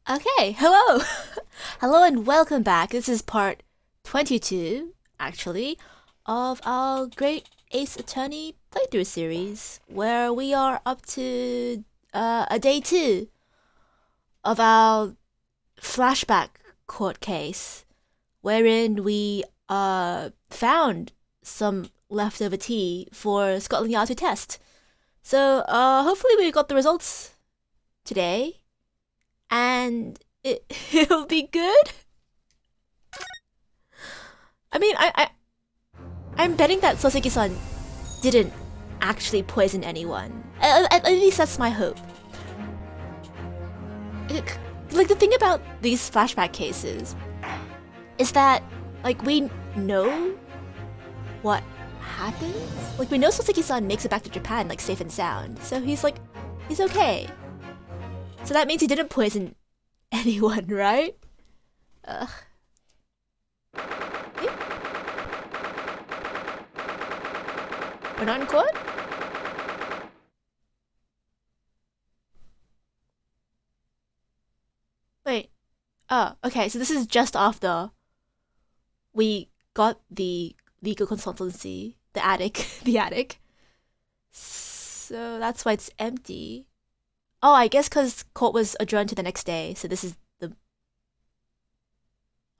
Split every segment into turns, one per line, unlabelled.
Okay, hello! Hello and welcome back. This is part 22, actually, of our Great Ace Attorney playthrough series, where we are up to a day 2 of our flashback court case, wherein we found some leftover tea for Scotland Yard to test. So hopefully we got the results today. And it'll be good. I mean, I'm betting that Soseki-san didn't actually poison anyone. At least that's my hope. Like, the thing about these flashback cases is that, like, we know what happens. Like, we know Soseki-san makes it back to Japan, like, safe and sound. So he's okay. So that means he didn't poison anyone, right? Ugh. We're not in court? Wait. Oh, okay, so this is just after we got the legal consultancy, the attic. So that's why it's empty. Oh, I guess because court was adjourned to the next day, so this is the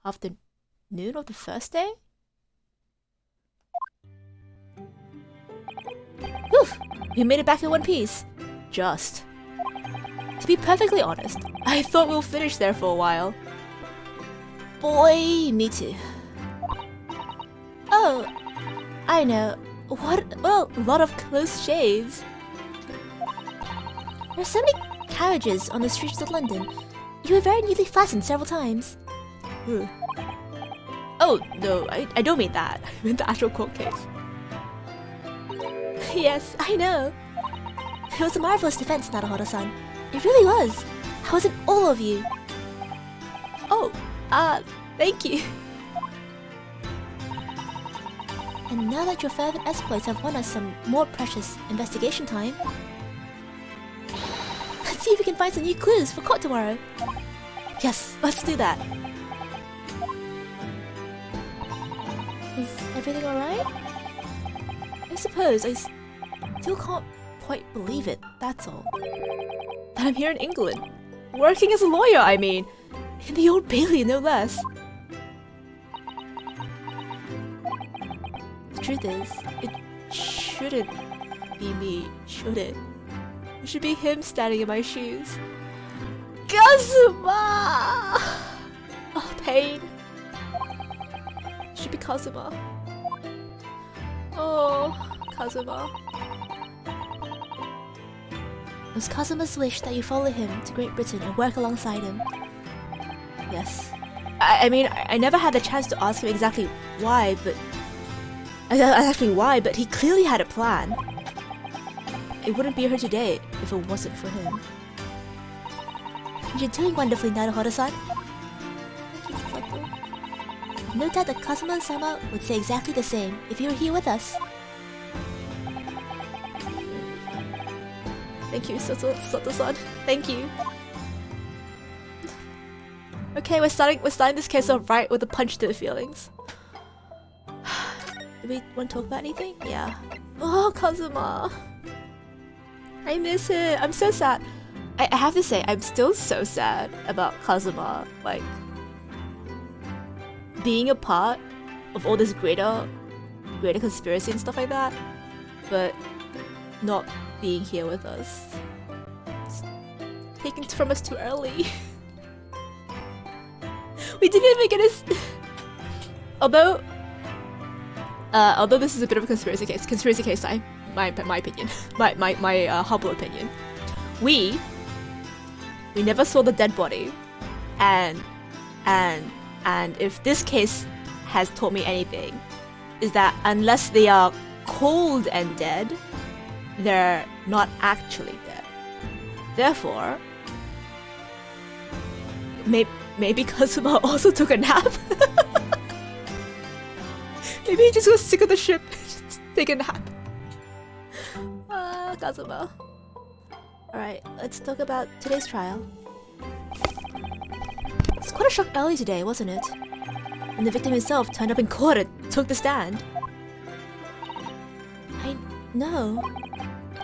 afternoon of the first day? Whew! We made it back in one piece. Just. To be perfectly honest, I thought we'll finish there for a while. Boy, me too. Oh, I know. Well, a lot of close shaves. There are so many carriages on the streets of London. You were very neatly flattened several times. Oh, no, I don't mean that. I meant the actual court case. Yes, I know. It was a marvelous defense, Naruhodo-san. It really was. I was in awe of you. Oh, thank you. And now that your fervent exploits have won us some more precious investigation time, let's see if we can find some new clues for court tomorrow. Yes, let's do that. Is everything alright? I suppose I still can't quite believe it, that's all. That I'm here in England. Working as a lawyer, I mean. In the Old Bailey, no less. The truth is, it shouldn't be me, should it? It should be him standing in my shoes. Kazuma! Oh, pain. It should be Kazuma. Oh, Kazuma. It was Kazuma's wish that you follow him to Great Britain and work alongside him. Yes. I mean, I never had the chance to ask him exactly why, but... Actually why, but he clearly had a plan. it wouldn't be here today if it wasn't for him. You're doing wonderfully, Naruhodo-san. No doubt that Kazuma-sama would say exactly the same if he were here with us. Thank you, Soto-san. Thank you. Okay, we're starting this case off right with a punch to the feelings. Do we want to talk about anything? Yeah. Oh, Kazuma. I miss him. I'm so sad. I have to say, I'm still so sad about Kazuma, like, being a part of all this greater conspiracy and stuff like that, but not being here with us. It's taken from us too early. We didn't even get his... Although this is a bit of a conspiracy case time, my opinion, my humble opinion. We never saw the dead body, and if this case has taught me anything, is that unless they are cold and dead, they're not actually dead. Therefore, maybe Kazuma also took a nap. Maybe he just was sick of the ship. Just take a nap. Kazuma. Alright, let's talk about today's trial. It's quite a shock early today, wasn't it? When the victim himself turned up in court and took the stand. I know.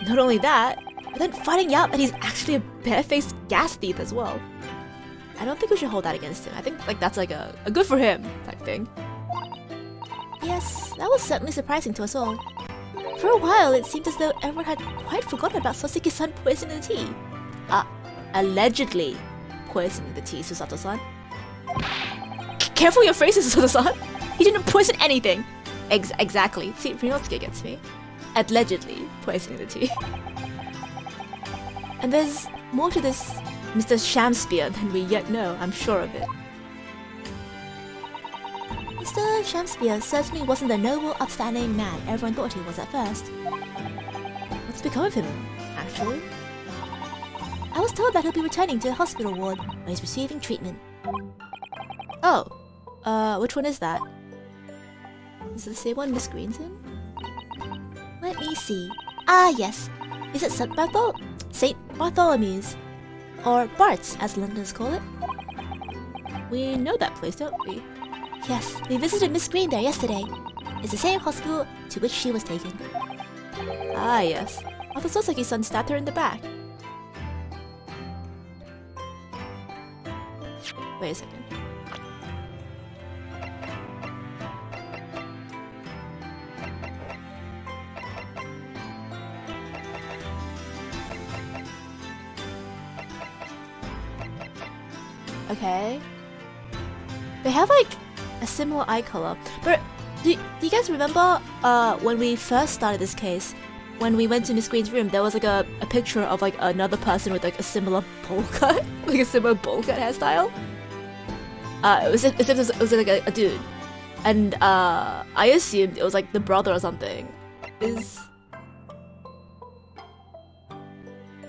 Not only that, but then finding out that he's actually a barefaced gas thief as well. I don't think we should hold that against him. I think like that's like a good for him type thing. Yes, that was certainly surprising to us all. For a while, it seemed as though everyone had quite forgotten about Soseki-san poisoning the tea. Allegedly poisoning the tea, Susato-san. Careful your phrases, Susato-san! He didn't poison anything! Exactly. See, Ryunosuke gets me. Allegedly poisoning the tea. And there's more to this Mr. Shamspear than we yet know, I'm sure of it. Mr. Shamspear certainly wasn't the noble, upstanding man everyone thought he was at first. What's become of him, actually? I was told that he'll be returning to the hospital ward where he's receiving treatment. Oh, which one is that? Is it the same one Miss Green's in? Let me see. Ah, yes. Is it St. Bartholomew's? Or Bart's, as Londoners call it. We know that place, don't we? Yes, we visited Miss Green there yesterday. It's the same hospital to which she was taken. Ah, yes. I thought Soseki-san stabbed her in the back. Wait a second. Okay. They have like a similar eye color. But do you guys remember when we first started this case, when we went to Miss Green's room, there was like a picture of like another person with like a similar bowl cut, like a similar bowl cut hairstyle. It was like a dude, and I assumed it was like the brother or something.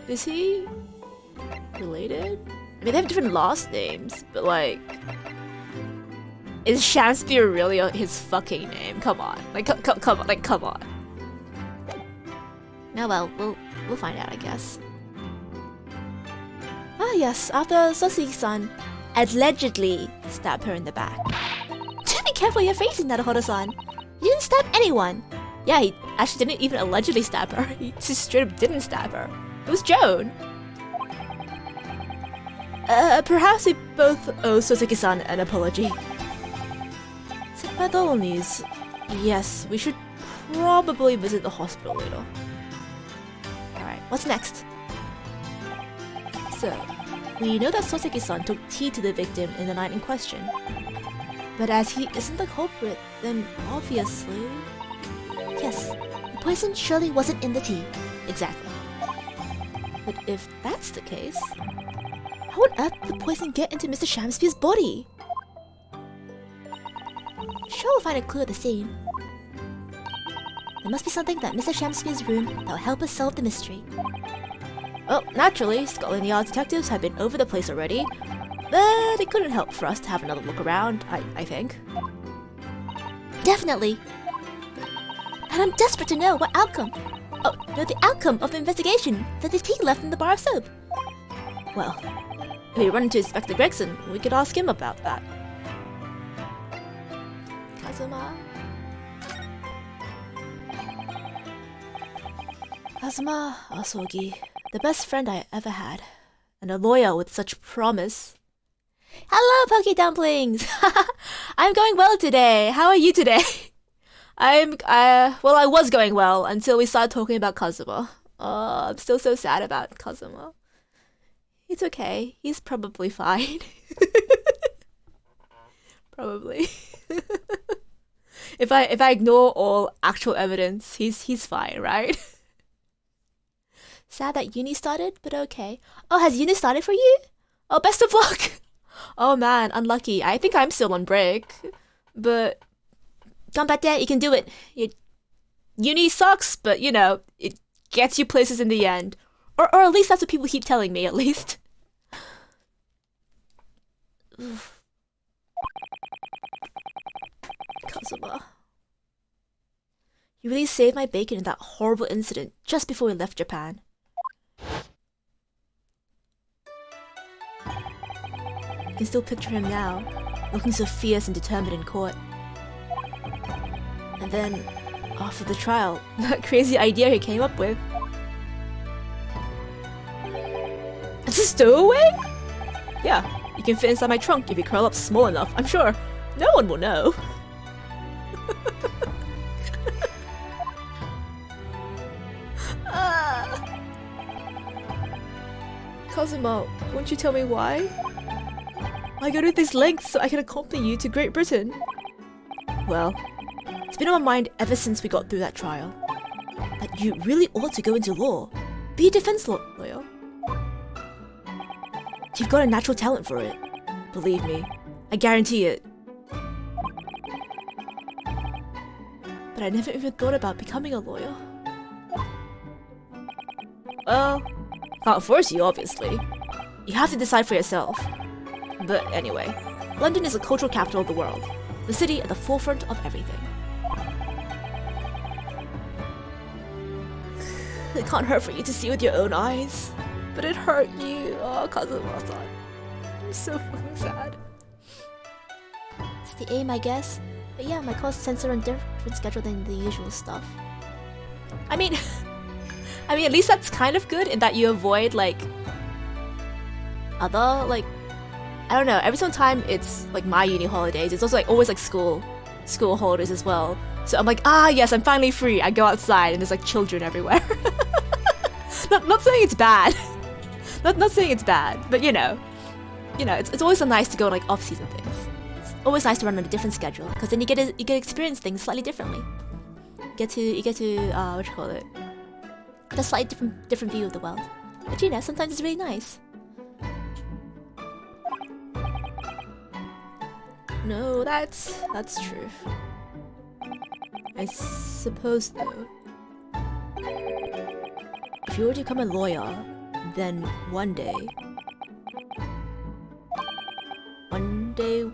Is he related? I mean, they have different last names, but like, is Shamspear really his fucking name? Come on, like, come on, like, come on. Oh well, we'll find out, I guess. Ah yes, after Soseki-san allegedly stabbed her in the back. Do be careful your facing, Naruhodo-san. He didn't stab anyone. Yeah, he actually didn't even allegedly stab her. He just straight up didn't stab her. It was Joan. Perhaps we both owe Soseki-san an apology. St. Bartholomew's. Yes, we should probably visit the hospital later. Alright, what's next? So, we know that Soseki-san took tea to the victim in the night in question. But as he isn't the culprit, then obviously... Yes, the poison surely wasn't in the tea. Exactly. But if that's the case... How on earth did the poison get into Mr. Shamspear's body? Sure, we'll find a clue at the scene. There must be something that Mr. Shamsky's room that will help us solve the mystery. Well, naturally, Scotland Yard detectives have been over the place already, but it couldn't help for us to have another look around, I think. Definitely. And I'm desperate to know what outcome. Oh, no, the outcome of the investigation that the tea left in the bar of soap. Well, if we run into Inspector Gregson, we could ask him about that. Kazuma? Kazuma Asogi, the best friend I ever had, and a lawyer with such promise. Hello, Poke Dumplings! I'm going well today. How are you today? Well, I was going well until we started talking about Kazuma. Oh, I'm still so sad about Kazuma. It's okay. He's probably fine. Probably. If I ignore all actual evidence, he's fine, right? Sad that uni started, but okay. Oh, has uni started for you? Oh, best of luck! Oh man, unlucky. I think I'm still on break. But Gambate, you can do it. Uni sucks, but you know, it gets you places in the end. Or at least that's what people keep telling me, at least. Kazuma. You really saved my bacon in that horrible incident just before we left Japan. I can still picture him now, looking so fierce and determined in court. And then, after the trial, that crazy idea he came up with. It's a stowaway? Yeah, you can fit inside my trunk if you curl up small enough, I'm sure. No one will know. Kazuma, won't you tell me why? I go to these lengths so I can accompany you to Great Britain. Well, it's been on my mind ever since we got through that trial. That you really ought to go into law. Be a defense lawyer. You've got a natural talent for it. Believe me, I guarantee it. But I never even thought about becoming a lawyer. Well, can't force you, obviously. You have to decide for yourself. But anyway, London is the cultural capital of the world. The city at the forefront of everything. It can't hurt for you to see with your own eyes. But it hurt you. Oh, Kazuma-san. I'm so fucking sad. It's the aim, I guess. But yeah, my course tends to run different schedule than the usual stuff. I mean, at least that's kind of good in that you avoid, like, other, like, I don't know, every single time it's, like, my uni holidays, it's also, like, always, like, school holidays as well. So I'm like, ah, yes, I'm finally free. I go outside and there's, like, children everywhere. not saying it's bad. Not saying it's bad, but, you know, it's always so nice to go on, like, off-season things. It's always nice to run on a different schedule, because then you get to experience things slightly differently. You get to, what you call it? Get a slightly different view of the world. But you know, sometimes it's really nice. No, that's true. I suppose though, if you were to become a lawyer, then one day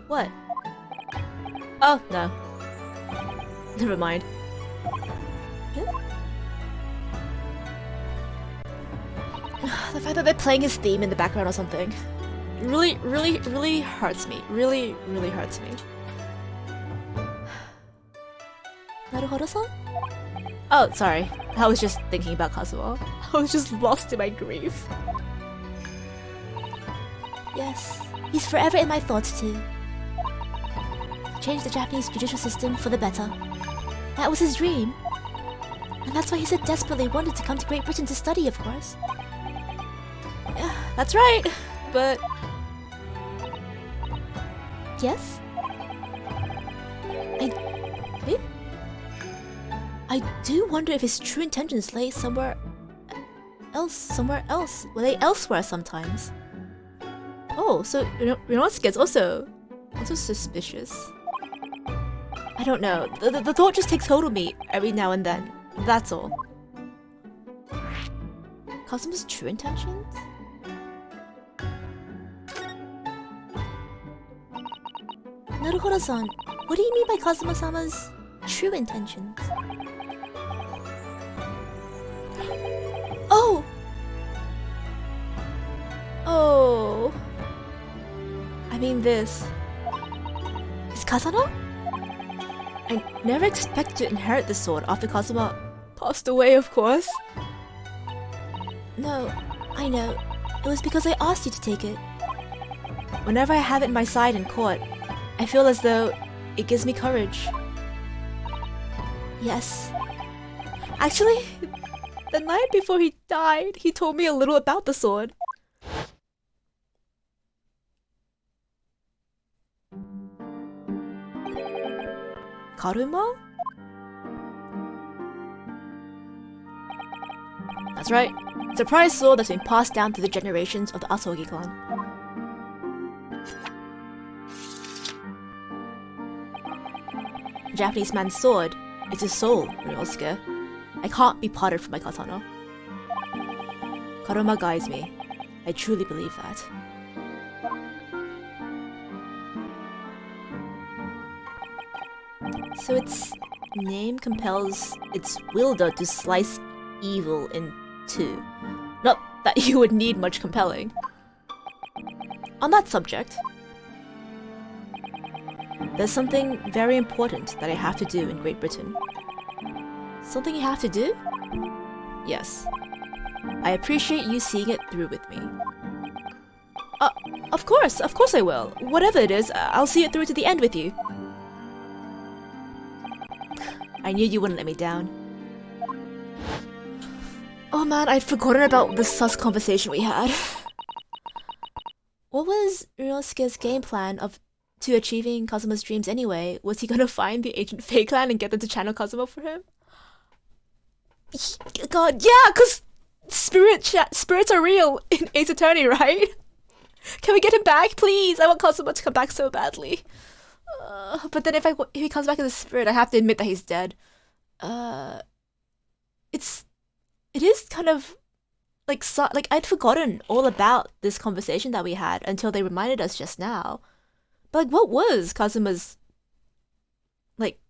what? Oh no. Never mind. The fact that they're playing his theme in the background or something really hurts me. Really hurts me. Naruhodo-san? Oh, sorry. I was just thinking about Kazuma. I was just lost in my grief. Yes, he's forever in my thoughts too. Change the Japanese judicial system for the better. That was his dream. And that's why he so desperately wanted to come to Great Britain to study, of course. Yeah, that's right, but... Yes? I do wonder if his true intentions lay somewhere else. Were they elsewhere sometimes? Oh, so Ryunosuke's also suspicious. I don't know. The thought just takes hold of me every now and then. That's all. Kazuma's true intentions? Naruhodo-san, what do you mean by Kazuma-sama's true intentions? Oh! Oh... I mean this. Is Kazano? I never expected to inherit the sword after Kazuma passed away, of course. No, I know. It was because I asked you to take it. Whenever I have it in my side in court, I feel as though it gives me courage. Yes. Actually, the night before he died, he told me a little about the sword. Karuma? That's right. It's a prized sword that's been passed down through the generations of the Asogi clan. A Japanese man's sword is his soul, Ryosuke. I can't be parted from my katana. Karuma guides me. I truly believe that. So its name compels its wielder to slice evil in two. Not that you would need much compelling. On that subject, there's something very important that I have to do in Great Britain. Something you have to do? Yes. I appreciate you seeing it through with me. Of course I will. Whatever it is, I'll see it through to the end with you. I knew you wouldn't let me down. Oh man, I'd forgotten about the sus conversation we had. What was Ryosuke's game plan to achieving Kazuma's dreams anyway? Was he gonna find the ancient Fae clan and get them to channel Kazuma for him? God, yeah, cause spirits are real in Ace Attorney, right? Can we get him back, please? I want Kazuma to come back so badly. But then if he comes back as a spirit, I have to admit that he's dead. It is kind of like I'd forgotten all about this conversation that we had until they reminded us just now. But like, what was Kazuma's like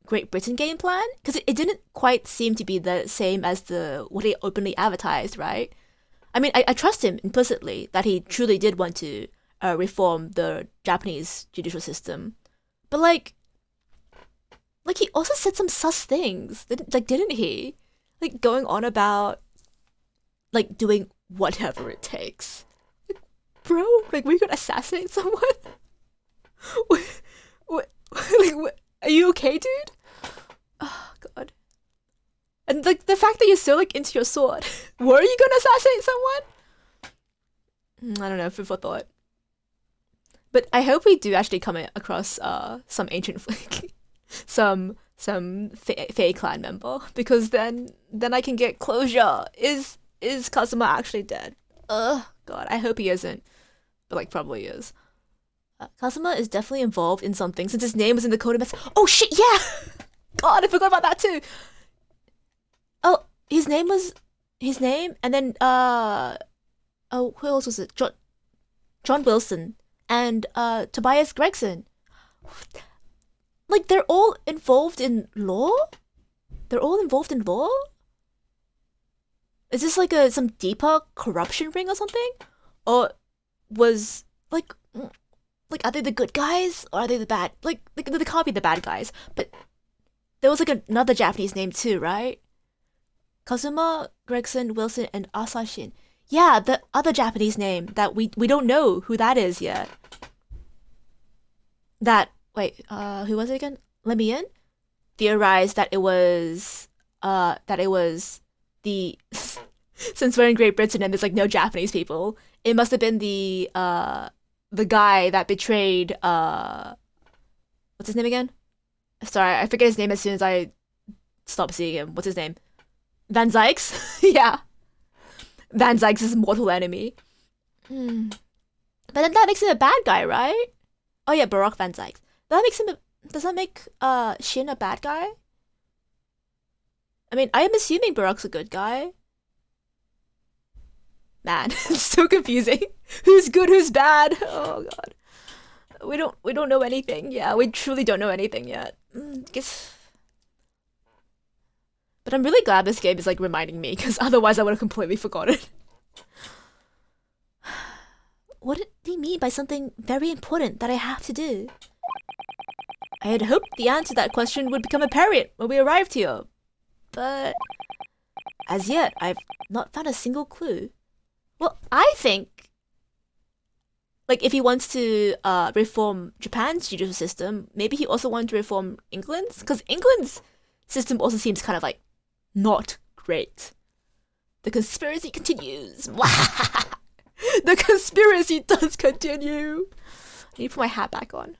Great Britain game plan? Because it didn't quite seem to be the same as what he openly advertised, right? I mean, I trust him implicitly that he truly did want to reform the Japanese judicial system, but like he also said some sus things, didn't he? Like going on about like doing whatever it takes. Like, bro, like we could assassinate someone. What? Are you okay, dude? Oh god. And like the fact that you're so like into your sword, were you gonna assassinate someone? I don't know, food for thought. But I hope we do actually come across some ancient some Fae clan member, because then I can get closure. Is Kazuma actually dead? God, I hope he isn't, but like probably is. Kazuma is definitely involved in something since his name was in the code of message. Oh shit, yeah. God, I forgot about that too. Oh, his name, and then who else was it? John Wilson and Tobias Gregson. Like they're all involved in law? They're all involved in law? Is this like some deeper corruption ring or something? Or was like are they the good guys or are they the bad? Like they can't be the bad guys. But there was like another Japanese name too, right? Kazuma, Gregson, Wilson, and Asashin. Yeah, the other Japanese name that we don't know who that is yet. Who was it again? Let me in? Theorized that it was the since we're in Great Britain and there's like no Japanese people, it must have been the guy that betrayed what's his name again? Sorry, I forget his name as soon as I stop seeing him. What's his name? Van Zykes? Yeah. Van Zykes' mortal enemy. But then that makes him a bad guy, right? Oh yeah, Baroque Van Zykes. Does that make Shin a bad guy? I mean, I am assuming Barak's a good guy. Man, it's so confusing. Who's good, who's bad? Oh god. We don't know anything. Yeah, we truly don't know anything yet. Guess. But I'm really glad this game is like reminding me, because otherwise I would have completely forgotten. What did they mean by something very important that I have to do? I had hoped the answer to that question would become apparent when we arrived here. But as yet, I've not found a single clue. Well, I think, like, if he wants to reform Japan's judicial system, maybe he also wanted to reform England's? Because England's system also seems kind of, like, not great. The conspiracy continues. The conspiracy does continue. I need to put my hat back on.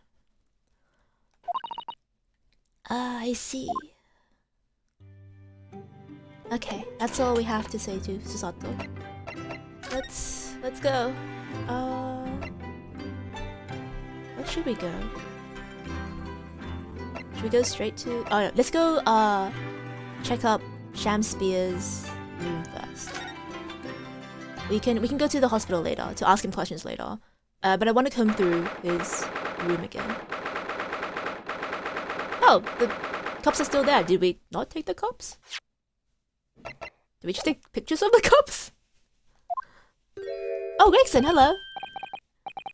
I see. Okay, that's all we have to say to Susato. Let's go. Where should we go? Should we go straight to... Oh no, let's go check up Shamspear's room first. We can go to the hospital later to ask him questions later. But I want to comb through his room again. Oh, the cups are still there. Did we not take the cups? Did we just take pictures of the cups? Oh, Gregson, hello.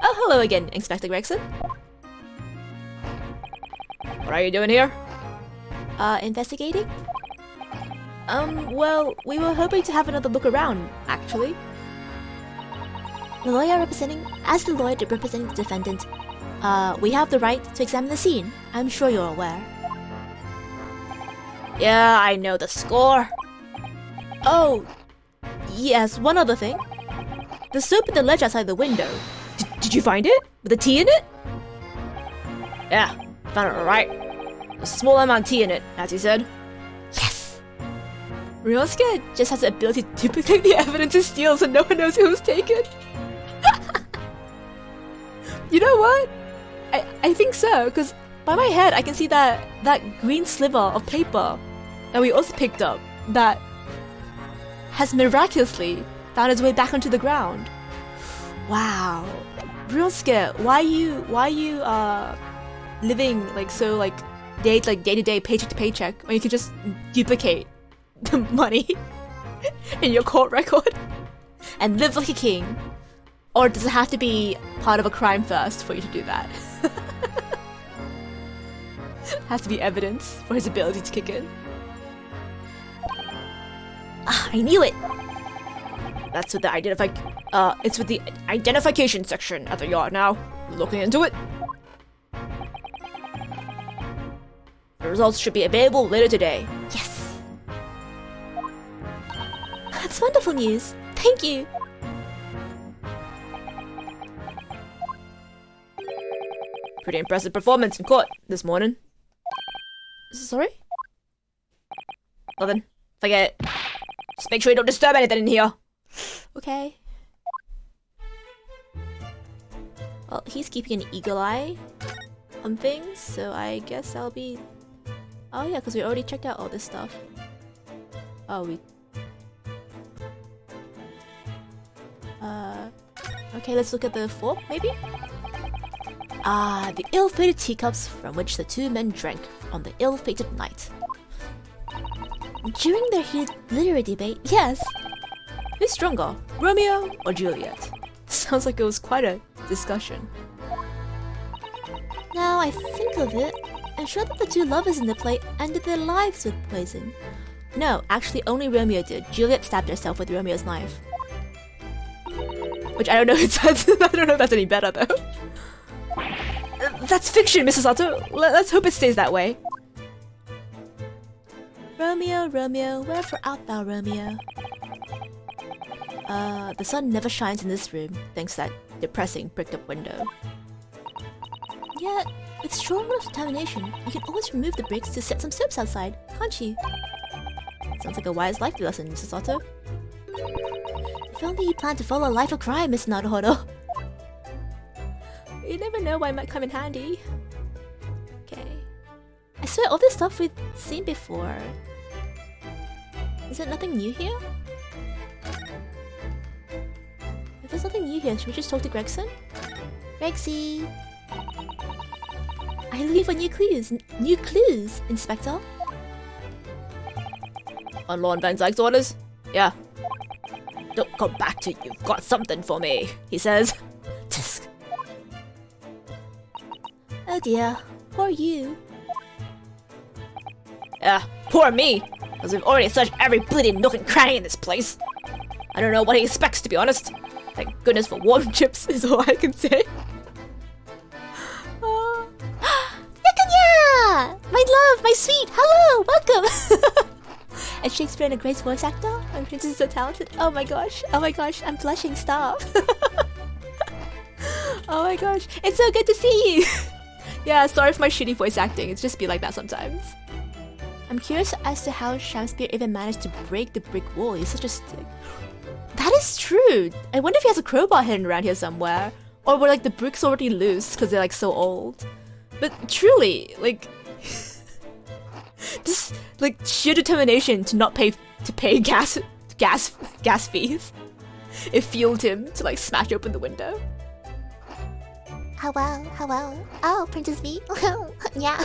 Oh, hello again, Inspector Gregson. What are you doing here? Investigating? Well, we were hoping to have another look around, actually. As the lawyer representing the defendant, we have the right to examine the scene. I'm sure you're aware. Yeah, I know the score. Oh, yes, one other thing. The soap in the ledge outside the window. Did you find it? With a tea in it? Yeah, found it alright. A small amount of tea in it, as you said. Yes! Ryosuke just has the ability to duplicate the evidence he steals so no one knows who was taken. You know what? I think so, because by my head I can see that green sliver of paper that we also picked up that has miraculously found its way back onto the ground. Wow. Ryosuke, why you living like so like day to day, paycheck to paycheck, when you could just duplicate the money in your court record and live like a king? Or does it have to be part of a crime first for you to do that? Has to be evidence for his ability to kick in. Ah, I knew it! That's with the it's with the identification section at the yard now. We're looking into it. The results should be available later today. Yes! That's wonderful news. Thank you. Pretty impressive performance in court this morning. Sorry? Nothing. Forget it. Just make sure you don't disturb anything in here. Okay. Well, he's keeping an eagle eye on things, so I guess I'll be... Oh yeah, because we already checked out all this stuff. Oh, we... Okay, let's look at the fork, maybe? Ah, the ill-fated teacups from which the two men drank on the ill-fated night. During their heated literary debate, yes! Who's stronger, Romeo or Juliet? Sounds like it was quite a discussion. Now I think of it, I'm sure that the two lovers in the play ended their lives with poison. No, actually only Romeo did. Juliet stabbed herself with Romeo's knife. Which I don't know if that's any better though. That's fiction, Mrs. Otto. Let's hope it stays that way. Romeo, Romeo, wherefore art thou, Romeo? The sun never shines in this room, thanks to that depressing bricked-up window. Yet, with strong enough determination, you can always remove the bricks to set some soaps outside, can't you? Sounds like a wise life lesson, Mrs. Otto. If only you plan to follow a life of crime, Miss Naruhodo. You never know why it might come in handy. Okay. I swear all this stuff we've seen before. Is there nothing new here? If there's nothing new here, should we just talk to Gregson? Gregsy! Are you looking for new clues? New clues, Inspector? On Lord Van Zyke's orders? Yeah. Don't come back till you've got something for me, he says. Tisk. Oh dear, poor you. Yeah, poor me, because we've already searched every bleeding nook and cranny in this place. I don't know what he expects, to be honest. Thank goodness for warm chips is all I can say. Yakanya! My love, my sweet, hello, welcome! And Shakespeare and a great voice actor? My princess is so talented. Oh my gosh, I'm blushing, stop. Oh my gosh, it's so good to see you! Yeah, sorry for my shitty voice acting, it's just be like that sometimes. I'm curious as to how Shakespeare even managed to break the brick wall. He's such a stick. That is true! I wonder if he has a crowbar hidden around here somewhere. Or were like the bricks already loose because they're like so old. But truly, like... just like sheer determination to not pay gas fees. It fueled him to like smash open the window. Hello. Oh, Princess V. Yeah.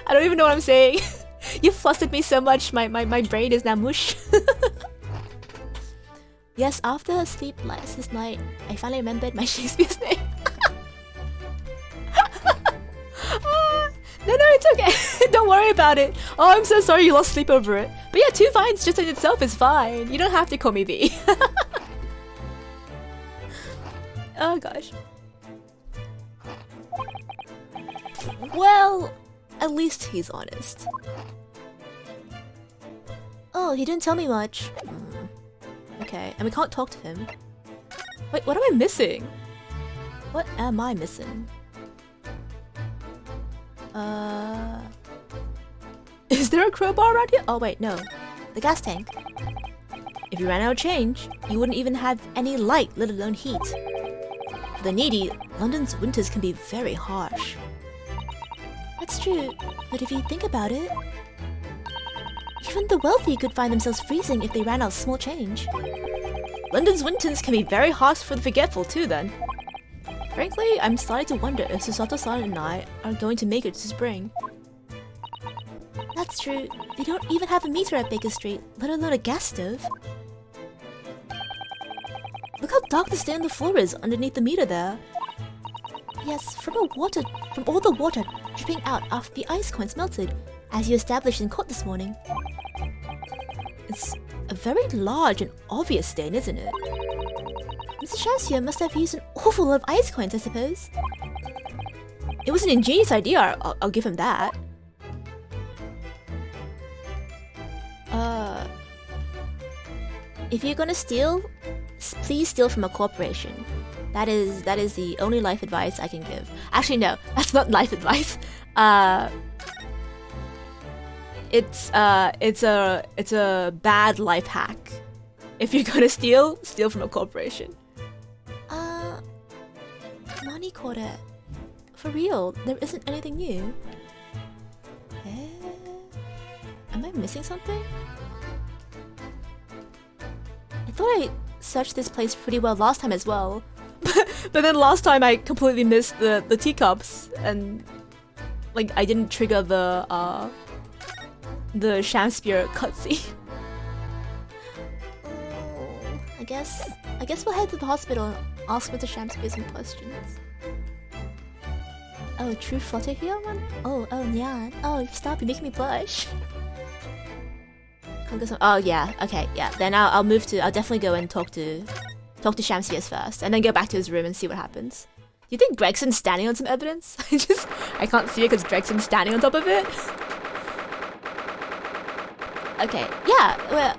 I don't even know what I'm saying. You flustered me so much, my brain is now mush. Yes, after a sleep last night, I finally remembered my Shakespeare's name. No, it's okay. Don't worry about it. Oh, I'm so sorry you lost sleep over it. But yeah, 2 vines just in itself is fine. You don't have to call me V. Oh gosh. Well, at least he's honest. Oh, he didn't tell me much. Okay, and we can't talk to him. Wait, what am I missing? What am I missing? Is there a crowbar around here? Oh wait, no. The gas tank. If you ran out of change, you wouldn't even have any light, let alone heat. For the needy, London's winters can be very harsh. That's true, but if you think about it, even the wealthy could find themselves freezing if they ran out of small change. London's winters can be very harsh for the forgetful too then. Frankly, I'm starting to wonder if Susato-san and I are going to make it to spring. That's true. They don't even have a meter at Baker Street, let alone a gas stove. Look how dark the stain on the floor is underneath the meter there. Yes, from all the water dripping out after the ice coins melted, as you established in court this morning. It's a very large and obvious stain, isn't it? Mr. Shamsia must have used an awful lot of ice coins, I suppose. It was an ingenious idea, I'll give him that. If you're gonna steal, please steal from a corporation. That is the only life advice I can give. Actually, no, that's not life advice. It's a bad life hack. If you're gonna steal from a corporation. Nani Kore. For real, there isn't anything new. Am I missing something? I thought I searched this place pretty well last time as well. But then last time I completely missed the teacups and like I didn't trigger the Shakespeare cutscene. I guess we'll head to the hospital and ask Mr. Shakespeare some questions. Oh, true flutter here one? Oh, yeah. Oh, stop, you're making me blush. Oh yeah, okay, yeah. Then I'll definitely go and talk to Shamsias first, and then go back to his room and see what happens. Do you think Gregson's standing on some evidence? I can't see it because Gregson's standing on top of it. Okay, yeah. Well,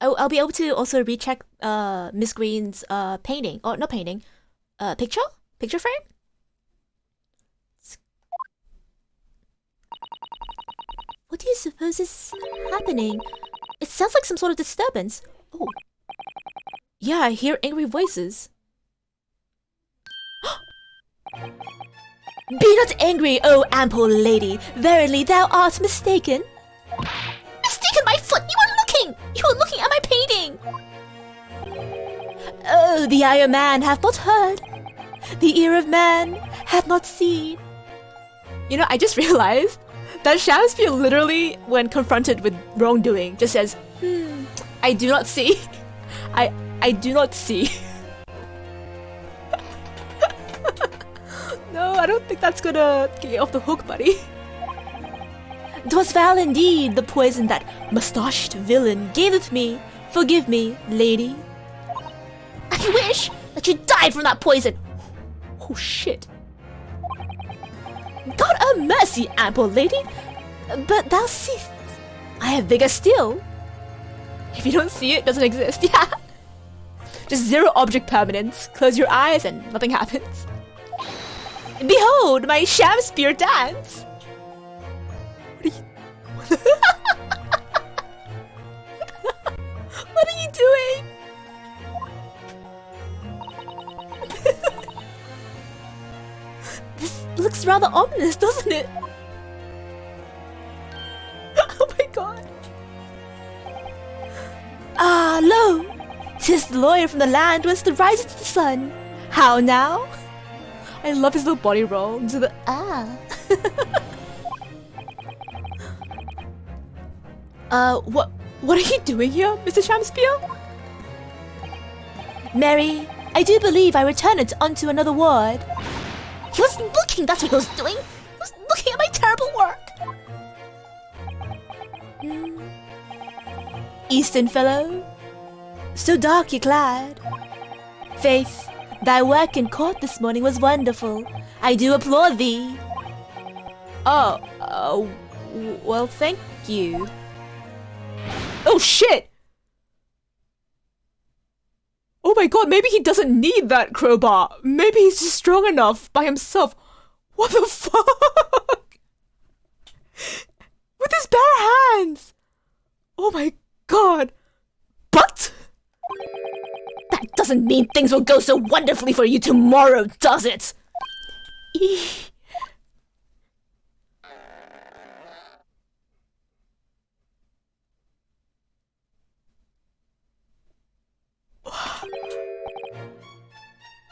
I'll be able to also recheck Miss Green's painting, or not painting, picture frame. What do you suppose is happening? It sounds like some sort of disturbance. Oh. Yeah, I hear angry voices. Be not angry, O ample lady. Verily thou art mistaken. taken my foot! You were looking! You were looking at my painting! Oh, the eye of man hath not heard. The ear of man hath not seen. You know, I just realized that Shakespeare literally, when confronted with wrongdoing, just says, I do not see. I do not see. No, I don't think that's gonna get you off the hook, buddy. 'Twas foul indeed, the poison that mustached villain gaveth me. Forgive me, lady. I wish that you died from that poison. Oh shit. God a mercy, ample lady. But thou seest, I have vigor still. If you don't see it, doesn't exist. Yeah. Just zero object permanence. Close your eyes and nothing happens. Behold my Shakespeare dance. What are you? What are you doing? This looks rather ominous, doesn't it? Oh my god. Ah, lo! 'Tis the lawyer from the land whence the rise to the sun. How now? I love his little body roll into the what are you doing here, Mr. Shakespeare? Mary, I do believe I returned unto another ward. He was looking, that's what he was doing. He was looking at my terrible work. Eastern fellow, so darkly clad. Faith, thy work in court this morning was wonderful. I do applaud thee. Well, thank you. Oh shit! Oh my god, maybe he doesn't need that crowbar. Maybe he's just strong enough by himself. What the fuck? With his bare hands! Oh my god. But that doesn't mean things will go so wonderfully for you tomorrow, does it?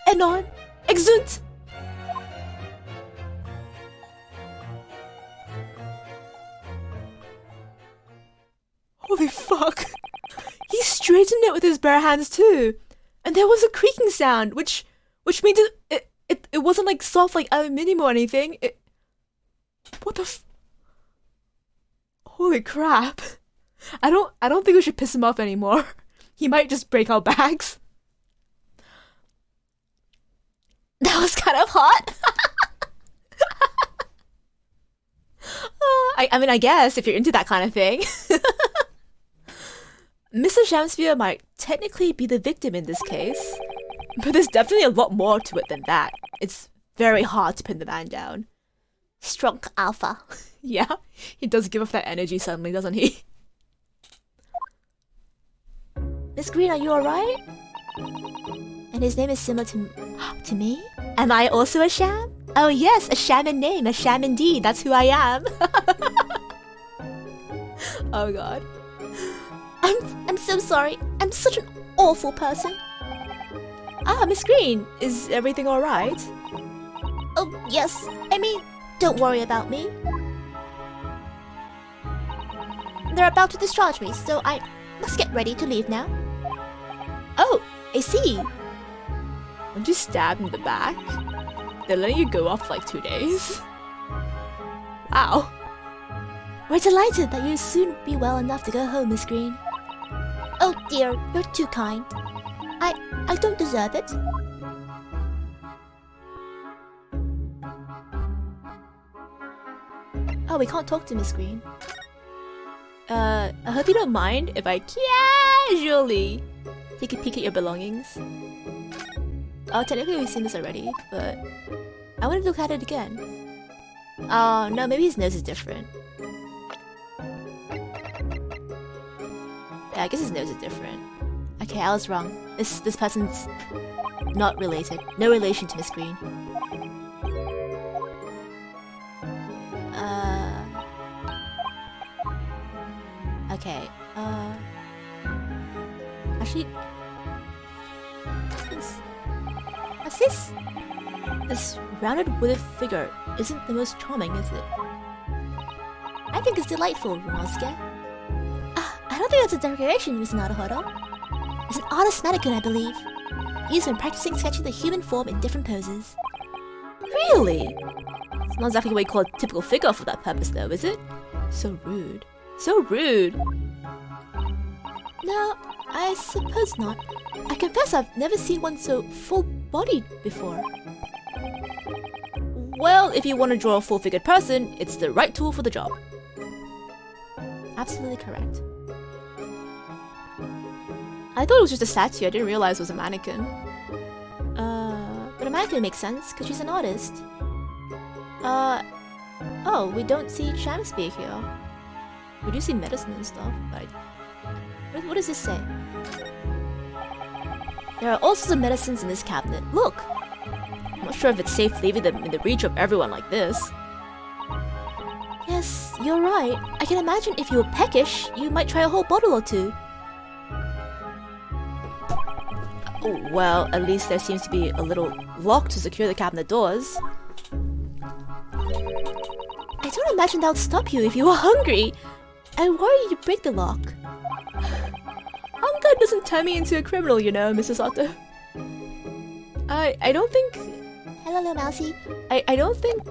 Enon, exunt! Holy fuck! He straightened it with his bare hands too, and there was a creaking sound, which means it wasn't like soft like aluminium or anything. What the Holy crap! I don't think we should piss him off anymore. He might just break our backs. That was kind of hot. I mean, I guess if you're into that kind of thing. Mr. Shakespeare might technically be the victim in this case, but there's definitely a lot more to it than that. It's very hard to pin the man down. Strong alpha. Yeah, he does give off that energy suddenly, doesn't he? Miss Green, are you alright? And his name is similar to me? Am I also a sham? Oh yes, a sham in name, a sham indeed, that's who I am. Oh god. I'm so sorry. I'm such an awful person. Ah, Miss Green, is everything alright? Oh yes, I mean, don't worry about me. They're about to discharge me, so I must get ready to leave now. Oh, I see. Weren't you stabbed in the back? They're letting you go off for like 2 days. Wow. We're delighted that you'll soon be well enough to go home, Miss Green. Oh dear, you're too kind. I don't deserve it. Oh, we can't talk to Miss Green. I hope you don't mind if I casually take a peek at your belongings. Oh, technically we've seen this already, but I want to look at it again. Oh, no, maybe his nose is different. Yeah, I guess his nose is different. Okay, I was wrong. This person's not related. No relation to Miss Green. Okay, actually, what's this? This rounded wooden figure isn't the most charming, is it? I think it's delightful, Runosuke. I don't think that's a decoration, Mr. Naruhodo. It's an artist's mannequin, I believe. Used when practicing sketching the human form in different poses. Really? It's not exactly what you call a typical figure for that purpose, though, is it? So rude. So rude. No, I suppose not. I confess I've never seen one so full-bodied before. Well, if you want to draw a full-figured person, it's the right tool for the job. Absolutely correct. I thought it was just a statue, I didn't realize it was a mannequin. But a mannequin makes sense, because she's an artist. Oh, we don't see Shamsby here. We do see medicine and stuff, but... What does this say? There are all sorts of medicines in this cabinet. Look! I'm not sure if it's safe leaving them in the reach of everyone like this. Yes, you're right. I can imagine if you were peckish, you might try a whole bottle or two. Oh, well, at least there seems to be a little lock to secure the cabinet doors. I don't imagine that would stop you if you were hungry. I worry you'd break the lock. Hunger doesn't turn me into a criminal, you know, Mrs. Sato. I don't think... Hello, little mousey. I don't think...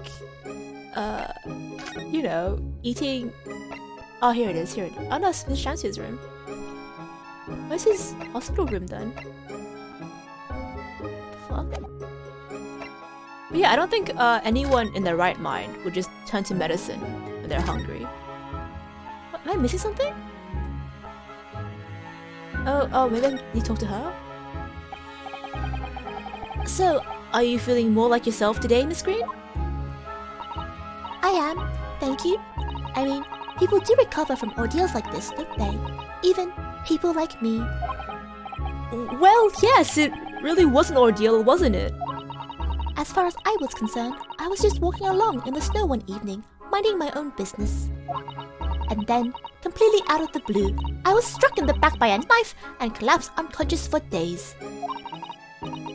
you know, eating... Oh, here it is, here it is. Oh no, it's Shamsu's room. Where's his hospital room then? Fuck. But yeah, I don't think anyone in their right mind would just turn to medicine when they're hungry. What, am I missing something? Oh, maybe I need to talk to her? So, are you feeling more like yourself today, Miss Green? I am, thank you. I mean, people do recover from ordeals like this, don't they? Even people like me. Well, yes, it really was an ordeal, wasn't it? As far as I was concerned, I was just walking along in the snow one evening, minding my own business. And then, completely out of the blue, I was struck in the back by a knife and collapsed unconscious for days.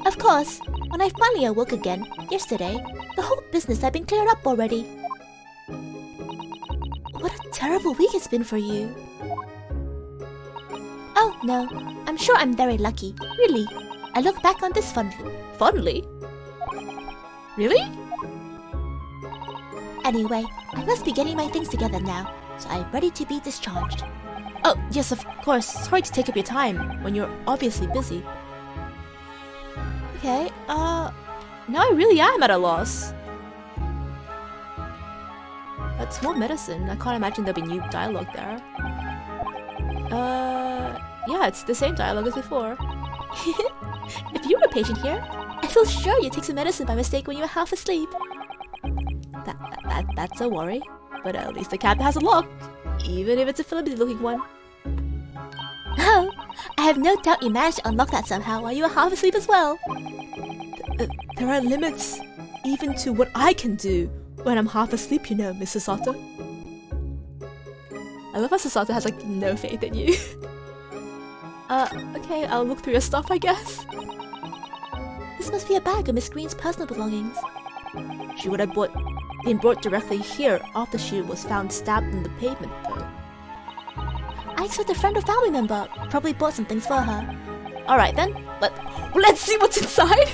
Of course, when I finally awoke again, yesterday, the whole business had been cleared up already. What a terrible week it's been for you. Oh no, I'm sure I'm very lucky, really. I look back on this fondly. Fondly? Really? Anyway, I must be getting my things together now, so I'm ready to be discharged. Oh, yes, of course. Sorry to take up your time when you're obviously busy. Okay, now I really am at a loss. That's more medicine. I can't imagine there'll be new dialogue there. Yeah, it's the same dialogue as before. If you were a patient here, I feel sure you take some medicine by mistake when you were half asleep. That's a worry, but at least the cabinet has a lock, even if it's a flimsy-looking one. Oh, I have no doubt you managed to unlock that somehow while you were half asleep as well. There are limits, even to what I can do when I'm half asleep, you know, Mrs. Sato. I love how Sato has like no faith in you. Okay, I'll look through your stuff, I guess. This must be a bag of Miss Green's personal belongings. She would have been brought directly here after she was found stabbed in the pavement, though. I expect a friend or family member probably bought some things for her. Alright then, let's see what's inside!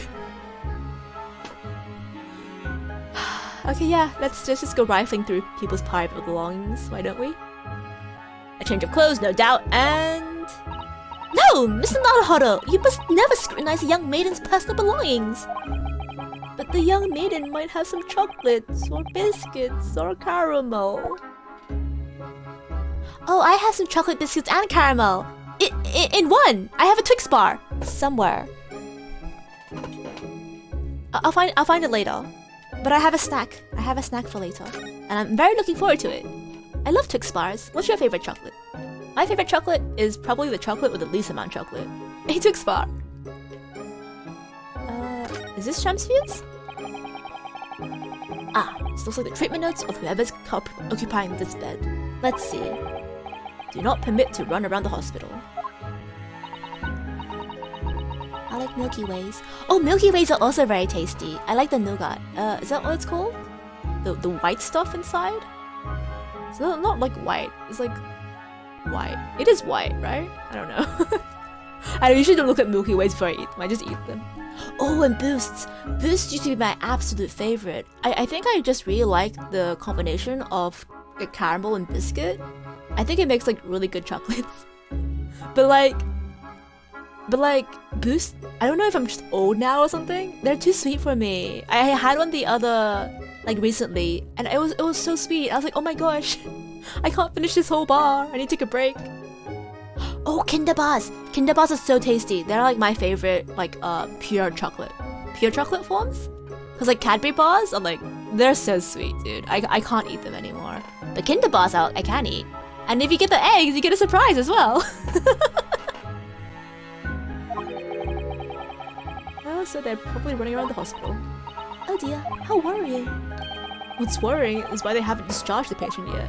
Okay, yeah, let's just go rifling through people's private belongings, why don't we? A change of clothes, no doubt, and... No! Mr. Naruhodo! You must never scrutinize a young maiden's personal belongings! But the young maiden might have some chocolates, or biscuits, or caramel. Oh, I have some chocolate biscuits and caramel! In one! I have a Twix bar! Somewhere. I'll find it later. But I have a snack. I have a snack for later. And I'm very looking forward to it. I love Twix bars. What's your favorite chocolate? My favorite chocolate is probably the chocolate with the least amount of chocolate. A Twix bar. Is this Shamsfields? Ah, this looks like the treatment notes of whoever's occupying this bed. Let's see. Do not permit to run around the hospital. I like Milky Ways. Oh, Milky Ways are also very tasty. I like the nougat. Is that what it's called? The white stuff inside? So not like white. It's like white. It is white, right? I don't know. I usually don't look at Milky Ways before I eat them. I just eat them. Oh, and Boosts. Boosts used to be my absolute favorite. I think I just really like the combination of like, caramel and biscuit. I think it makes like really good chocolates. But like Boost, I don't know if I'm just old now or something. They're too sweet for me. I had one the other like recently, and it was so sweet. I was like, oh my gosh, I can't finish this whole bar. I need to take a break. Oh, Kinder Bars. Kinder Bars are so tasty. They're like my favorite like pure chocolate forms. Cause like Cadbury bars are like they're so sweet, dude. I can't eat them anymore. But Kinder Bars I can eat. And if you get the eggs, you get a surprise as well. Oh, so they're probably running around the hospital. Oh dear, how worrying. What's worrying is why they haven't discharged the patient yet.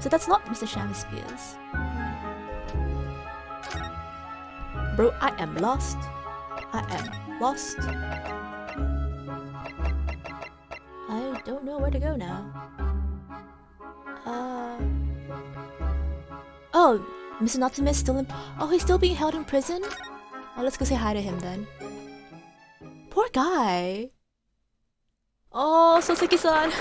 So that's not Mr. Shamus Spears. Bro, I am lost. I am lost. I don't know where to go now. Oh, Mr. Natsume is still in... Oh, he's still being held in prison? Oh, let's go say hi to him then. Poor guy. Oh, Soseki-san.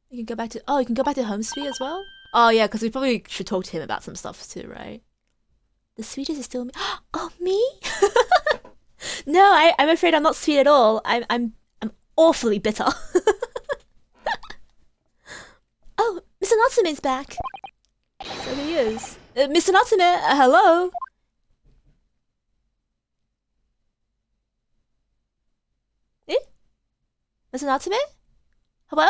You can go back to... Oh, you can go back to Home Suite as well? Oh, yeah, because we probably should talk to him about some stuff too, right? The sweetest is still me. Oh, me? No, I'm afraid I'm not sweet at all. I'm awfully bitter. Oh, Mr. Natsume's back. So he is. Mr. Natsume, hello? Eh? Mr. Natsume? Hello?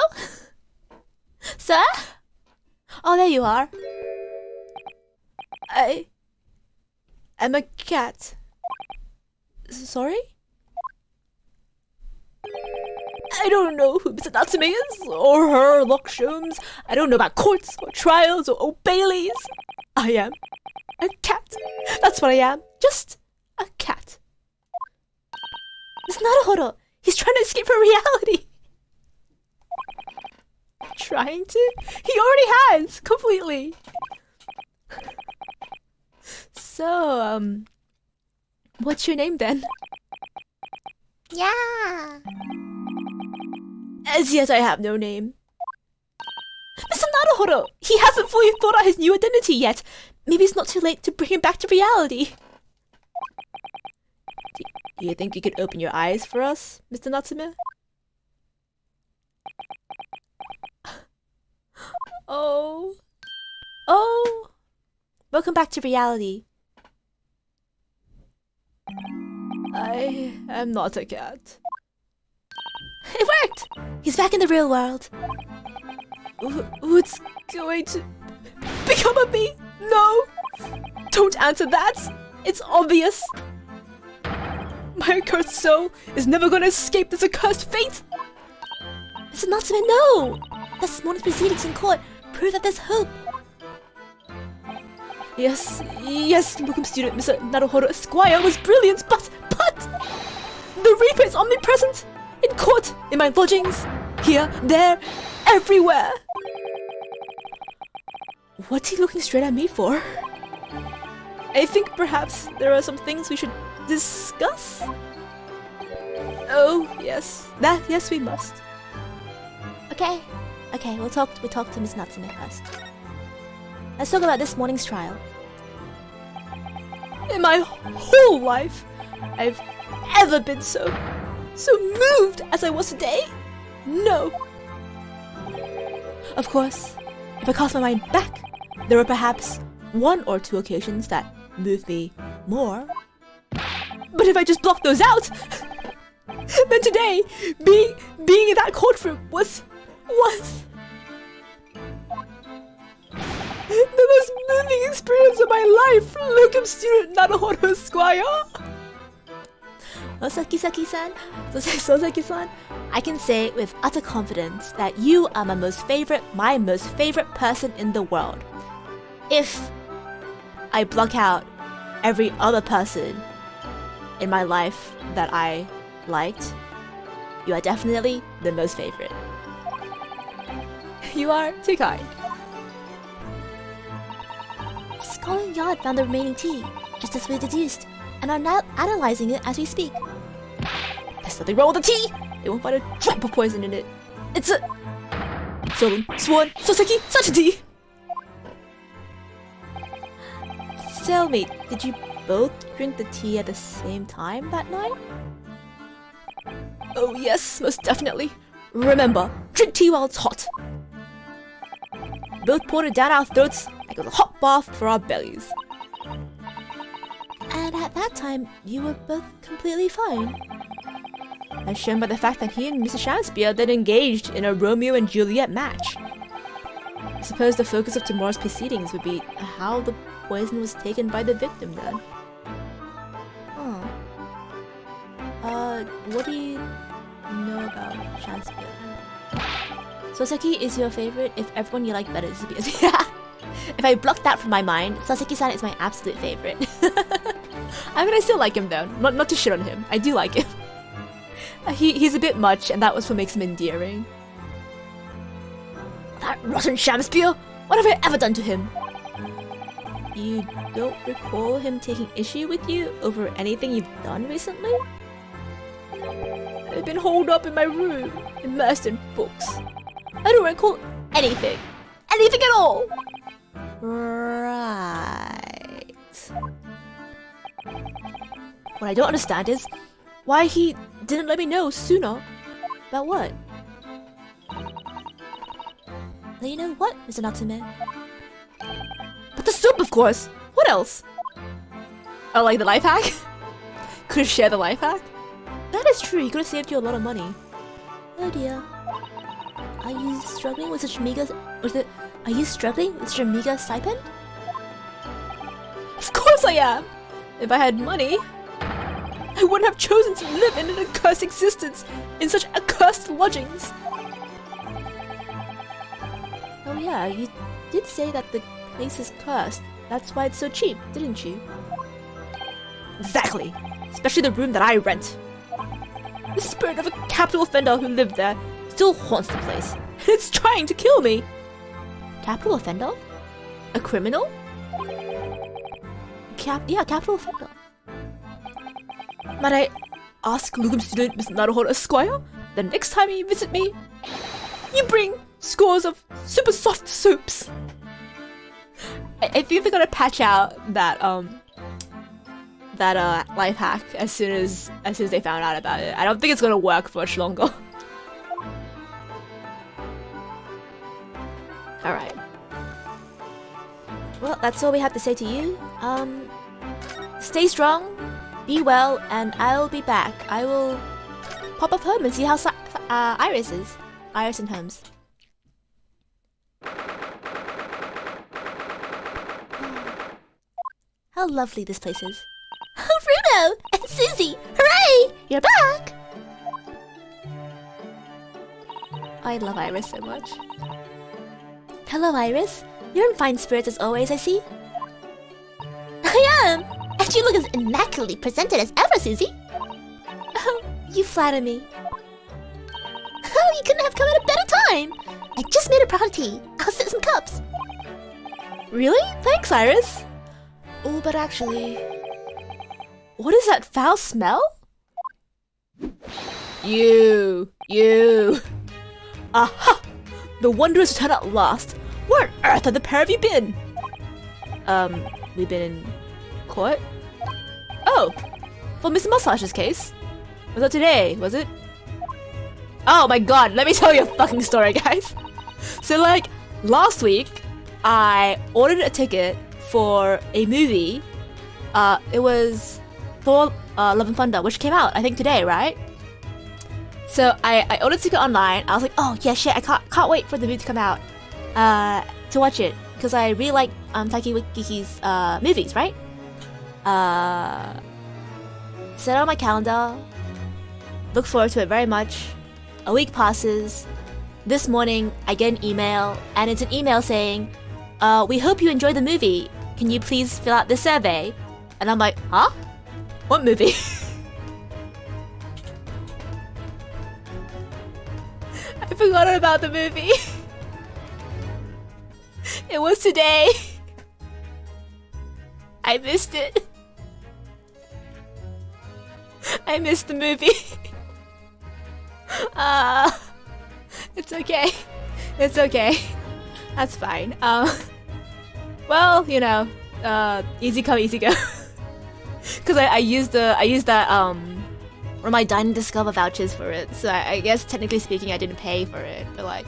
Sir? Oh, there you are. I'm a cat. Sorry? I don't know who Mr. Natsume is, or her Lockshomes. I don't know about courts, or trials, or Old Baileys. I am a cat. That's what I am. Just a cat. It's Naruhodo. He's trying to escape from reality. Trying to? He already has! Completely! So, what's your name then? Yeah! As yet I have no name. Mr. Naruhodo! He hasn't fully thought out his new identity yet! Maybe it's not too late to bring him back to reality. Do you think you could open your eyes for us, Mr. Natsume? Oh. Oh. Welcome back to reality. I am not a cat. It worked! He's back in the real world. What's going to become of me? No! Don't answer that! It's obvious! My accursed soul is never gonna escape this accursed fate! Mr. Natsume, no! This morning's proceedings in court prove that there's hope. Yes, Locum student Mr. Naruhodo Esquire was brilliant, but the Reaper is omnipresent! In court, in my lodgings, here, there, everywhere! What's he looking straight at me for? I think perhaps there are some things we should discuss? Oh, yes. Yes, we must. Okay, we'll talk to Miss Natsume first. Let's talk about this morning's trial. In my whole life, I've ever been so moved as I was today? No. Of course, if I cast my mind back, there were perhaps 1 or 2 occasions that moved me more. But if I just block those out, then today, being in that courtroom was the most moving experience of my life, Locum student Naruhodo Esquire. Soseki-san, Soseki-san, I can say with utter confidence that you are my most favorite person in the world. If I block out every other person in my life that I liked, you are definitely the most favorite. You are too kind. Scotland Yard found the remaining tea, just as we deduced, and are now analyzing it as we speak. There's nothing wrong with the tea! They won't find a drop of poison in it. It's a... Solemn, sworn, Soseki, such a tea! Tell me, did you both drink the tea at the same time that night? Oh yes, most definitely. Remember, drink tea while it's hot. Both poured it down our throats like it was a hot bath for our bellies. And at that time, you were both completely fine. As shown by the fact that he and Mr. Shakespeare then engaged in a Romeo and Juliet match. I suppose the focus of tomorrow's proceedings would be how the poison was taken by the victim then. What do you know about Shakespeare? Soseki is your favorite if everyone you like better is because if I block that from my mind, Soseki-san is my absolute favorite. I mean, I still like him though. Not to shit on him. I do like him. He's a bit much, and that was what makes him endearing. That rotten Shakespeare! What have I ever done to him? You don't recall him taking issue with you over anything you've done recently? I've been holed up in my room, immersed in books. I don't recall anything. Anything at all! Right. What I don't understand is why he didn't let me know sooner. About what? Now you know what, Mr. Natsume? But the soup, of course! What else? Oh, like the life hack? Could've shared the life hack? That is true, he could've saved you a lot of money. Oh dear. Are you struggling with such meager... Are you struggling with such a meager stipend? Of course I am! If I had money, I wouldn't have chosen to live in an accursed existence in such accursed lodgings. Oh yeah, you did say that the place is cursed. That's why it's so cheap, didn't you? Exactly! Especially the room that I rent. The spirit of a capital offender who lived there still haunts the place, and it's trying to kill me! Capital offender? A criminal? Yeah, capital offender. Might I ask Lugum student Miss Naruhodo Esquire, the next time you visit me, you bring scores of super soft soups. I think they're gonna patch out that life hack as soon as they found out about it. I don't think it's gonna work for much longer. Alright. Well, that's all we have to say to you. Stay strong, be well, and I'll be back. I will pop up home and see how Iris is. Iris and Holmes. How lovely this place is. Oh, Bruno! And Susie! Hooray! You're back! I love Iris so much. Hello, Iris. You're in fine spirits as always, I see. I am! And you look as immaculately presented as ever, Susie. Oh, you flatter me. Oh, you couldn't have come at a better time. I just made a pot of tea. I'll sit some cups. Really? Thanks, Iris. Oh, but actually... What is that foul smell? You! Aha! The wanderers return at last. Where on earth have the pair of you been? We've been in court? Oh! For Miss Mustache's case? Was that today, was it? Oh my god, let me tell you a fucking story, guys. So like, last week, I ordered a ticket for a movie. It was Thor Love and Thunder, which came out, I think today, right? So I ordered a ticket online. I was like, oh yeah, shit, I can't wait for the movie to come out to watch it, because I really like Taiki Waititi's movies, right? Set it on my calendar, Look forward to it very much. A week passes. This morning, I get an email, and it's an email saying, we hope you enjoyed the movie. Can you please fill out this survey? And I'm like, huh? What movie? I forgot about the movie. It was today. I missed it. I missed the movie. It's okay. It's okay. That's fine. Well, you know, easy come, easy go. Cause I used that one of my Dine and Discover vouchers for it, so I guess technically speaking I didn't pay for it, but like,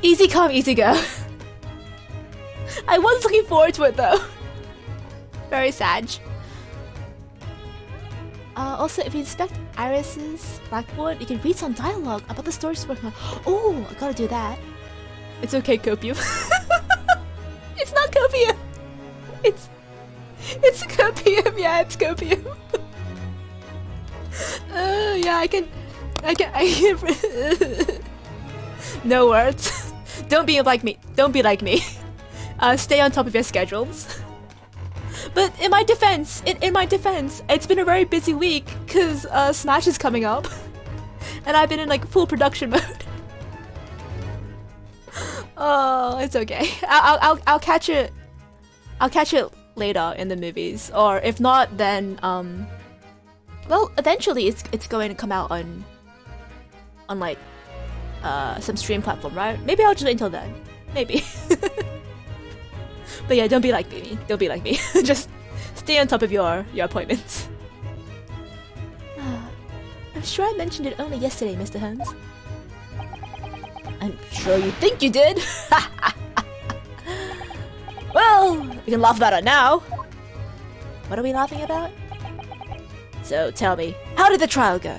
easy come, easy go. I was looking forward to it though. Very sad. Also, if you inspect Iris's blackboard, you can read some dialogue about the story she's working on. Oh, I gotta do that. It's okay, Copium. It's not Copium. It's Copium. Yeah, it's Copium. Yeah, I can. No words. Don't be like me. Don't be like me. Stay on top of your schedules. But in my defense, it's been a very busy week because Smash is coming up, and I've been in like full production mode. Oh, it's okay. I'll catch it. I'll catch it later in the movies, or if not, then well, eventually it's going to come out on like some stream platform, right? Maybe I'll just wait until then. Maybe. But yeah, don't be like me. Don't be like me. Just stay on top of your appointments. I'm sure I mentioned it only yesterday, Mr. Holmes. I'm sure you think you did. Well, we can laugh about it now. What are we laughing about? So tell me, how did the trial go?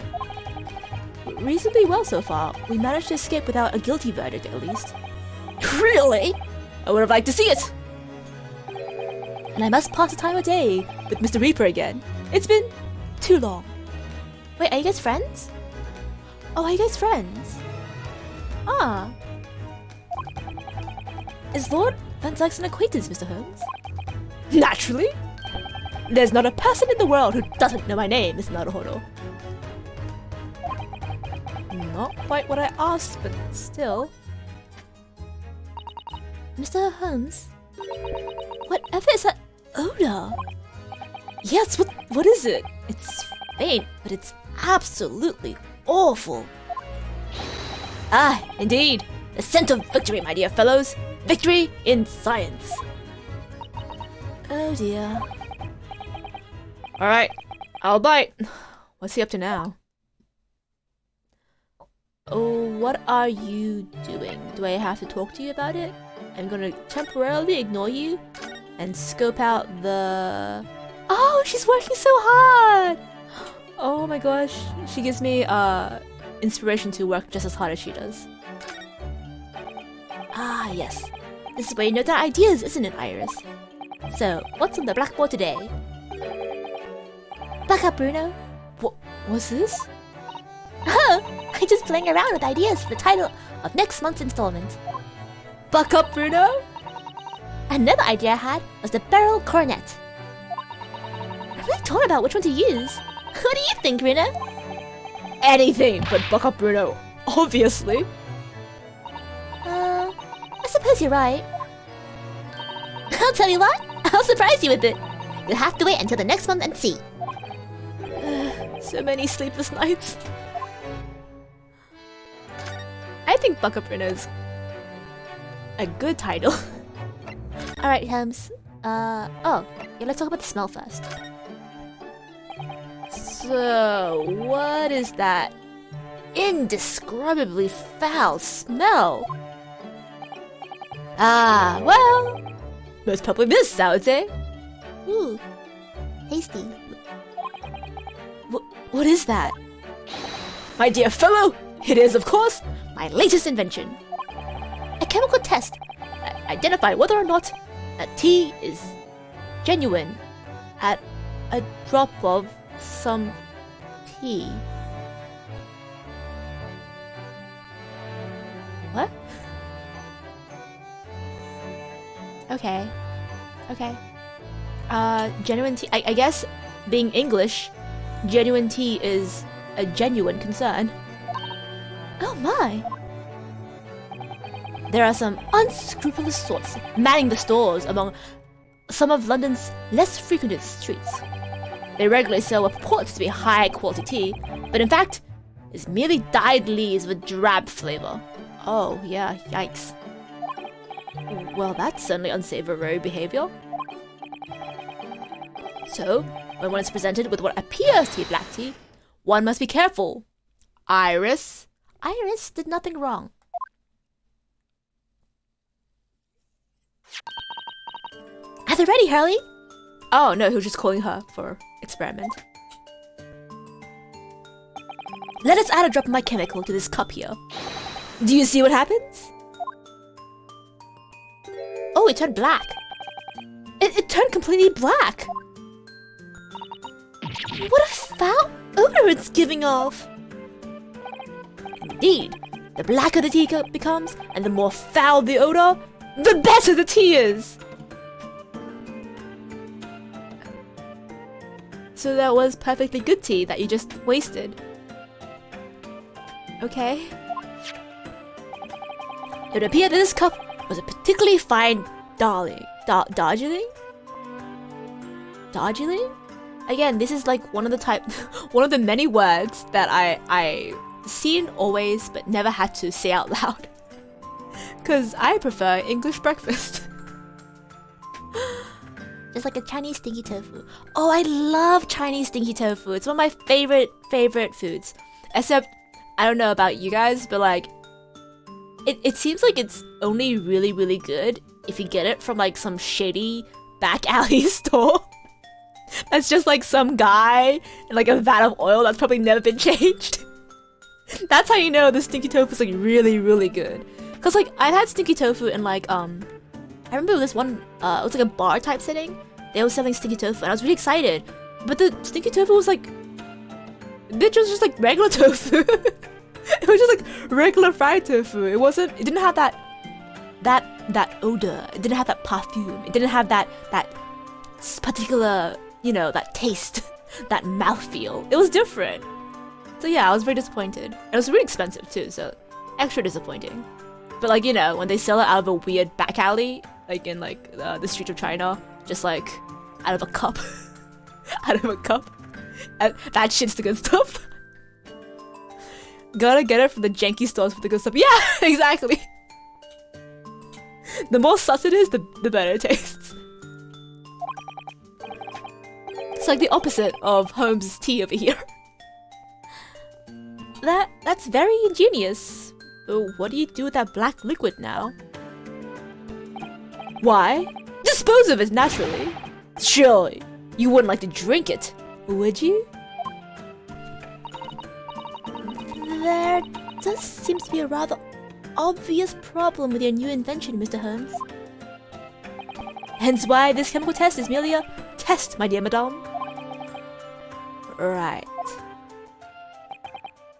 Reasonably well so far. We managed to escape without a guilty verdict, at least. Really? I would have liked to see it. And I must pass the time of day with Mr. Reaper again. It's been too long. Wait, are you guys friends? Oh, are you guys friends? Ah. Is Lord Van Zyx an acquaintance, Mr. Holmes? Naturally. There's not a person in the world who doesn't know my name, Mr. Naruhodo. Not quite what I asked, but still. Mr. Holmes? Whatever is that odor? Yes, what is it? It's faint, but it's absolutely awful. Ah, indeed. The scent of victory, my dear fellows. Victory in science. Oh dear. Alright, I'll bite. What's he up to now? Oh, what are you doing? Do I have to talk to you about it? I'm gonna temporarily ignore you and scope out the... Oh, she's working so hard! Oh my gosh, she gives me inspiration to work just as hard as she does. Ah, yes. This is where you note our ideas, isn't it, Iris? So, what's on the blackboard today? Back up, Bruno. What's this? Oh, I'm just playing around with ideas for the title of next month's installment. Buck up, Bruno! Another idea I had was the barrel coronet. I'm really torn about which one to use. What do you think, Bruno? Anything but buck up, Bruno. Obviously. I suppose you're right. I'll tell you what, I'll surprise you with it. You'll have to wait until the next month and see. So many sleepless nights. I think Buck Up Bruno's a good title. Alright, Holmes. Oh, yeah, let's talk about the smell first. So, what is that indescribably foul smell? Ah, well, most probably this, I would say. Ooh, tasty. What is that? My dear fellow, it is, of course, my latest invention. A chemical test that identifies whether or not a tea is genuine at a drop of some tea. Okay. Okay. Genuine tea. I guess being English, genuine tea is a genuine concern. Oh my! There are some unscrupulous sorts manning the stores among some of London's less frequented streets. They regularly sell what purports to be high-quality tea, but in fact, is merely dyed leaves with drab flavor. Oh, yeah, yikes. Well, that's certainly unsavory behavior. So, when one is presented with what appears to be black tea, one must be careful. Iris did nothing wrong. Are they ready, Hurley? Oh no, he was just calling her for experiment. Let us add a drop of my chemical to this cup here. Do you see what happens? Oh, it turned black. It turned completely black. What a foul odor it's giving off. Indeed, the blacker the tea becomes, and the more foul the odor, the better the tea is. So that was perfectly good tea that you just wasted. Okay. It would appear that this cup was a particularly fine Darjeeling? Darjeeling? Again, this is like one of the many words that I seen always but never had to say out loud. Cause I prefer English breakfast. Just like a Chinese stinky tofu. Oh, I love Chinese stinky tofu. It's one of my favorite foods. Except, I don't know about you guys, but like, it seems like it's only really good if you get it from like some shady back alley store. That's just like some guy in like a vat of oil that's probably never been changed. That's how you know the stinky tofu is like really good. Cause like I've had stinky tofu in like I remember this one it was like a bar type setting. They were selling stinky tofu and I was really excited. But the stinky tofu was like, bitch, was just like regular tofu. It was just like regular fried tofu. It didn't have that odor. It didn't have that perfume. It didn't have that particular, you know, that taste, that mouthfeel. It was different. So yeah, I was very disappointed. It was really expensive too, so extra disappointing. But like, you know, when they sell it out of a weird back alley, like in like the street of China, just like out of a cup, out of a cup, and that shit's the good stuff. Gotta get it from the janky stores for the good stuff. Yeah, exactly. The more sus it is, the better it tastes. It's like the opposite of Holmes' tea over here. That's very ingenious. What do you do with that black liquid now? Why? Dispose of it naturally. Surely, you wouldn't like to drink it, would you? There does seem to be a rather obvious problem with your new invention, Mr. Holmes. Hence why this chemical test is merely a test, my dear madame. Right.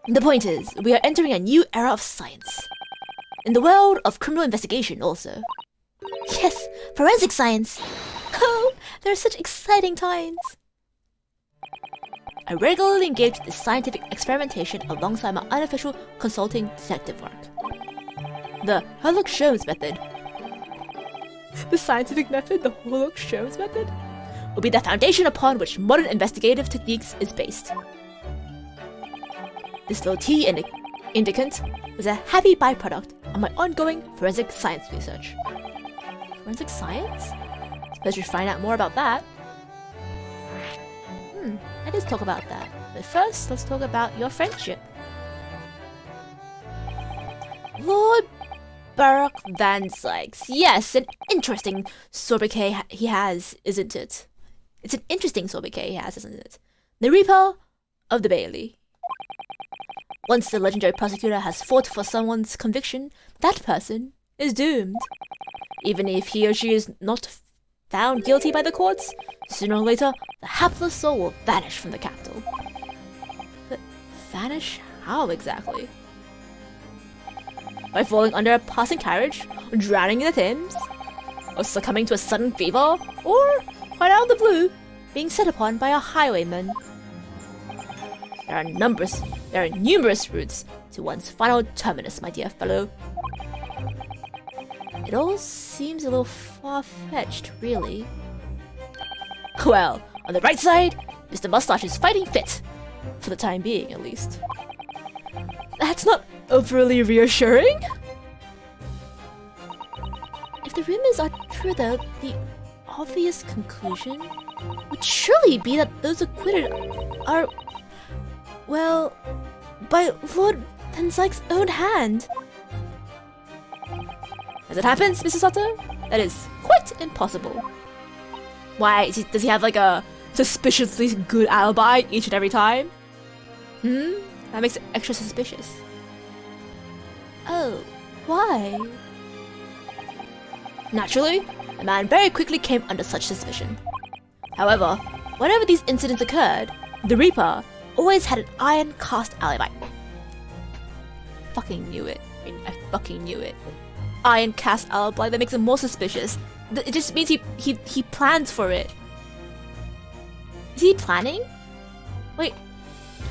The point is, we are entering a new era of science. In the world of criminal investigation also. Yes, forensic science! Oh, there are such exciting times! I regularly engage in scientific experimentation alongside my unofficial consulting detective work. The Sherlock-Holmes method. The scientific method, the Sherlock-Holmes method, will be the foundation upon which modern investigative techniques is based. This little tea indicant was a happy byproduct of my ongoing forensic science research. Forensic science? Suppose you should find out more about that. Let's talk about that. But first, let's talk about your friendship. Lord Baruch Van Sykes. Yes, an interesting sobriquet he has, isn't it? It's an interesting sobriquet he has, isn't it? The Reaper of the Bailey. Once the legendary prosecutor has fought for someone's conviction, that person is doomed. Even if he or she is not found guilty by the courts, sooner or later, the hapless soul will vanish from the capital. But vanish how exactly? By falling under a passing carriage, or drowning in the Thames? or succumbing to a sudden fever, or, quite out of the blue, being set upon by a highwayman. There are numerous routes to one's final terminus, my dear fellow. It all seems a little far-fetched, really. Well, on the right side, Mr. Mustache is fighting fit. For the time being, at least. That's not overly reassuring. If the rumors are true, though, the obvious conclusion would surely be that those acquitted are, well, by Lord Van Zyke's own hand. As it happens, Mr. Sato, that is quite impossible. Why, does he have like a suspiciously good alibi each and every time? That makes it extra suspicious. Oh, why? Naturally, the man very quickly came under such suspicion. However, whenever these incidents occurred, the Reaper always had an iron-cast alibi. Fucking knew it. I fucking knew it. Iron-cast alibi, that makes it more suspicious. It just means he plans for it. Is he planning? Wait,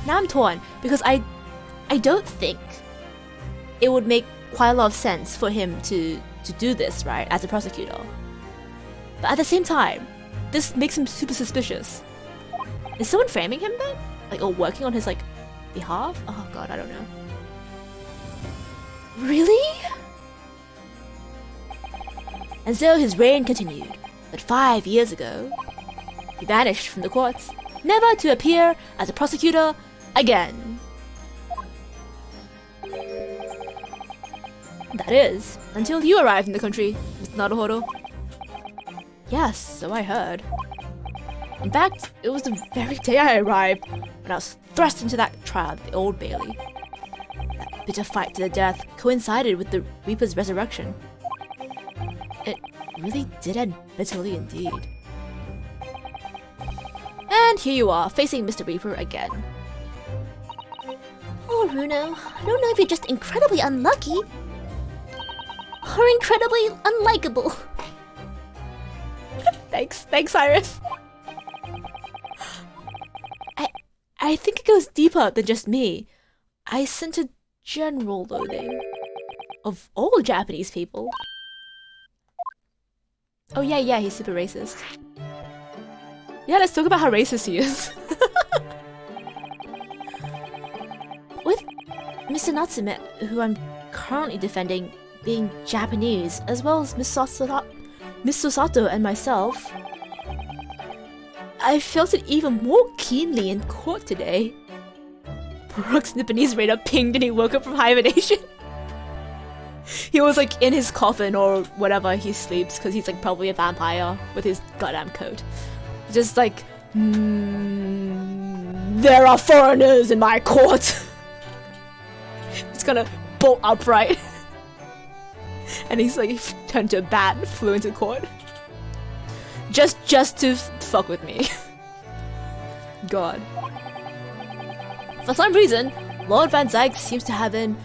now I'm torn, because I don't think it would make quite a lot of sense for him to do this, right, as a prosecutor. But at the same time, this makes him super suspicious. Is someone framing him then? Like, or working on his, like, behalf? Oh god, I don't know. Really? And so his reign continued, but 5 years ago, he vanished from the courts, never to appear as a prosecutor again. That is, until you arrived in the country, Mr. Naruhodo. Yes, so I heard. In fact, it was the very day I arrived when I was thrust into that trial at the Old Bailey. That bitter fight to the death coincided with the Reaper's resurrection. It really did end bitterly indeed. And here you are, facing Mr. Reaper again. Oh, Runo, I don't know if you're just incredibly unlucky or incredibly unlikable. Thanks, Iris. I think it goes deeper than just me. I sent a general loathing of all Japanese people. Oh yeah, he's super racist. Yeah, let's talk about how racist he is. With Mr. Natsume, who I'm currently defending, being Japanese, as well as Miss Susato and myself, I felt it even more keenly in court today. Brooks' Nipponese radar pinged and he woke up from hibernation. He was like in his coffin or whatever he sleeps, because he's like probably a vampire with his goddamn coat. Just like, there are foreigners in my court. He's gonna bolt upright. And he's like turned to a bat and flew into court. Just to fuck with me. God. For some reason, Lord Van Zyke seems to have an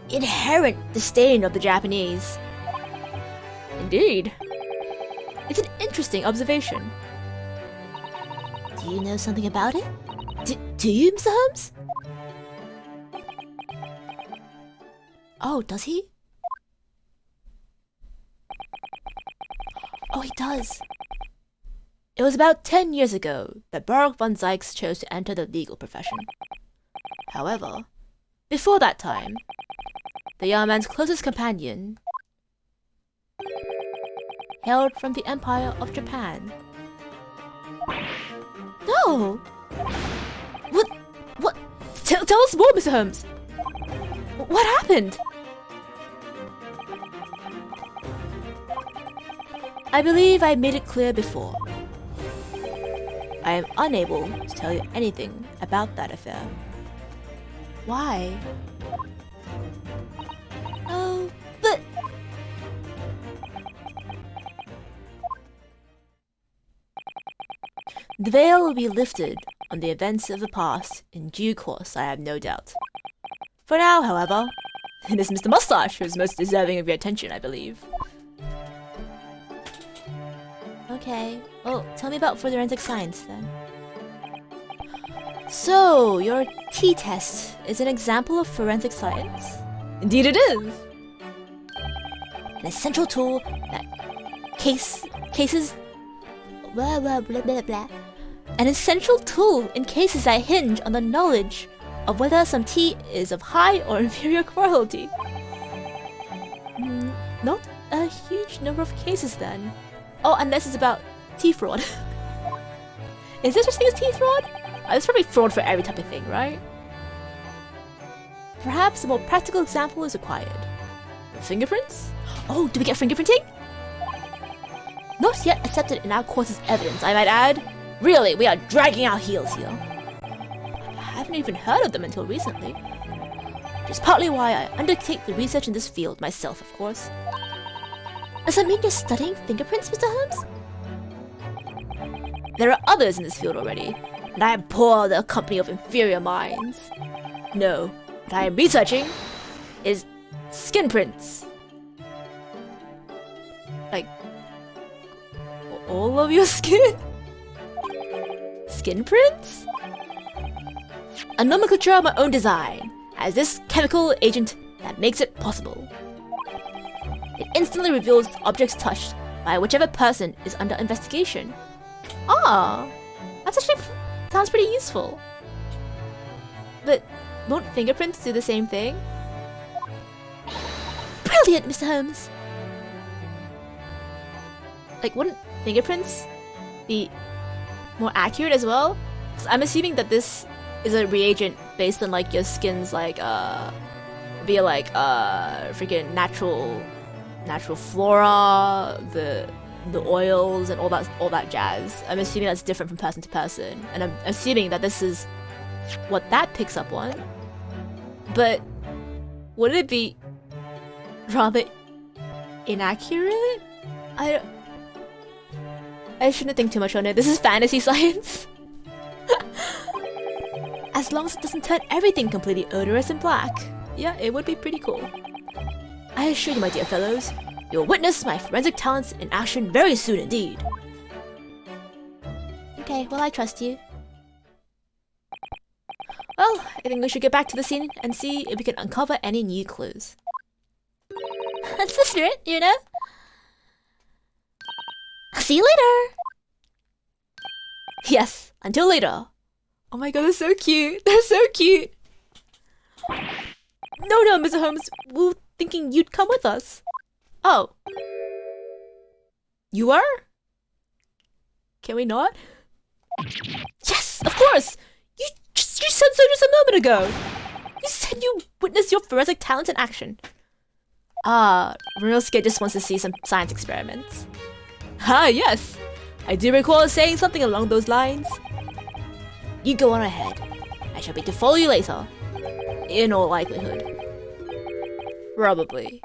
inherent disdain of the Japanese. Indeed. It's an interesting observation. Do you know something about it? Do you, Mr. Holmes? Oh, does he? Oh, he does. It was about 10 years ago that Baruch Van Zyke chose to enter the legal profession. However, before that time, the young man's closest companion hailed from the Empire of Japan. No! What? Tell us more, Mr. Holmes! What happened? I believe I made it clear before. I am unable to tell you anything about that affair. Why? Oh, but... The veil will be lifted on the events of the past in due course, I have no doubt. For now, however, it is Mr. Mustache who is most deserving of your attention, I believe. Okay. Well, tell me about forensic science then. So, your t-test is an example of forensic science? Indeed it is! An essential tool that cases... blah blah blah blah blah. An essential tool in cases that hinge on the knowledge of whether some tea is of high or inferior quality. Not a huge number of cases then. Oh, unless it's about tea fraud. Is there such thing as tea fraud? There's probably fraud for every type of thing, right? Perhaps a more practical example is required. Fingerprints? Oh, do we get fingerprinting? Not yet accepted in our course as evidence, I might add. Really, we are dragging our heels here. I haven't even heard of them until recently. Which is partly why I undertake the research in this field myself, of course. Does that mean you're studying fingerprints, Mr. Holmes? There are others in this field already, and I abhor the company of inferior minds. No, what I am researching is skin prints. Like, all of your skin? Skin prints? A nomenclature of my own design has this chemical agent that makes it possible. It instantly reveals objects touched by whichever person is under investigation. Ah, that's actually sounds pretty useful. But won't fingerprints do the same thing? Brilliant, Mr. Holmes! Like, wouldn't fingerprints be more accurate as well? 'Cause I'm assuming that this is a reagent based on like your skin's like freaking natural flora, the oils and all that jazz. I'm assuming that's different from person to person, and I'm assuming that this is what that picks up on. But wouldn't it be rather inaccurate? I shouldn't think too much on it. This is fantasy science. As long as it doesn't turn everything completely odorous and black. Yeah, it would be pretty cool. I assure you, my dear fellows, you'll witness my forensic talents in action very soon indeed. Okay, well, I trust you. Well, I think we should get back to the scene and see if we can uncover any new clues. That's the spirit, you know? See you later! Yes, until later. Oh my god, they're so cute. They're so cute. No, Mr. Holmes. We were thinking you'd come with us. Oh. You are? Can we not? Yes, of course! You said so just a moment ago! You said you witnessed your forensic talents in action. Real just wants to see some science experiments. Ah, yes! I do recall saying something along those lines. You go on ahead. I shall be to follow you later. In all likelihood. Probably.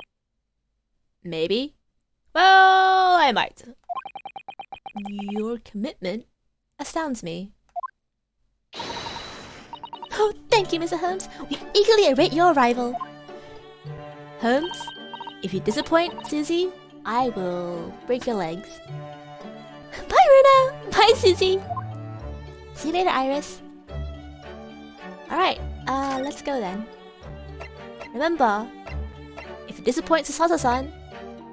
Maybe? Well, I might. Your commitment astounds me. Oh, thank you, Mr. Holmes. We eagerly await your arrival. Holmes, if you disappoint Susie, I will break your legs. Bye, Runa! Bye, Susie! See you later, Iris. Alright, let's go then. Remember, if you disappoint Sasato-san,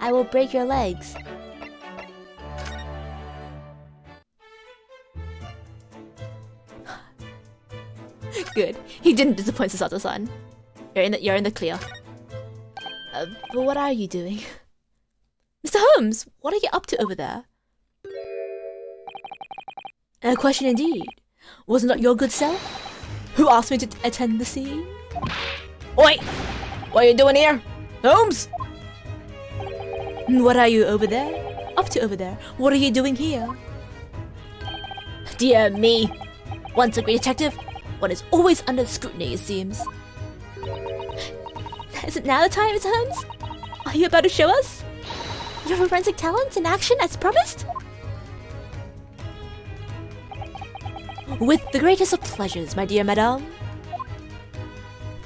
I will break your legs. Good. He didn't disappoint Sasato-san. You're in the clear. But what are you doing? Mr. Holmes, what are you up to over there? A question indeed. Wasn't that your good self who asked me to attend the scene? Oi! What are you doing here? Holmes? What are you over there? Up to over there? What are you doing here? Dear me. Once a great detective, one is always under scrutiny, it seems. Is it now the time, Mr. Holmes? Are you about to show us your forensic talents in action as promised? With the greatest of pleasures, my dear madame.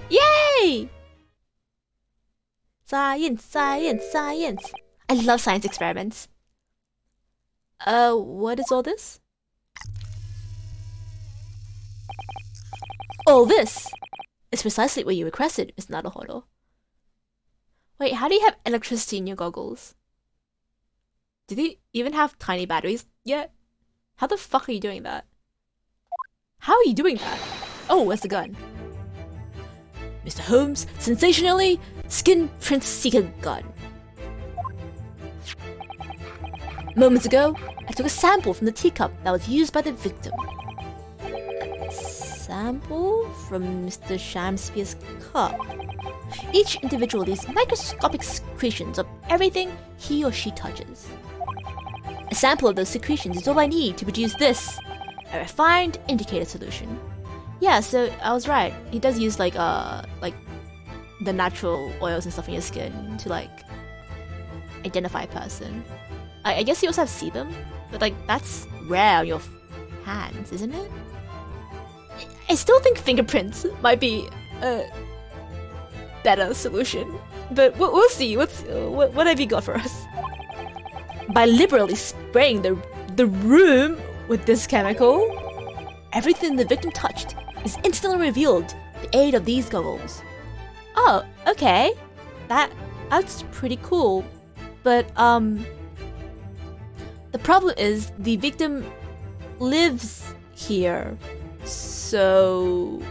Yay! Science, science, science. I love science experiments. What is all this? All this is precisely what you requested, Miss Naruhodo. Wait, how do you have electricity in your goggles? Did you even have tiny batteries yet? How the fuck are you doing that? How are you doing that? Oh, where's the gun? Mr. Holmes, sensationally, skin print seeker gun. Moments ago, I took a sample from the teacup that was used by the victim. A sample from Mr. Shamspier's cup. Each individual leaves microscopic secretions of everything he or she touches. A sample of those secretions is all I need to produce this, a refined indicator solution. Yeah, so I was right. He does use like the natural oils and stuff in your skin to like identify a person. I guess you also have sebum, but like that's rare on your hands, isn't it? I still think fingerprints might be a better solution, but we'll see. What have you got for us? By liberally spraying the room with this chemical, everything the victim touched is instantly revealed with the aid of these goggles. Oh, okay. That's pretty cool. But the problem is the victim lives here. So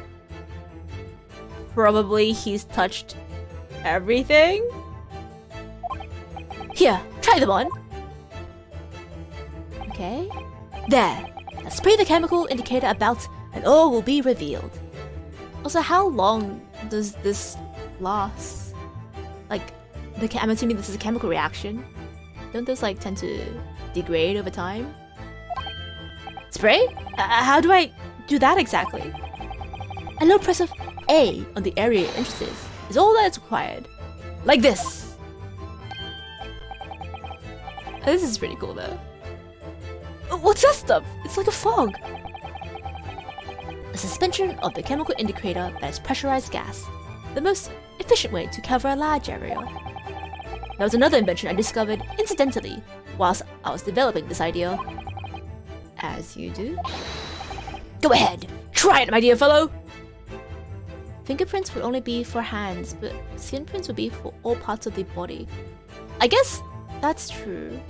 probably he's touched everything? Here, try them on. Okay. There. Now spray the chemical indicator about and all will be revealed. Also, how long does this last? Like, I'm assuming this is a chemical reaction. Don't those like tend to degrade over time? Spray? How do I do that exactly? A little press of A on the area you're interested in is all that is required. Like this. This is pretty cool though. What's that stuff? It's like a fog. A suspension of the chemical indicator that is pressurized gas. The most efficient way to cover a large area. That was another invention I discovered incidentally whilst I was developing this idea. As you do. Go ahead, try it, my dear fellow! Fingerprints would only be for hands, but skin prints would be for all parts of the body. I guess that's true.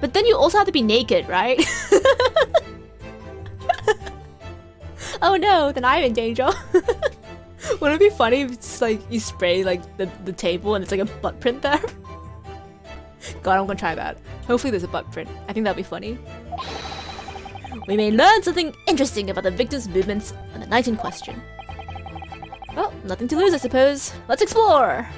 But then you also have to be naked, right? Oh no, then I'm in danger. Wouldn't it be funny if it's like you spray like the table and it's like a butt print there? God, I'm gonna try that. Hopefully there's a butt print. I think that'd be funny. We may learn something interesting about the victim's movements on the night in question. Well, nothing to lose, I suppose. Let's explore!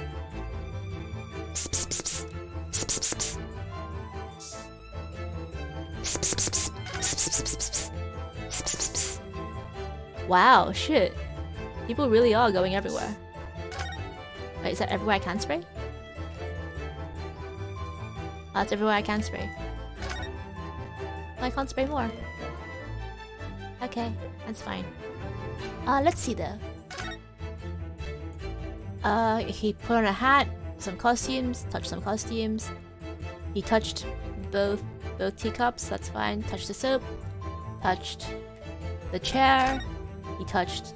Wow, shit. People really are going everywhere. Wait, is that everywhere I can spray? Oh, that's everywhere I can spray. I can't spray more. Okay, that's fine. Let's see though. He put on a hat, some costumes, touched some costumes. He touched both teacups, that's fine. Touched the soap, touched the chair. He touched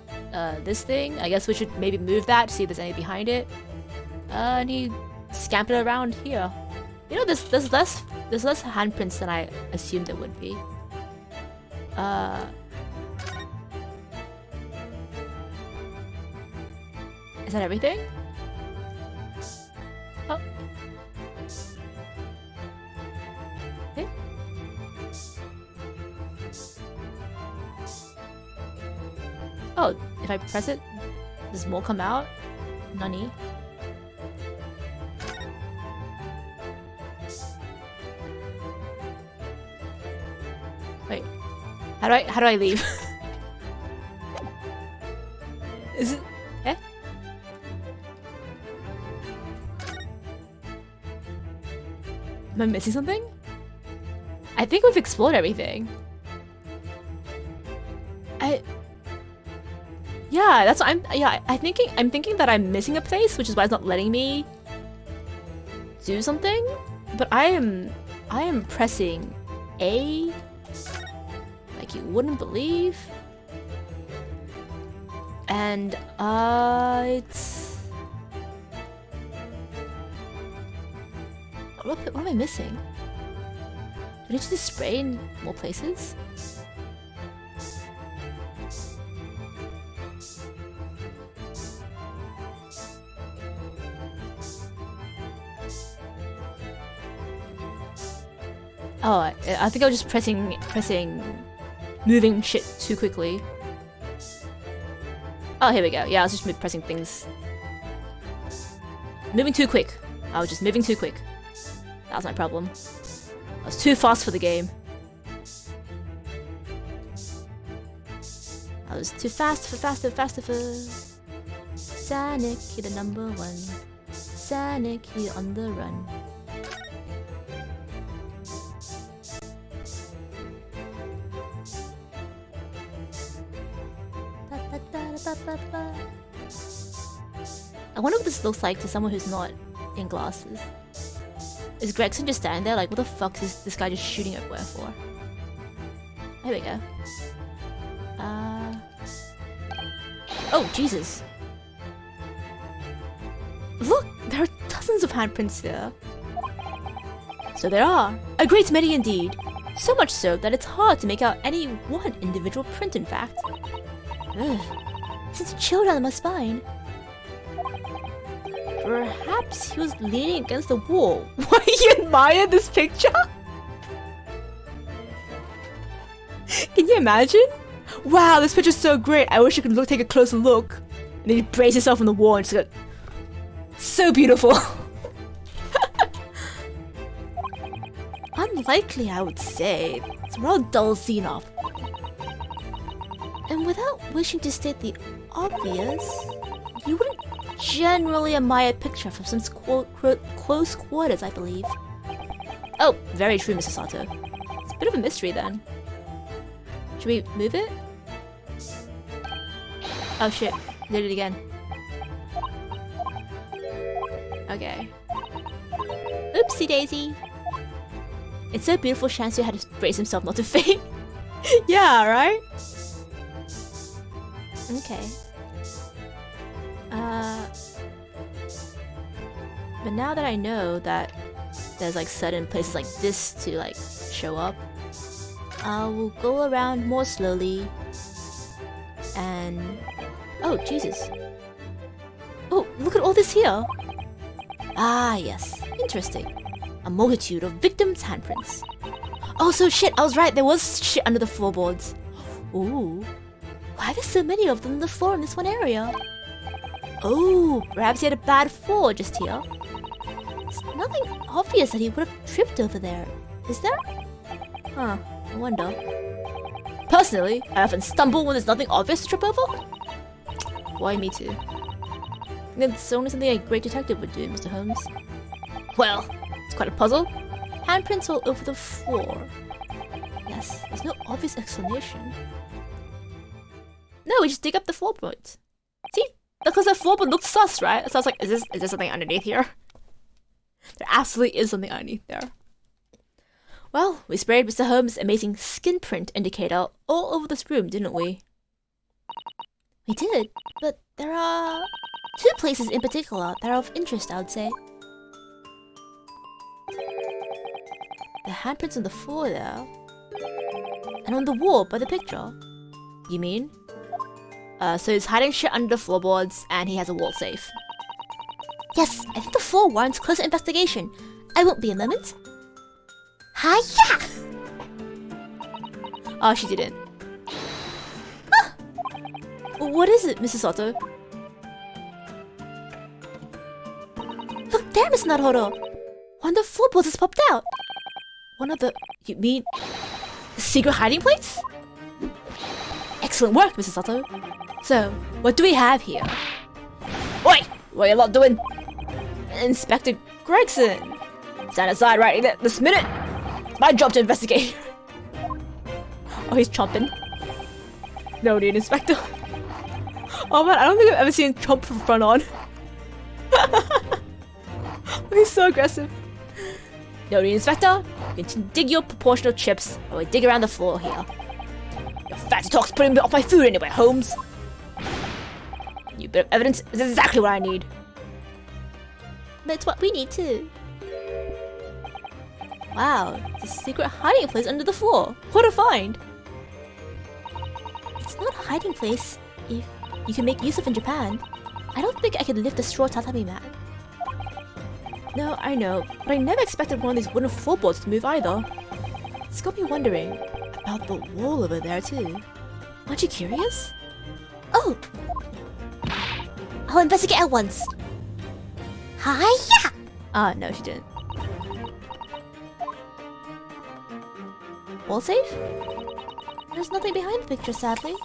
this thing. I guess we should maybe move that to see if there's anything behind it. And he scampered around here. You know, there's less handprints than I assumed there would be. Is that everything? Oh. Okay. Oh, if I press it, does more come out? Nani? Wait, how do I leave? Is it? Eh? Am I missing something? I think we've explored everything. Yeah, that's what I'm thinking that I'm missing a place, which is why it's not letting me do something. But I am pressing A, like you wouldn't believe. And it's... What am I missing? Do I need to spray in more places? Oh, I think I was just pressing, moving shit too quickly. Oh, here we go. Yeah, I was just pressing things. Moving too quick. I was just moving too quick. That was my problem. I was too fast for the game. I was too fast for Sonic, you're the number one. Sonic, you're on the run. I wonder what this looks like to someone who's not in glasses. Is Gregson just standing there like, what the fuck is this guy just shooting everywhere for? There we go. Oh, Jesus. Look, there are dozens of handprints here. So there are. A great many indeed. So much so that it's hard to make out any one individual print, in fact. Ugh. It's a chill down my spine. Perhaps he was leaning against the wall. Why you admire this picture? Can you imagine? Wow, this picture's so great. I wish you could take a closer look. And then you brace yourself on the wall and just go, so beautiful. Unlikely, I would say. It's a rather dull scene off. And without wishing to state the obvious, you wouldn't generally admire a picture from some close quarters, I believe. Oh, very true, Mr. Sato. It's a bit of a mystery then. Should we move it? Oh shit, did it again. Okay. Oopsie daisy. It's so beautiful Shansu had to brace himself not to faint. Yeah, right? Okay. But now that I know that there's like certain places like this to like show up, I will go around more slowly and... Oh, Jesus. Oh, look at all this here. Ah, yes. Interesting. A multitude of victims' handprints. Oh, so shit, I was right. There was shit under the floorboards. Ooh. Why are there so many of them on the floor in this one area? Oh, perhaps he had a bad fall just here. There's nothing obvious that he would have tripped over there. Is there? Huh, I wonder. Personally, I often stumble when there's nothing obvious to trip over. Why me too? That's only something a great detective would do, Mr. Holmes. Well, it's quite a puzzle. Handprints all over the floor. Yes, there's no obvious explanation. No, we just dig up the floorboards. See? Because the floorboard looks sus, right? So I was like, is there something underneath here? There absolutely is something underneath there. Well, we sprayed Mr. Holmes' amazing skin print indicator all over this room, didn't we? We did, but there are two places in particular that are of interest, I would say. The handprints on the floor there, and on the wall by the picture. You mean? So he's hiding shit under the floorboards, and he has a wall safe. Yes, I think the floor warrants closer investigation. I won't be a moment. Hiya! Oh, she didn't. Ah! What is it, Mrs. Sato? Look there, Miss Naruhodo! One of the floorboards has popped out! One of the... You mean... the secret hiding place? Excellent work, Mrs. Sato. So, what do we have here? Oi! What are you lot doing? Inspector Gregson! Stand aside right this minute! It's my job to investigate! Oh, he's chomping. No need, Inspector. Oh man, I don't think I've ever seen him chomp from front on. He's so aggressive. No need, Inspector. You can dig your proportion of chips while we dig around the floor here. Your fatty talk's putting me off my food anyway, Holmes. You bit of evidence is exactly what I need. That's what we need too. Wow, it's a secret hiding place under the floor. What a find! It's not a hiding place if you can make use of in Japan. I don't think I could lift a straw tatami mat. No, I know, but I never expected one of these wooden floorboards to move either. It's got me wondering about the wall over there too. Aren't you curious? Oh! I'll investigate at once. Hiya! Ah, no, she didn't. Wall safe? There's nothing behind the picture, sadly.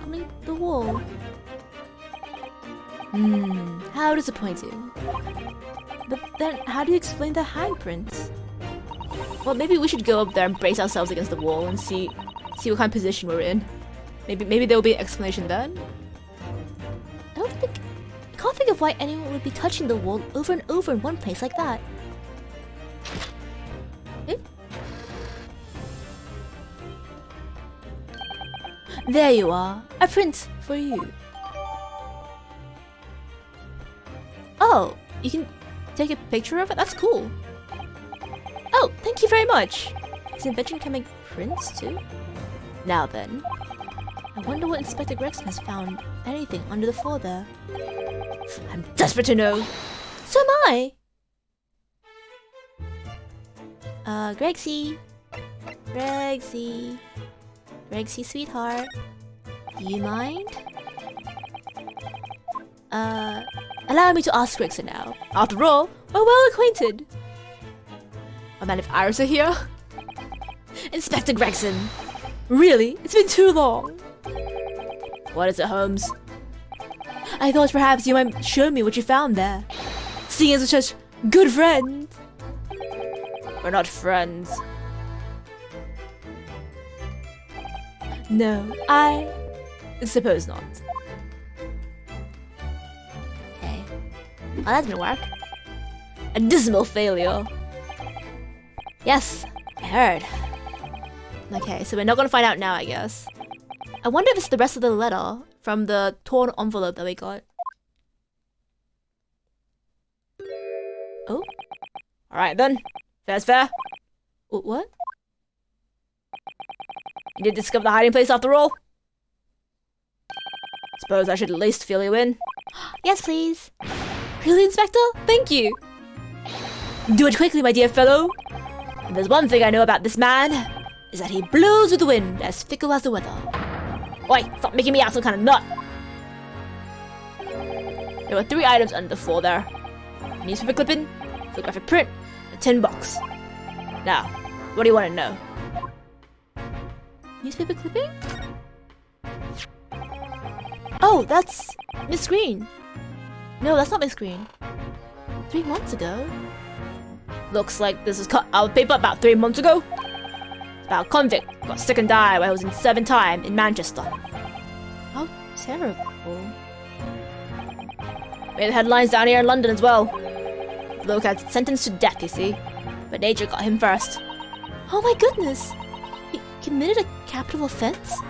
Only the wall. How disappointing. But then, how do you explain the handprints? Well, maybe we should go up there and brace ourselves against the wall and see what kind of position we're in. Maybe there will be an explanation then. I can't think of why anyone would be touching the wall over and over in one place like that. Eh? There you are, a print for you. Oh, you can take a picture of it? That's cool. Oh, thank you very much. His invention can make prints too? Now then, I wonder what Inspector Gregson has found anything under the floor there. I'm desperate to know. So am I. Gregsy, sweetheart. Do you mind? Allow me to ask Gregson now. After all, we're well acquainted. Oh man, if Iris are here. Inspector Gregson. Really? It's been too long. What is it, Holmes? I thought perhaps you might show me what you found there. Seeing as such good friends. We're not friends. No, I suppose not. Okay. Oh, that didn't work. A dismal failure. Yes, I heard. Okay, so we're not gonna find out now, I guess. I wonder if it's the rest of the letter from the torn envelope that we got. Oh? Alright then. Fair's fair. What? You did discover the hiding place after all? Suppose I should at least fill you in. Yes, please. Really, Inspector? Thank you. Do it quickly, my dear fellow. If there's one thing I know about this man, is that he blows with the wind as fickle as the weather. Oi, stop making me out some kind of nut. There were 3 items under the floor there. A newspaper clipping, photographic print, and a tin box. Now, what do you want to know? Newspaper clipping? Oh, that's Miss Green. No, that's not Miss Green. 3 months ago? Looks like this was cut out of paper about 3 months ago. It's about a convict who got sick and died while he was in 7 time in Manchester. How terrible. Made the headlines down here in London as well. The bloke had sentenced to death, you see. But nature got him first. Oh my goodness! He committed a capital offense?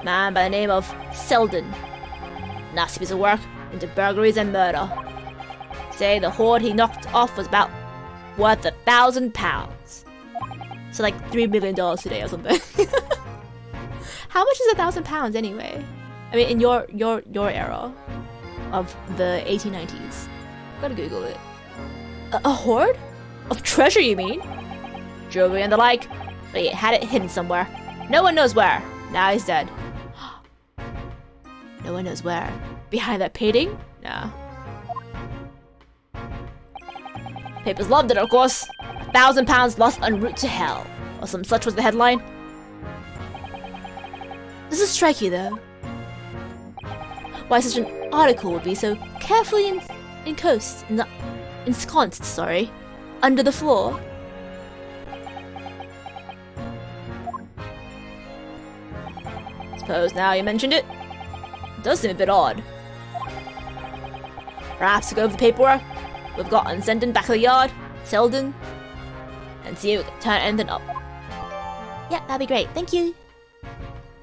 Man by the name of Selden. Nasty piece of work into burglaries and murder. Say the hoard he knocked off was about worth £1,000. So like $3 million today or something. How much is £1,000 anyway? I mean, in your era of the 1890s. Gotta Google it. A hoard? Of treasure, you mean? Jewelry and the like, but he had it hidden somewhere. No one knows where. Now he's dead. No one knows where. Behind that painting? Nah. Papers loved it, of course. £1,000 lost en route to hell. Or some such was the headline. Does it strike you, though? Why such an article would be so carefully ensconced, under the floor? Suppose now you mentioned it, it does seem a bit odd. Perhaps to go over the paperwork we've got on Selden back of the yard. Selden. and see if we can turn anything up. Yeah, that'd be great. Thank you.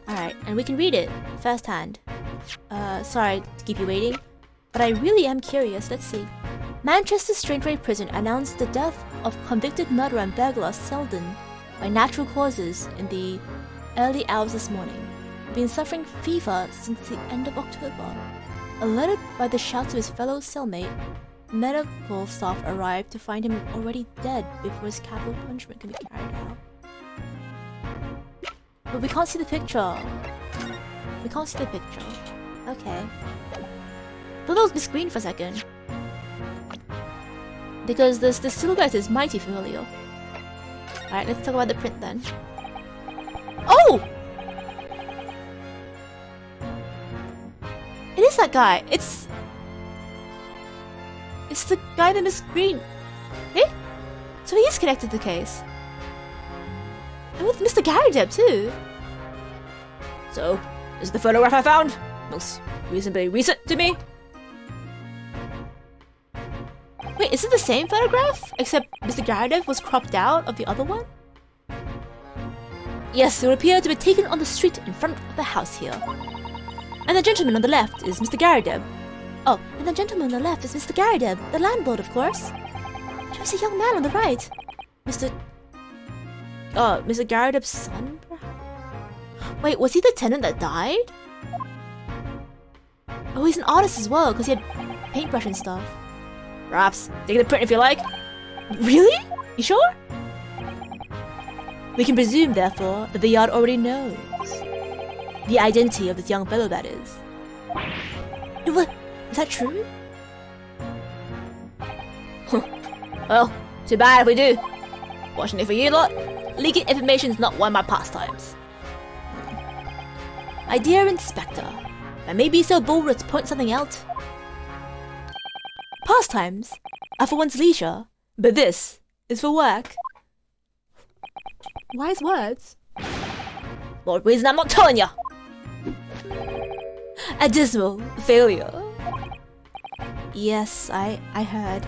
Alright, and we can read it firsthand. Sorry to keep you waiting, but I really am curious. Let's see. Manchester Strangeways Prison announced the death of convicted murderer and burglar Selden by natural causes in the early hours this morning. Been suffering fever since the end of October. Alerted by the shouts of his fellow cellmate, medical staff arrived to find him already dead before his capital punishment can be carried out. But we can't see the picture. We can't see the picture. Okay. Thought that was miscreened for a second. Because the silhouette is mighty familiar. Alright, let's talk about the print then. Oh! It is that guy. It's the guy that miscreened. Eh? So he is connected to the case. And with Mr. Garrideb too. So, is the photograph I found? Looks reasonably recent to me. Wait, is it the same photograph? Except Mr. Garrideb was cropped out of the other one? Yes, it would appear to be taken on the street in front of the house here. And the gentleman on the left is Mr. Garrideb. Oh, and the gentleman on the left is Mr. Garrideb, the landlord, of course. There's a young man on the right. Mr. Garrideb's son, perhaps? Wait, was he the tenant that died? Oh, he's an artist as well, because he had paintbrush and stuff. Perhaps. Take the print if you like. Really? You sure? We can presume, therefore, that the yard already knows the identity of this young fellow, that is. What? Is that true? Well, too bad if we do. Fortunately for you lot, leaking information is not one of my pastimes. My dear Inspector, I may be so bold as to point something out. Pastimes are for one's leisure, but this is for work. Wise words. Lord reason I'm not telling ya. A dismal failure. Yes, I heard.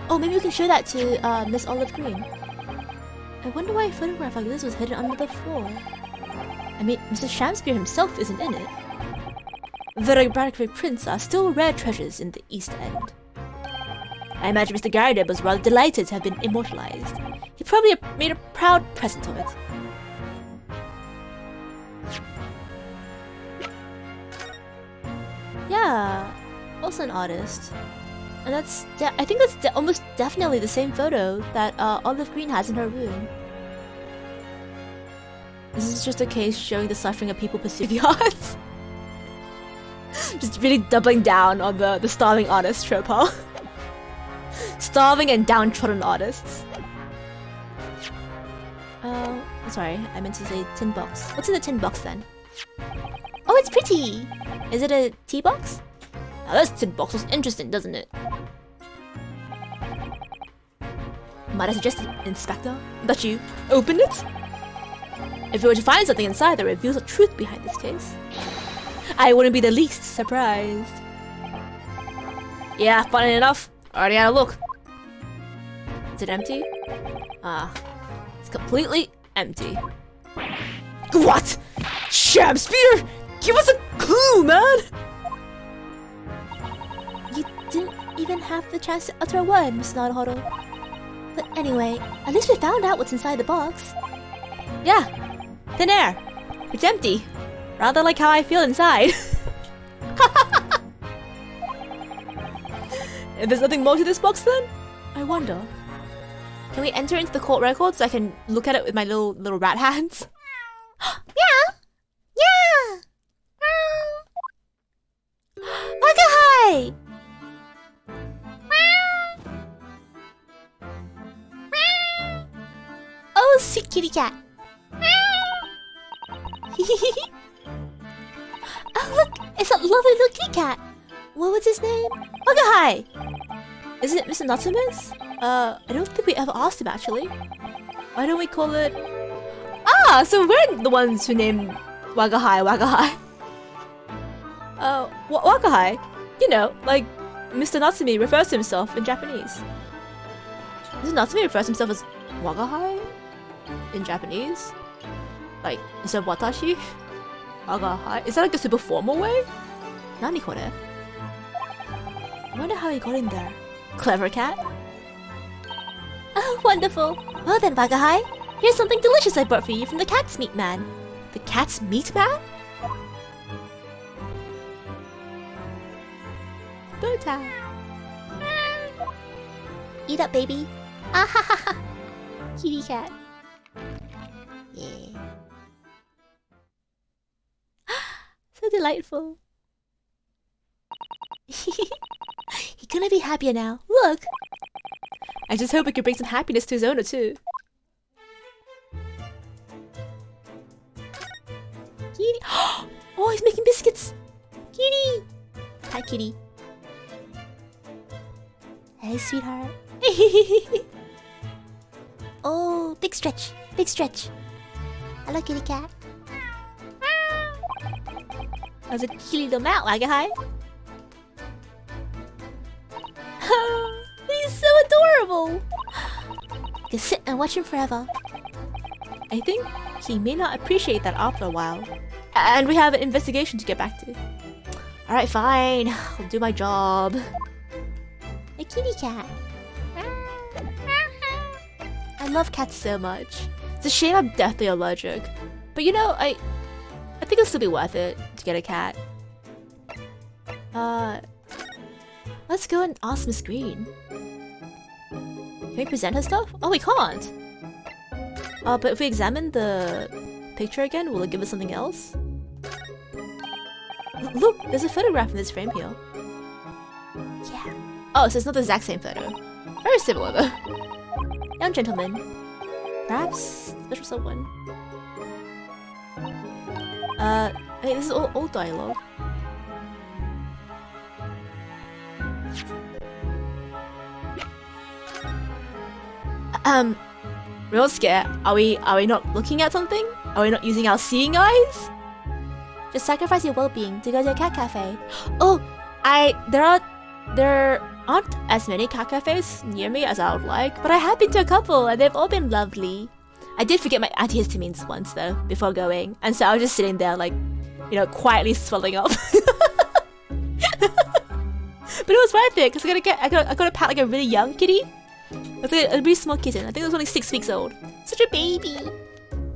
Oh, maybe we can show that to Miss Olive Green. I wonder why a photograph like this was hidden under the floor. I mean, Mr. Shamspeare himself isn't in it. Photographic prints are still rare treasures in the East End. I imagine Mr. Garrideb was rather delighted to have been immortalized. He probably made a proud present of it. Yeah, also an artist. And that's, I think that's almost definitely the same photo that Olive Green has in her room. This is just a case showing the suffering of people pursuing the arts. Just really doubling down on the starving artist trope, huh? Starving and downtrodden artists. Sorry, I meant to say tin box. What's in the tin box then? Oh, it's pretty! Is it a tea box? Now this tin box was interesting, doesn't it? Might I suggest, Inspector, that you open it? If you were to find something inside that reveals the truth behind this case, I wouldn't be the least surprised. Yeah, funny enough, already had a look. Is it empty? Ah, it's completely empty. What? Shamspeare? Give us a clue, man! You didn't even have the chance to utter a word, Miss Naruhodo. But anyway, at least we found out what's inside the box. Yeah, thin air. It's empty. Rather like how I feel inside. If there's nothing more to this box then, I wonder. Can we enter into the court records so I can look at it with my little rat hands? Yeah! Yeah! Waka-hi! Oh, sweet kitty cat. Oh, look! It's that lovely little kitty cat. What was his name? Waka-hi! Is it Mr. Natsume's? I don't think we ever asked him actually. Why don't we call it... Ah, so we're the ones who named Waka-hi Waka-hi. Waka-hi? You know, like Mr. Natsumi refers to himself in Japanese. Mr. Natsumi refers to himself as Wagahai in Japanese. Like, instead of Watashi? Wagahai. Is that like a super formal way? Nani kore? I wonder how he got in there. Clever cat. Oh, wonderful. Well then, Wagahai, here's something delicious I brought for you from the cat's meat man. The cat's meat man? Bow tie. Eat up, baby. Ah ha ha ha. Kitty cat. Yeah. So delightful. He's gonna be happier now. Look. I just hope it could bring some happiness to his owner too. Kitty. Oh, he's making biscuits. Kitty. Hi, kitty. Hey, sweetheart. Oh, big stretch. Big stretch. Hello, kitty cat. That's a cute little mouth, Wagahai. He's so adorable. You can sit and watch him forever. I think he may not appreciate that after a while. And we have an investigation to get back to. Alright, fine. I'll do my job. A kitty cat. I love cats so much. It's a shame I'm deathly allergic. But you know, I think it'll still be worth it to get a cat. Let's go and ask Miss Green. Can we present her stuff? Oh, we can't! But if we examine the picture again, will it give us something else? Look, there's a photograph in this frame here. Yeah. Oh, so it's not the exact same photo. Very similar though. Young gentleman. Perhaps special someone. Hey, this is all old dialogue. Real scare. Are we not looking at something? Are we not using our seeing eyes? Just sacrifice your well-being to go to a cat cafe. Oh, there aren't as many cat cafes near me as I would like, but I have been to a couple and they've all been lovely. I did forget my antihistamines once though before going, and so I was just sitting there like, you know, quietly swelling up. But it was worth it because I got to pat like a really young kitty. It's like a really small kitten. I think it was only 6 weeks old. Such a baby.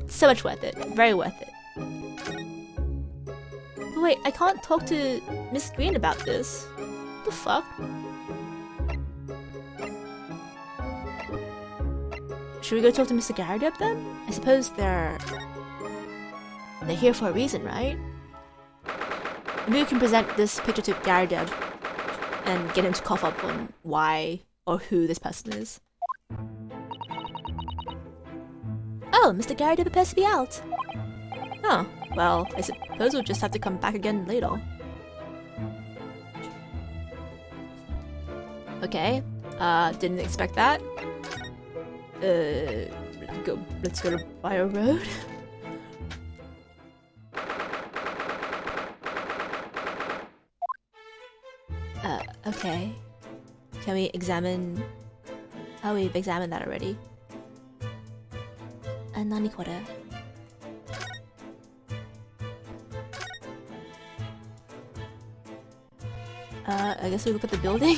So much worth it. Very worth it. But wait, I can't talk to Miss Green about this. What the fuck? Should we go talk to Mr. Garadeb then? I suppose they're here for a reason, right? Maybe we can present this picture to Garadeb and get him to cough up on why or who this person is. Oh, Mr. Garadeb appears to be out. Oh, well, I suppose we'll just have to come back again later. Okay, didn't expect that. Let's go to Bio Road. Okay. Can we examine... Oh, we've examined that already. Nani kore? I guess we look at the building.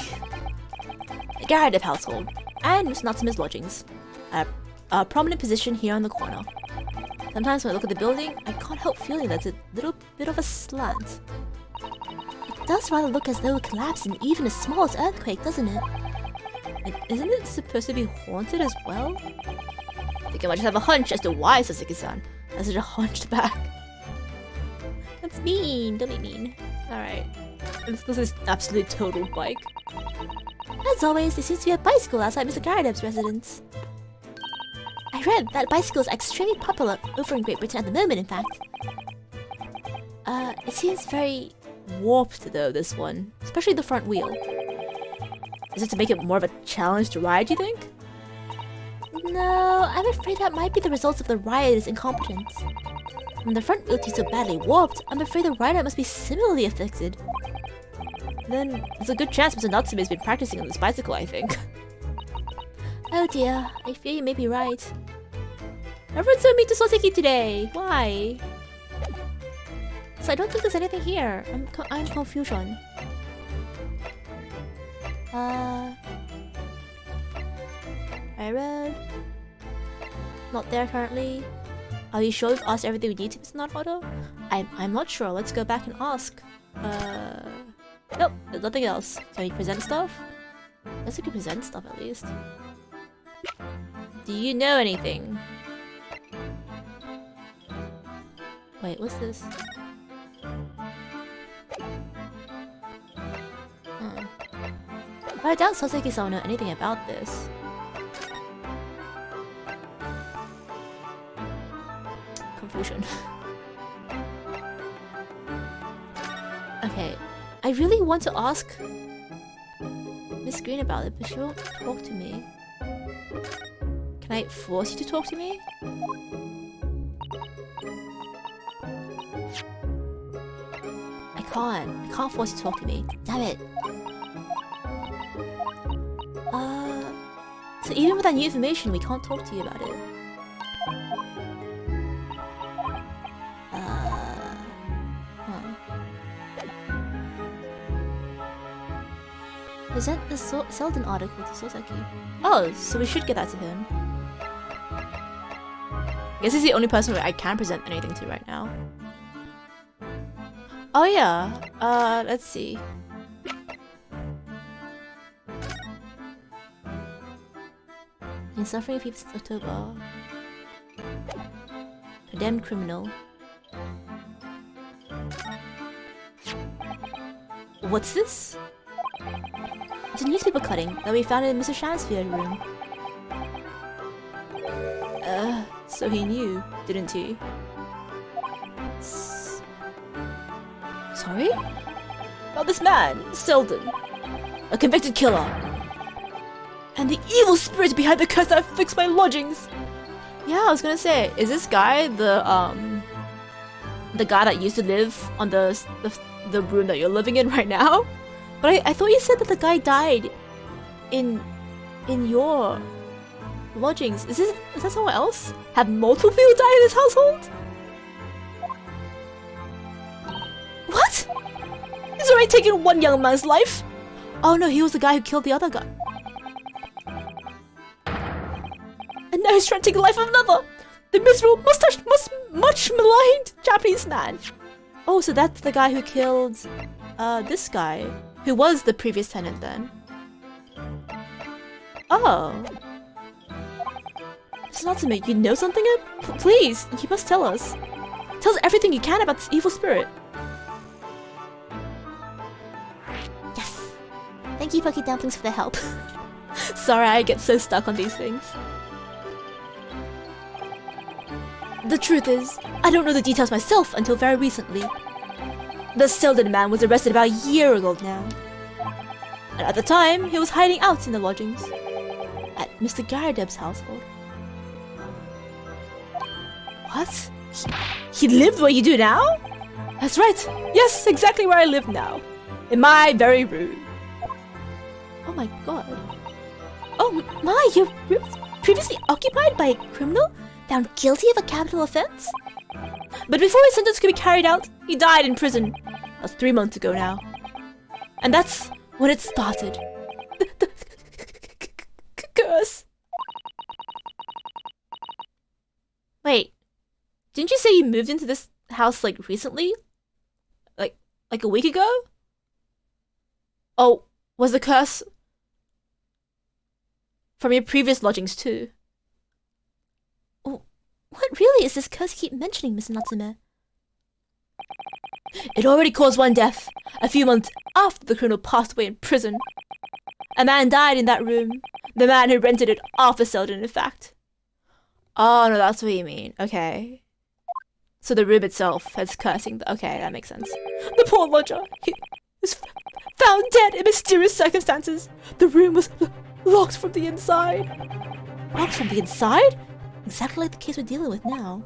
The Garadeb household. And Mr. Natsume's lodgings. A prominent position here on the corner. Sometimes when I look at the building, I can't help feeling there's a little bit of a slant. It does rather look as though it collapsed in even the smallest earthquake, doesn't it? And isn't it supposed to be haunted as well? I think I might just have a hunch as to why Sasuke-san has such a hunched back. That's mean, don't be mean. Alright. This is absolute total bike. As always, there seems to be a bicycle outside Mr. Garadeb's residence. I read that bicycles are extremely popular over in Great Britain at the moment, in fact. It seems very warped though, this one. Especially the front wheel. Is it to make it more of a challenge to ride, you think? No, I'm afraid that might be the result of the rider's incompetence. When the front wheel is so badly warped, I'm afraid the rider must be similarly affected. then there's a good chance Mr. Natsume has been practicing on this bicycle, I think. Oh dear, I fear you may be right. Everyone's so mean to Soseki today. Why? So I don't think there's anything here. I'm confusion. I read. Not there currently. Are you sure we've asked everything we need to, Mr. Naruto? I'm not sure. Let's go back and ask. Nope, there's nothing else. Can we present stuff? I guess we can present stuff at least. Do you know anything? Wait, what's this? But I doubt Soseki-san will know anything about this. Confusion. Okay, I really want to ask Miss Green about it, but she won't talk to me. Can I force you to talk to me? I can't force you to talk to me. Damn it. So even with that new information, we can't talk to you about it. Present the Selden article to Soseki. Oh, so we should get that to him. I guess he's the only person I can present anything to right now. Oh yeah, let's see. Been suffering people since October. Condemned criminal. What's this? It's a newspaper cutting that we found in Mr. Shansfield room. So he knew, didn't he? Sorry? About this man, Selden. A convicted killer. And the evil spirit behind the curse that afflicts my lodgings. Yeah, I was gonna say, is this guy the guy that used to live on the room that you're living in right now? But I thought you said that the guy died in your lodgings. Is that someone else? Have multiple people died in this household? What? He's already taken one young man's life. Oh no, he was the guy who killed the other guy. And now he's trying to take the life of another. The miserable, much maligned Japanese man. Oh, so that's the guy who killed this guy, who was the previous tenant then. Oh. Mr. Natsume, you know something? Please, you must tell us. Tell us everything you can about this evil spirit. Yes. Thank you, Pocky Dumplings, for the help. Sorry, I get so stuck on these things. The truth is, I don't know the details myself until very recently. The Selden man was arrested about a year ago now. And at the time, he was hiding out in the lodgings. At Mr. Garadeb's household. What? He lived where you do now? That's right. Yes, exactly where I live now. In my very room. Oh my god. Oh my, your room was previously occupied by a criminal found guilty of a capital offense? But before his sentence could be carried out, he died in prison. That's 3 months ago now. And that's when it started. The curse. Wait. Didn't you say you moved into this house, like, recently? Like a week ago? Oh, was the curse from your previous lodgings too? Oh, what really is this curse you keep mentioning, Mr. Natsume? It already caused one death, a few months after the criminal passed away in prison. A man died in that room. The man who rented it off the Selden, in fact. Oh, no, that's what you mean. Okay. So the room itself has cursing. Okay, that makes sense. The poor lodger. He was found dead in mysterious circumstances. The room was locked from the inside. Locked from the inside? Exactly like the case we're dealing with now.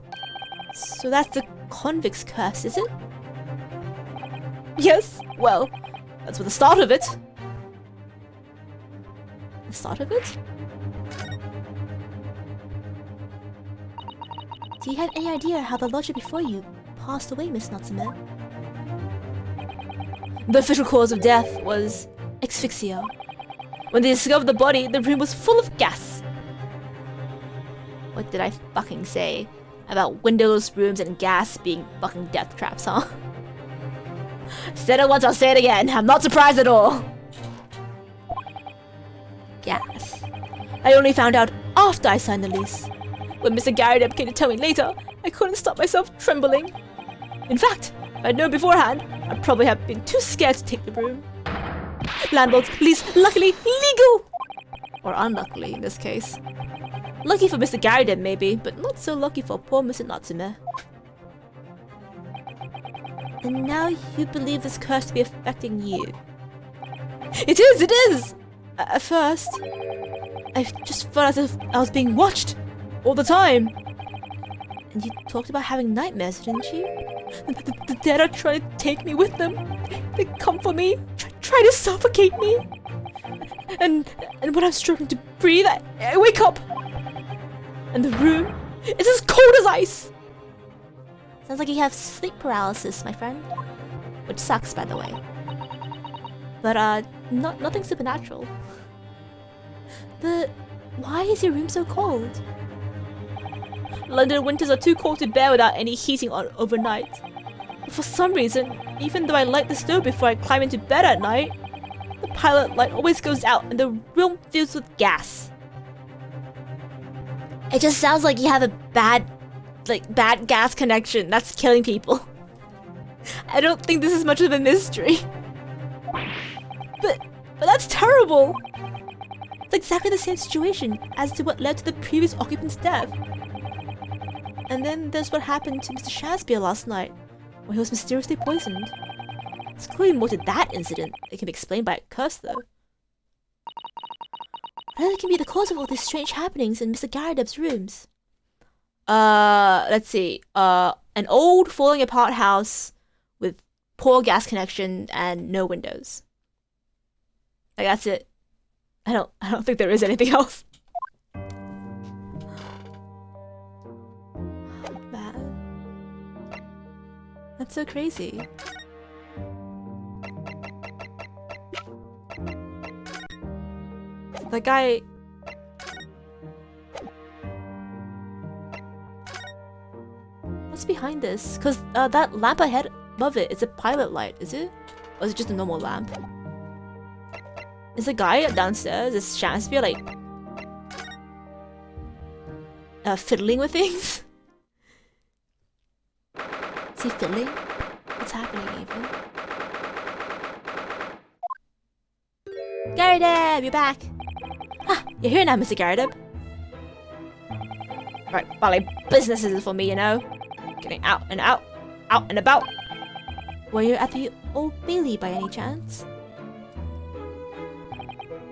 So that's the convict's curse, is it? Yes, well, That's the start of it. The start of it? Do you have any idea how the lodger before you passed away, Miss Natsume? The official cause of death was asphyxia. When they discovered the body, the room was full of gas. What did I fucking say about windows, rooms, and gas being fucking death traps, huh? Said it once, I'll say it again. I'm not surprised at all. Gas. I only found out after I signed the lease. When Mr. Garrideb came to tell me later, I couldn't stop myself trembling. In fact, if I'd known beforehand, I'd probably have been too scared to take the broom. Landlord's lease, luckily, legal! Or unluckily, in this case. Lucky for Mr. Garrideb, maybe, but not so lucky for poor Mr. Natsume. And now you believe this curse to be affecting you. It is! At first, I just felt as if I was being watched all the time. And you talked about having nightmares, didn't you? The dead are trying to take me with them. They come for me, try to suffocate me. And when I'm struggling to breathe, I wake up. And the room is as cold as ice. Sounds like you have sleep paralysis, my friend. Which sucks, by the way. But, nothing supernatural. But why is your room so cold? London winters are too cold to bear without any heating on overnight. But for some reason, even though I light the stove before I climb into bed at night, the pilot light always goes out and the room fills with gas. It just sounds like you have a bad gas connection that's killing people. I don't think this is much of a mystery. But that's terrible! It's exactly the same situation as to what led to the previous occupant's death. And then there's what happened to Mr. Shakespeare last night, when he was mysteriously poisoned. There's clearly more to that incident that can be explained by a curse, though. What can be the cause of all these strange happenings in Mr. Garrideb's rooms? Let's see. An old, falling apart house with poor gas connection and no windows. Like, that's it. I don't think there is anything else. Man. That's so crazy. That guy... What's behind this? Because that lamp ahead above it is a pilot light, is it? Or is it just a normal lamp? Is the guy downstairs, is Shakespeare, like... fiddling with things? Is he fiddling? What's happening even? Garrideb, you're back! Ah, you're here now, Mr. Garrideb. Right, ballet business is for me, you know. Getting out and about. Were you at the Old Bailey by any chance?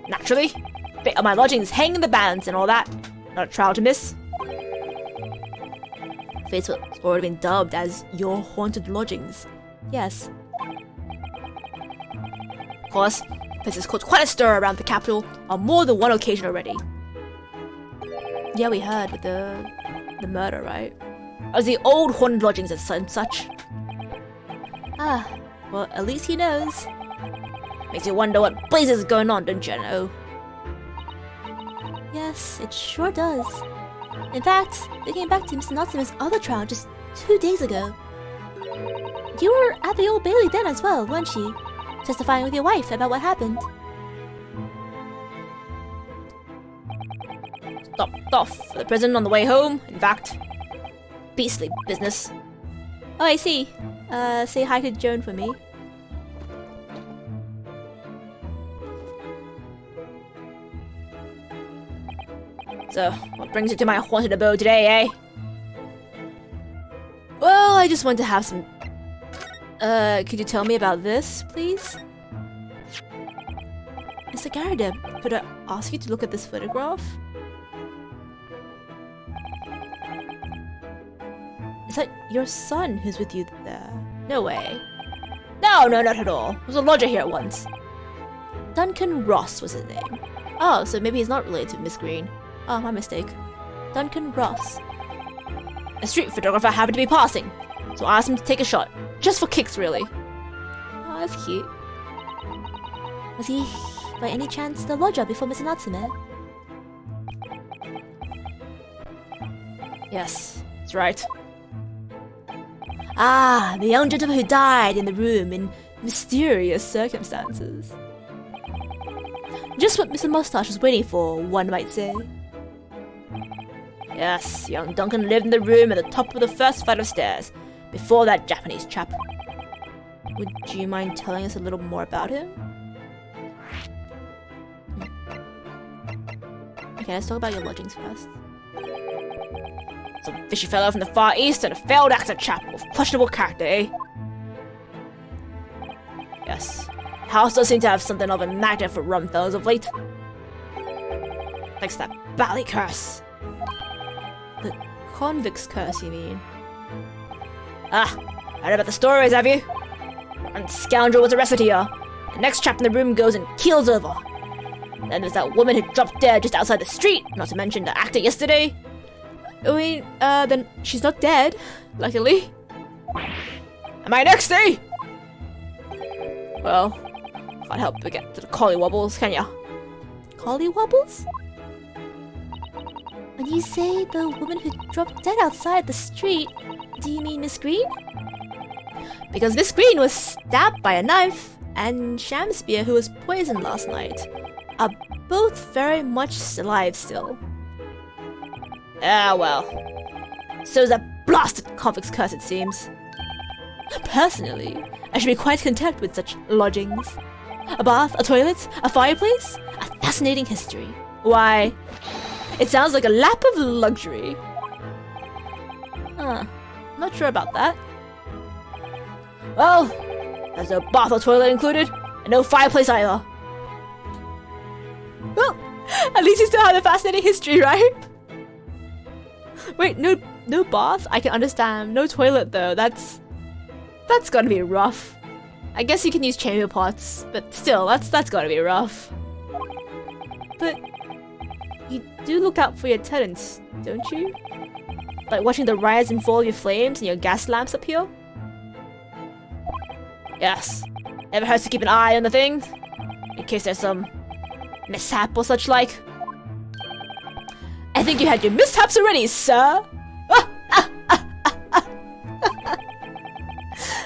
Naturally. Bit of my lodgings hang in the balance and all that. Not a trial to miss. Fate's already been dubbed as your haunted lodgings. Yes. Of course, the place has caused quite a stir around the capital on more than one occasion already. Yeah, we heard with the murder, right? As the old haunted lodgings and such. Ah, well, at least he knows. Makes you wonder what blazes is going on, don't you know? Yes, it sure does. In fact, they came back to Mr. Natsume's other trial just 2 days ago. You were at the Old Bailey then as well, weren't you? Testifying with your wife about what happened. Stopped off for the prison on the way home, in fact. Beastly business. Oh, I see. Say hi to Joan for me. So, what brings you to my haunted abode today, eh? Well, I just want to have some... could you tell me about this, please? Mr. Garrideb, could I ask you to look at this photograph? Is that your son who's with you there? No way. No, not at all. There was a lodger here once. Duncan Ross was his name. Oh, so maybe he's not related to Miss Green. Oh, my mistake. Duncan Ross. A street photographer happened to be passing, so I asked him to take a shot. Just for kicks, really. Oh, that's cute. Was he, by any chance, the lodger before Mr. Natsume? Yes, that's right. Ah, the young gentleman who died in the room in mysterious circumstances. Just what Mr. Mustache was waiting for, one might say. Yes, young Duncan lived in the room at the top of the first flight of stairs, before that Japanese chap. Would you mind telling us a little more about him? Okay, let's talk about your lodgings first. Some fishy fellow from the Far East and a failed actor chap with questionable character, eh? Yes. House does seem to have something of a magnet for rum fellows of late. Thanks to that bally curse. The convict's curse, you mean? Ah, heard about the stories, have you? One scoundrel was arrested here. The next chap in the room goes and keels over. Then there's that woman who dropped dead just outside the street, not to mention the actor yesterday. I mean, then she's not dead, luckily. Am I next, eh? Well, can't help but get to the collywobbles, can ya? Collywobbles? When you say the woman who dropped dead outside the street, do you mean Miss Green? Because Miss Green was stabbed by a knife, and Shamspeare, who was poisoned last night, are both very much alive still. Ah, well. So's that blasted convict's curse, it seems. Personally, I should be quite content with such lodgings. A bath, a toilet, a fireplace, a fascinating history. Why, it sounds like a lap of luxury. Huh, not sure about that. Well, there's no bath or toilet included, and no fireplace either. Well, at least you still have a fascinating history, right? Wait, no bath? I can understand. No toilet though. That's gotta be rough. I guess you can use chamber pots, but still, that's gotta be rough. But you do look out for your tenants, don't you? Like watching the rise and fall of your flames and your gas lamps up here? Yes. Never hurts to keep an eye on the thing, in case there's some mishap or such like. I think you had your mishaps already, sir.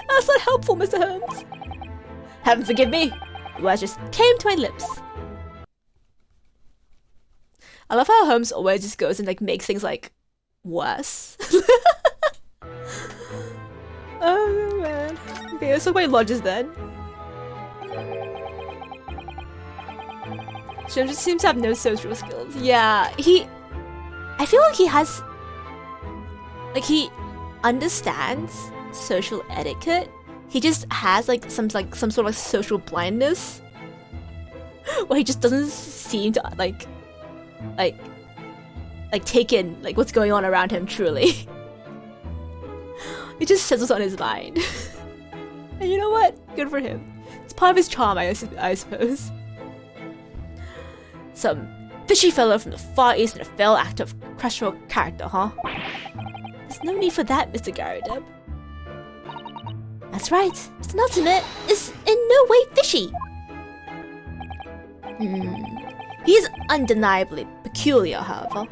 That's not helpful, Mr. Holmes. Heaven forgive me. The words just came to my lips. I love how Holmes always just goes and like makes things like worse. Oh man. Okay, let's talk about lodges then. Shem just seems to have no social skills. Yeah, I feel like he has, like, he understands social etiquette. He just has like some sort of like social blindness, where he just doesn't seem to like take in like what's going on around him truly. He just says what's on his mind. And you know what? Good for him. It's part of his charm, I suppose. Some fishy fellow from the Far East and a failed actor of questionable character, huh? There's no need for that, Mr. Garrideb. That's right. Mr. Natsume is in no way fishy. He is undeniably peculiar, however.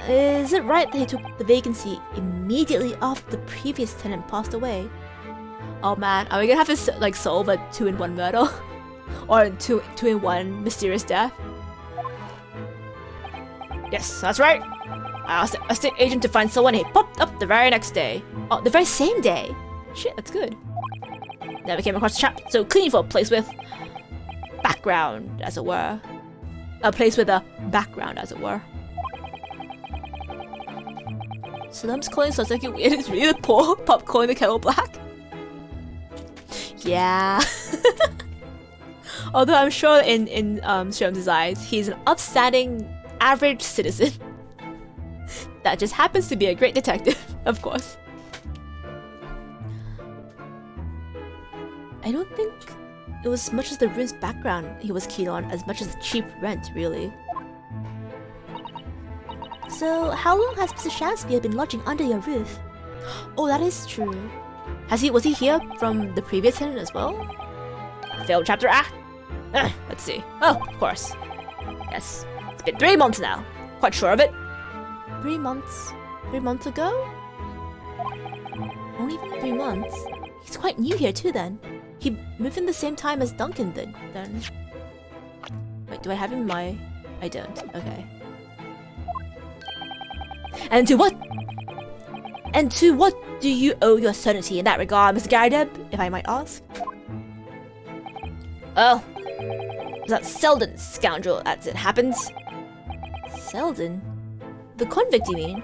Is it right that he took the vacancy immediately after the previous tenant passed away? Oh man, are we gonna have to like solve a 2-in-1 murder? Or 2-in-1 mysterious death? Yes, that's right. I asked the estate agent to find someone. He popped up the very next day. Oh, the very same day. Shit, that's good. Never came across a chap so clean for a place with background, as it were. A place with a background, as it were. Salem's calling sounds like weird. It's really the poor pop calling the kettle black. Yeah. Although I'm sure in Sherm's eyes, he's an upstanding, average citizen that just happens to be a great detective, of course. I don't think it was much as the room's background he was keen on as much as the cheap rent, really. So, how long has Mr. Shamspeare been lodging under your roof? Oh, that is true. Was he here from the previous tenant as well? Failed chapter act? Let's see. Oh, of course. Yes. It's been 3 months now. Quite sure of it. 3 months? 3 months ago? Only 3 months? He's quite new here too then. He moved in the same time as Duncan did, then. Wait, do I have him in my... I don't. Okay. And to what do you owe your certainty in that regard, Mr. Garydeb, if I might ask? Oh, that Selden scoundrel, as it happens. Selden? The convict, you mean?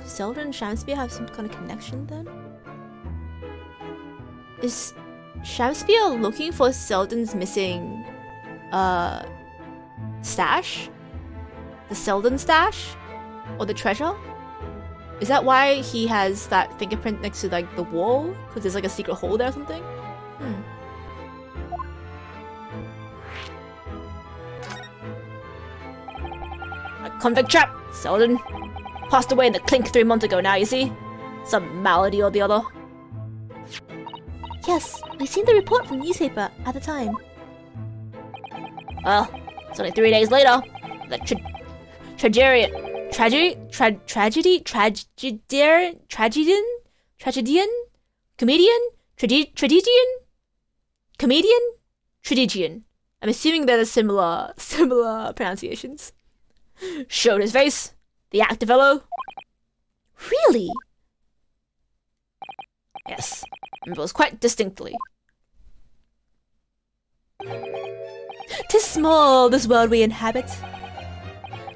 Do Selden and Shamspeare have some kind of connection then? Is Shamspeare looking for Selden's missing, stash? The Selden stash? Or the treasure? Is that why he has that fingerprint next to, like, the wall? Because there's, like, a secret hole there or something? A convict trap! Selden. Passed away in the clink 3 months ago now, you see? Some malady or the other. Yes, I seen the report from the newspaper at the time. Well, it's only 3 days later. The tragedian, comedian. I'm assuming they're the similar pronunciations. Showed his face. The actor fellow. Really? Yes, it was quite distinctly. 'Tis small, this world we inhabit.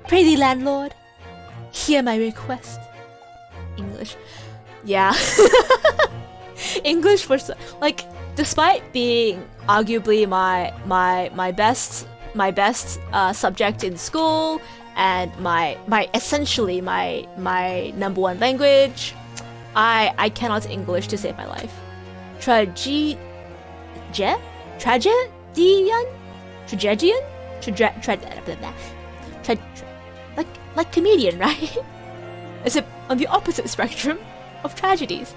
Pray thee, landlord, hear my request. English. Yeah. English for... Like, despite being arguably my best subject in school and my essentially my #1 language, I cannot English to save my life. Tragedian? Like comedian, right? Is it on the opposite spectrum of tragedies?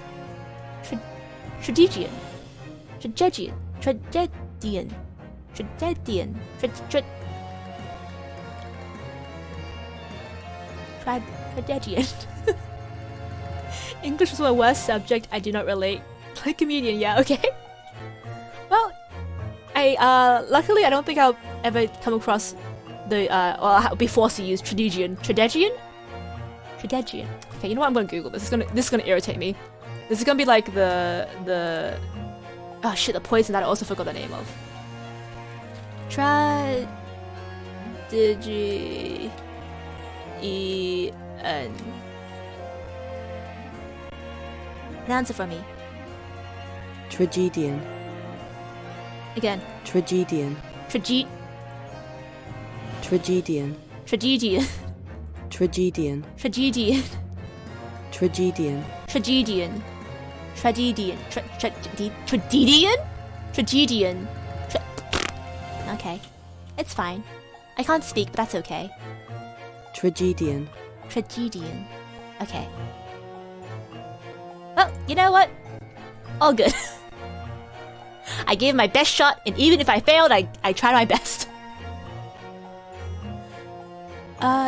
Tragedian. English was my worst subject. I do not relate. Like comedian, yeah, okay. Well, luckily I don't think I'll ever come across the or I'll be forced to use tragedian. Okay, you know what? I'm gonna Google this. This is gonna irritate me. This is gonna be like the oh shit, the poison that I also forgot the name of. Tragedian. Pronounce it for me.
Tragedian.
Again.
Tragedian.
Tragedian.
Tragedian.
Tragedian.
Tragedian.
Tragedian.
Tragedian.
Tragedian. Tragedian. Tragedian? Tragedian. Okay. It's fine. I can't speak, but that's okay.
Tragedian.
Tragedian. Okay. Well, you know what? All good. I gave my best shot, and even if I failed, I tried my best.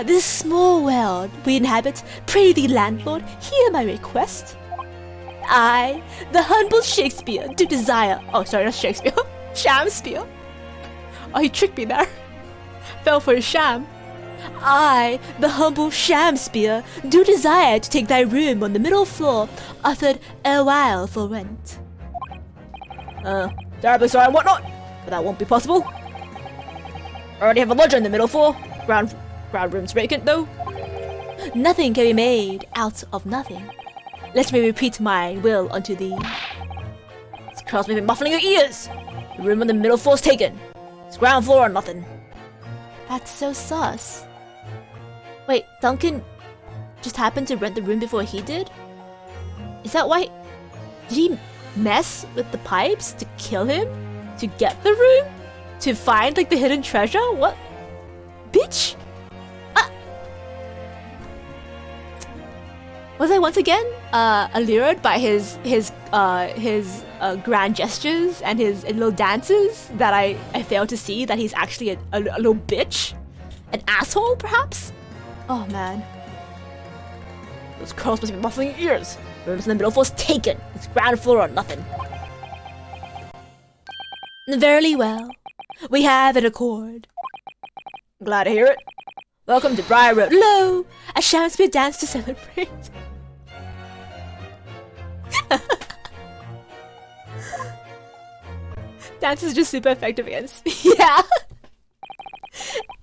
This small world we inhabit, pray thee, landlord, hear my request. I, the humble Shakespeare, do desire... Oh, sorry, not Shakespeare. Shamspeare. Oh, he tricked me there. Fell for a sham. I, the humble Shamspeare, do desire to take thy room on the middle floor, offered a while for rent. Terribly sorry and whatnot, but that won't be possible. I already have a lodger in the middle floor. Ground room's vacant, though. Nothing can be made out of nothing. Let me repeat my will unto thee. This crowd's been muffling your ears. The room on the middle floor's taken. It's ground floor or nothing. That's so sus. Wait, Duncan just happened to rent the room before he did? Is that why... Did mess with the pipes to kill him? To get the room? To find like the hidden treasure? What? Bitch! Was I once again allured by his grand gestures and his little dances that I failed to see that he's actually a little bitch? An asshole, perhaps? Oh man. Those curls must be muffling your ears. Rooms in the middle floor is taken. It's ground floor or nothing. Verily well. We have an accord. Glad to hear it. Welcome to Briar Road. Lo! A Shakespeare dance to celebrate. Dance is just super effective against me. Yeah.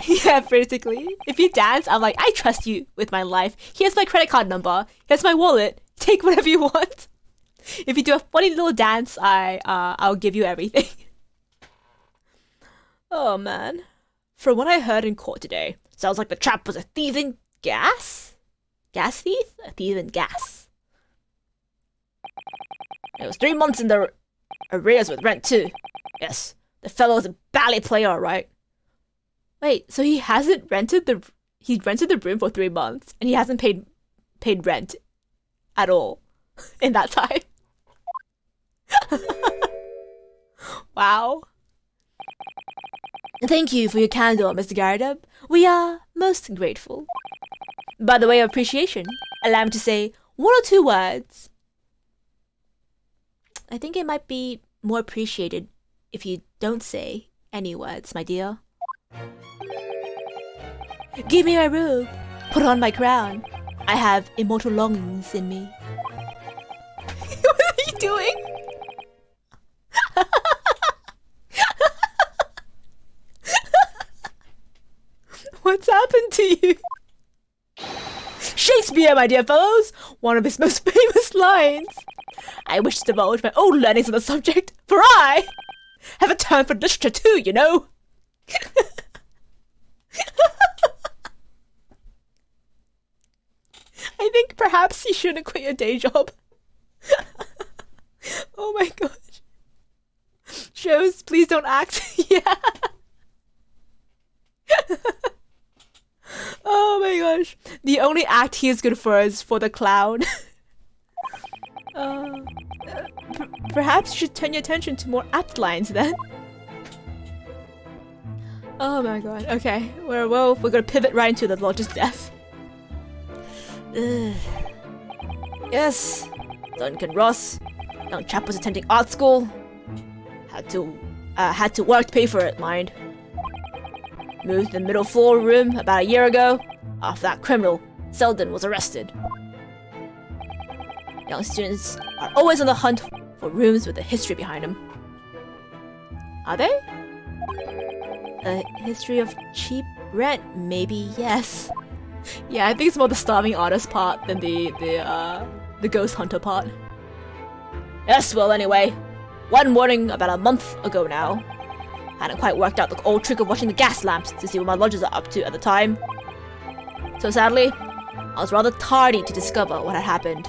Yeah, basically. If you dance, I'm like, I trust you with my life. Here's my credit card number. Here's my wallet. Take whatever you want. If you do a funny little dance, I'll give you everything. Oh man. From what I heard in court today, sounds like the chap was a thief in gas? Gas thief? A thief in gas. It was 3 months in the arrears with rent too. Yes, the fellow is a ballet player, right? Wait, so he rented the room for 3 months and he hasn't paid rent at all in that time. Wow. Thank you for your candor, Mr. Gardub. We are most grateful. By the way of appreciation, allow me to say 1 or 2 words. I think it might be more appreciated if you don't say any words, my dear. Give me my robe, put on my crown. I have immortal longings in me. What are you doing? What's happened to you? Shakespeare, my dear fellows, one of his most famous lines. I wish to divulge my own learnings on the subject, for I have a turn for literature too, you know. I think perhaps you shouldn't quit your day job. Oh my gosh. Shows, please don't act. Yeah. Oh my gosh. The only act he is good for is for the clown. Perhaps you should turn your attention to more apt lines then. Oh my god. Okay. We're gonna pivot right into the Lodge's death. Yes. Duncan Ross. Young chap was attending art school. Had to work to pay for it, mind. Moved to the middle floor room about a year ago. After that criminal, Selden, was arrested. Young students are always on the hunt for rooms with a history behind them. Are they? A history of cheap rent, maybe, yes. Yeah, I think it's more the starving artist part than the ghost hunter part. Yes, well anyway, one morning about a month ago now, hadn't quite worked out the old trick of watching the gas lamps to see what my lodgers are up to at the time. So sadly, I was rather tardy to discover what had happened.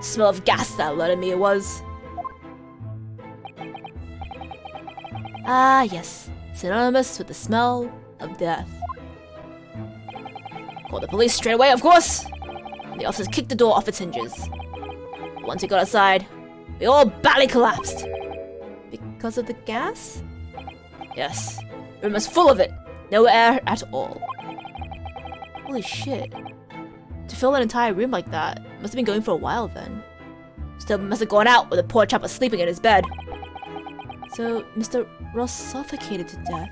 Smell of gas that alerted me it was. Ah yes, synonymous with the smell of death. Called the police straight away, of course. The officers kicked the door off its hinges. Once we got outside, we all badly collapsed. Because of the gas? Yes. The room was full of it. No air at all. Holy shit. To fill an entire room like that, must have been going for a while then. Still must have gone out when the poor chap was sleeping in his bed. So, Mr. Ross suffocated to death.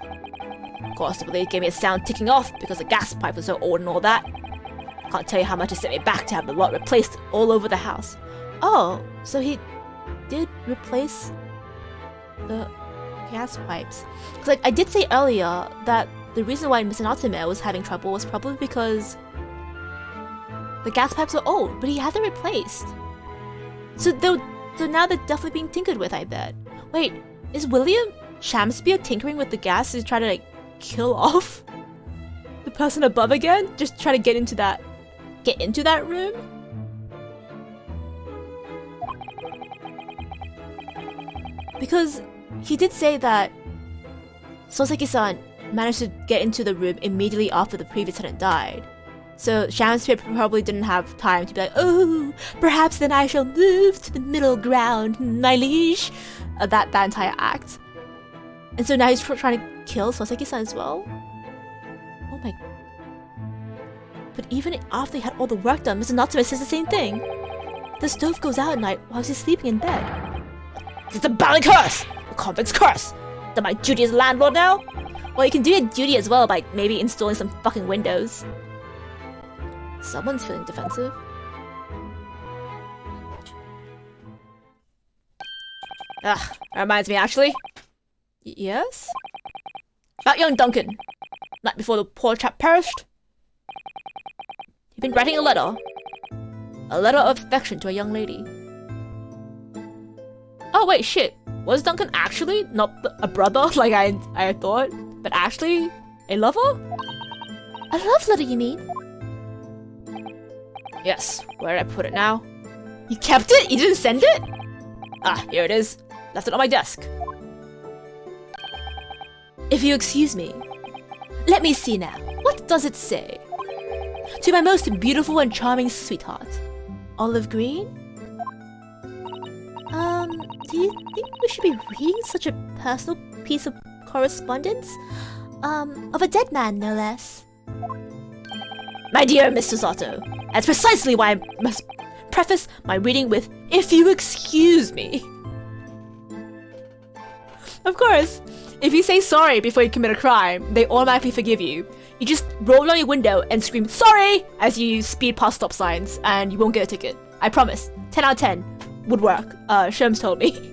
Of course, the police gave me a sound ticking off because the gas pipe was so old and all that. Can't tell you how much it set me back to have the lot replaced all over the house. Oh, so he did replace the gas pipes. Because like, I did say earlier that the reason why Mr. Natsume was having trouble was probably because the gas pipes are old, but he had them replaced. So now they're definitely being tinkered with, I bet. Wait, is William Shamspeare tinkering with the gas to try to like kill off the person above again? Just try to get into that room? Because he did say that Soseki-san managed to get into the room immediately after the previous tenant died. So Shamsphere probably didn't have time to be like, oh, perhaps then I shall move to the middle ground, my liege. That entire act. And so now he's trying to kill Soseki-san as well? Oh my... But even after he had all the work done, Mr. Natsume says the same thing. The stove goes out at night while he's sleeping in bed. It's a bally curse! A convict's curse! Done my duty as landlord now? Well, you can do your duty as well by maybe installing some fucking windows. Someone's feeling defensive. Ugh, that reminds me actually. Yes? About young Duncan. Night before the poor chap perished. He'd been writing a letter. A letter of affection to a young lady. Oh wait, shit. Was Duncan actually not a brother like I thought, but actually a lover? A love letter, you mean? Yes. Where did I put it now? You kept it? You didn't send it? Ah, here it is. Left it on my desk. If you excuse me. Let me see now. What does it say? To my most beautiful and charming sweetheart. Olive green? Do you think we should be reading such a personal piece of correspondence? Of a dead man, no less. My dear Mr. Sato, that's precisely why I must preface my reading with, if you excuse me. Of course, if you say sorry before you commit a crime, they automatically forgive you. You just roll down your window and scream sorry as you speed past stop signs, and you won't get a ticket. I promise. 10 out of 10 would work. Sherms told me.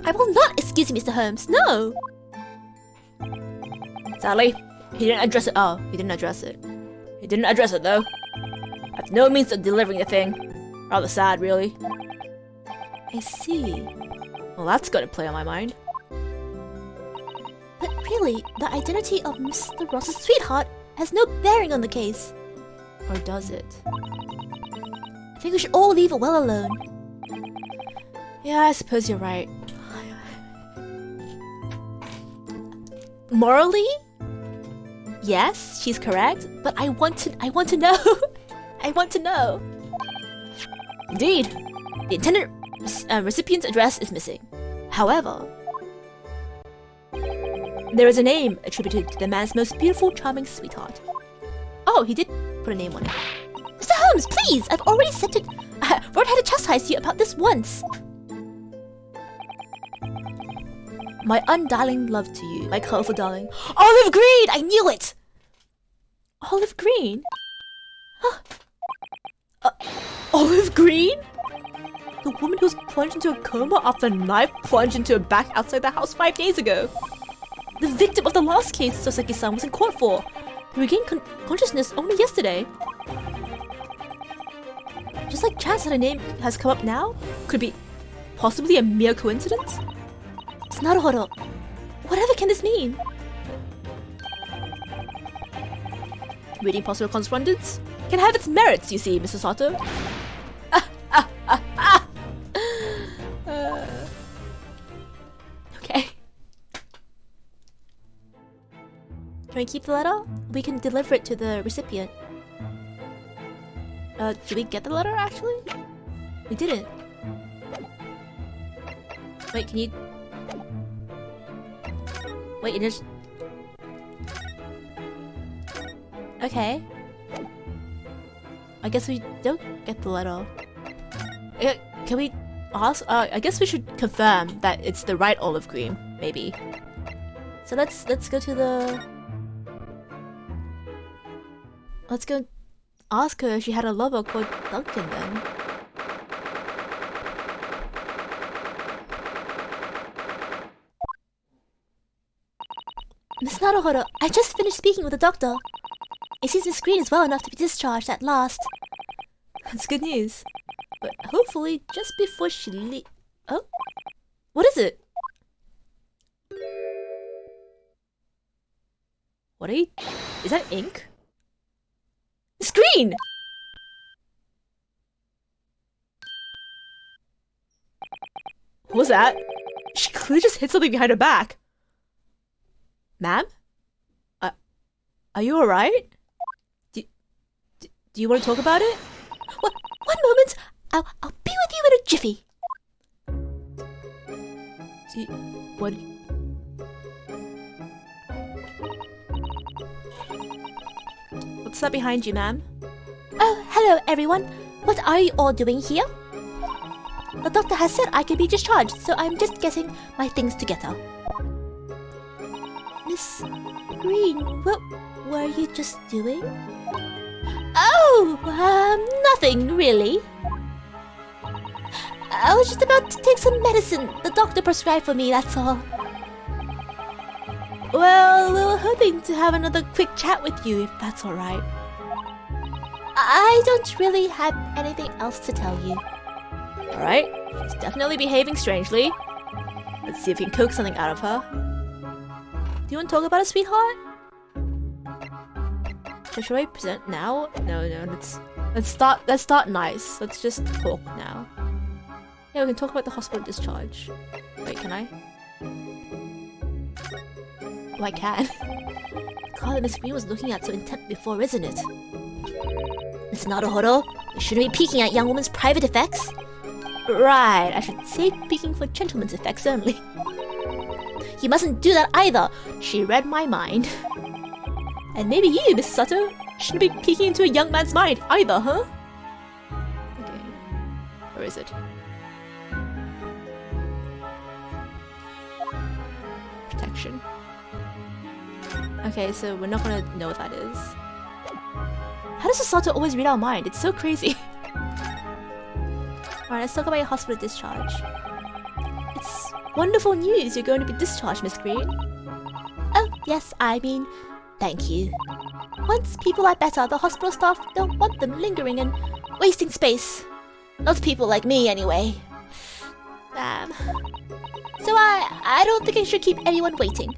I will not excuse you, Mr. Holmes. No. Sadly, he didn't address it. Oh, he didn't address it. He didn't address it though. I have no means of delivering the thing. Rather sad, really. I see. Well, that's got to play on my mind. But really, the identity of Mr. Ross's sweetheart has no bearing on the case. Or does it? I think we should all leave it well alone. Yeah, I suppose you're right. Morally? Yes, she's correct, but I want to know. I want to know. Indeed, the intended recipient's address is missing. However, there is a name attributed to the man's most beautiful, charming sweetheart. Oh, he did put a name on it. Mr. Holmes, please! I've already said it. Rod had to chastise you about this once. My undying love to you, my colorful darling. Olive green! I knew it! Olive green? Huh. Olive green? The woman who was plunged into a coma after a knife plunged into her back outside the house 5 days ago. The victim of the last case Soseki-san was in court for. He regained consciousness only yesterday. Just like chance that her name has come up now, could it be possibly a mere coincidence? Naruhodo. Whatever can this mean? Reading possible correspondence can have its merits, you see, Mr. Sato. Okay. Can we keep the letter? We can deliver it to the recipient. Did we get the letter, actually? We didn't. Wait, can you... Wait, it is... Okay. I guess we don't get the letter. Can we ask? I guess we should confirm that it's the right olive green, maybe. So let's go to the... Let's go ask her if she had a lover called Duncan then. Miss Naruhodo, I just finished speaking with the doctor. It seems Miss Green is well enough to be discharged at last. That's good news. But hopefully just before she leaves... Oh? What is it? What are you... Is that ink? Miss Green! What was that? She clearly just hit something behind her back. Ma'am? Are you alright? Do you want to talk about it? One moment! I'll be with you in a jiffy. What? What's that behind you, ma'am? Oh, hello everyone. What are you all doing here? The doctor has said I can be discharged, so I'm just getting my things together. Miss Green, what were you just doing? Oh, nothing really. I was just about to take some medicine the doctor prescribed for me, that's all. Well, we were hoping to have another quick chat with you, if that's alright. I don't really have anything else to tell you. Alright, she's definitely behaving strangely. Let's see if we can coax something out of her. Do you want to talk about it, sweetheart? Should I present now? No, let's start nice. Let's just talk now. Yeah, we can talk about the hospital discharge. Wait, can I? Oh, I can. God, Miss Green was looking at so intent before, isn't it? It's not a Naruhodo. You shouldn't be peeking at young woman's private effects. Right, I should say peeking for gentlemen's effects only. You mustn't do that either. She read my mind. And maybe you, Miss Sato, shouldn't be peeking into a young man's mind either, huh? Okay. Where is it? Protection. Okay, so we're not gonna know what that is. How does Sato always read our mind? It's so crazy. Alright, let's talk about your hospital discharge. It's wonderful news you're going to be discharged, Miss Green. Oh, yes, I mean, thank you. Once people are better, the hospital staff don't want them lingering and wasting space. Not people like me, anyway. So I don't think I should keep anyone waiting.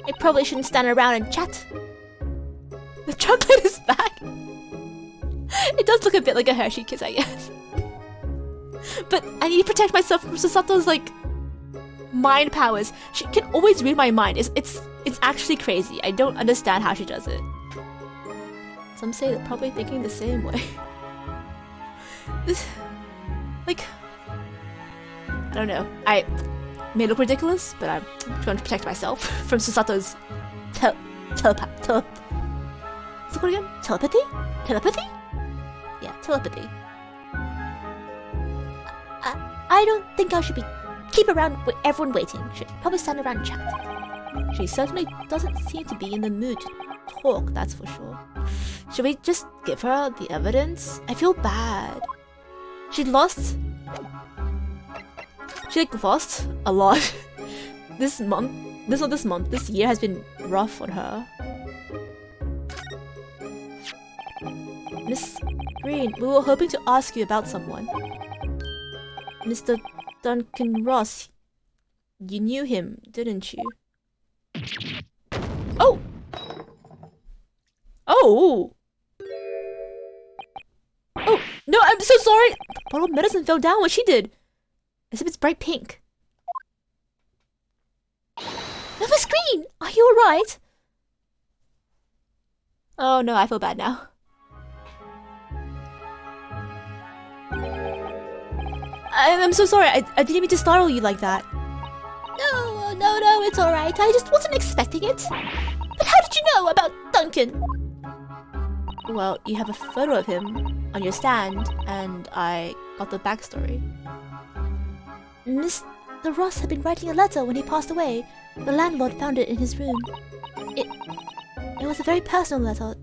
I probably shouldn't stand around and chat. The chocolate is back. It does look a bit like a Hershey kiss, I guess. But I need to protect myself from Sasato's, like, mind powers. She can always read my mind. It's actually crazy. I don't understand how she does it. Some say they're probably thinking the same way. This, like, I don't know. I may look ridiculous, but I'm trying to protect myself from Sasato's telepathy? Telepathy? Yeah, telepathy. I don't think I should keep around with everyone waiting. Should probably stand around and chat. She certainly doesn't seem to be in the mood to talk, that's for sure. Should we just give her the evidence? I feel bad. She lost a lot. This year has been rough on her. Miss Green, we were hoping to ask you about someone. Mr. Duncan Ross. You knew him, didn't you? Oh! Oh! Oh! No, I'm so sorry! The bottle of medicine fell down when she did. As if it's bright pink. No, Miss Green! Are you alright? Oh no, I feel bad now. I'm so sorry, I didn't mean to startle you like that. No, it's alright. I just wasn't expecting it. But how did you know about Duncan? Well, you have a photo of him on your stand, and I got the backstory. Mr. Ross had been writing a letter when he passed away. The landlord found it in his room. It was a very personal letter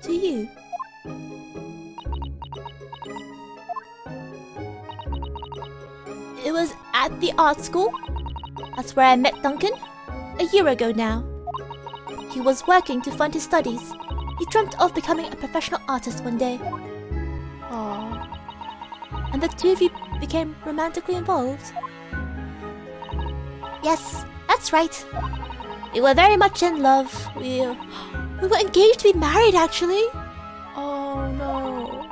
to you. It was at the art school. That's where I met Duncan. A year ago now. He was working to fund his studies. He dreamt of becoming a professional artist one day. Aww. And the two of you became romantically involved. Yes, that's right. We were very much in love. We were engaged to be married, actually. Oh no.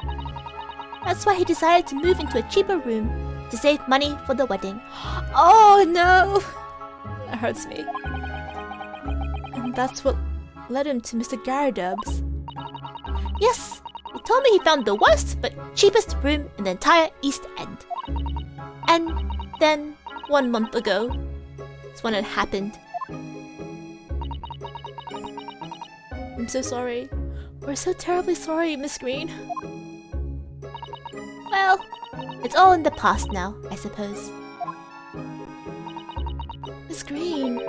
That's why he decided to move into a cheaper room. to save money for the wedding. Oh no! That hurts me. And that's what led him to Mr. Garadub's. Yes, he told me he found the worst but cheapest room in the entire East End. And then, 1 month ago, that's when it happened. I'm so sorry. We're so terribly sorry, Miss Green. Well, it's all in the past now, I suppose. Miss Green,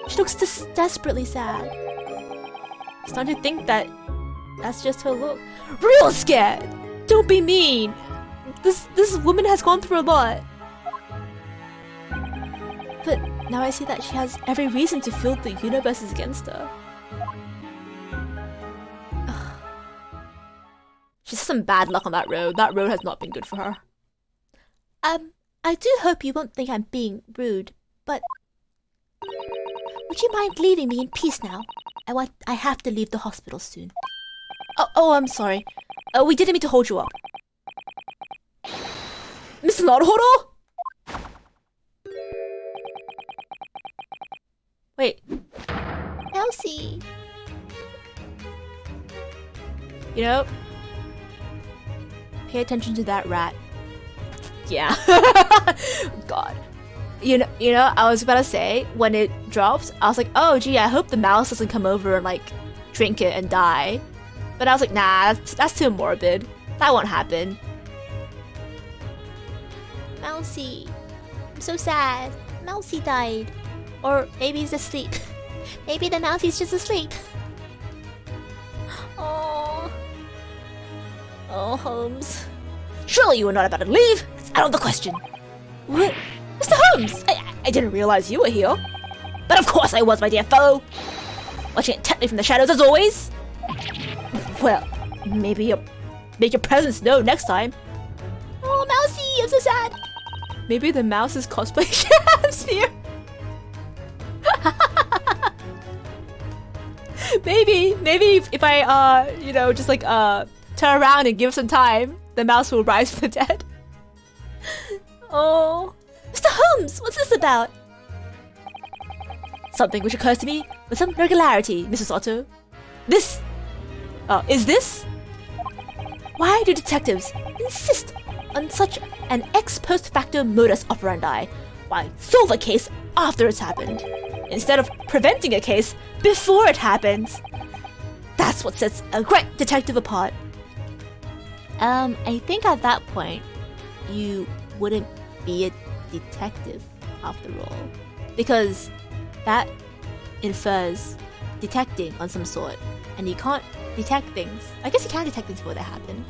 she looks desperately sad. I'm starting to think that that's just her look. Real scared! Don't be mean! This woman has gone through a lot. But now I see that she has every reason to feel the universe is against her. Ugh. She's some bad luck on that road. That road has not been good for her. I do hope you won't think I'm being rude, but would you mind leaving me in peace now? I have to leave the hospital soon. Oh, I'm sorry. We didn't mean to hold you up. Miss Naruhodo? Wait. Elsie. You know, pay attention to that rat. Yeah. God. You know, I was about to say, when it drops, I was like, oh gee, I hope the mouse doesn't come over and like drink it and die. But I was like, nah, that's too morbid. That won't happen. Mousy. I'm so sad. Mousy died. Or maybe he's asleep. Maybe the Mousy's just asleep. Oh. Oh, Holmes. Surely you were not about to leave. It's out of the question. What? Mr. Holmes! I didn't realize you were here. But of course I was, my dear fellow. Watching intently from the shadows as always. Well, maybe you'll make your presence known next time. Oh, Mousy, I'm so sad. Maybe the mouse is cosplaying Shakespeare. Maybe if I, you know, just like, turn around and give some time, the mouse will rise from the dead. Oh. Mr. Holmes, what's this about? Something which occurs to me with some regularity, Mrs. Otto. This... is this? Why do detectives insist on such an ex post facto modus operandi? Why solve a case after it's happened, instead of preventing a case before it happens? That's what sets a great detective apart. I think at that point, you wouldn't be a detective after all, because that infers detecting on some sort, and you can't detect things. I guess you can detect things before they happen,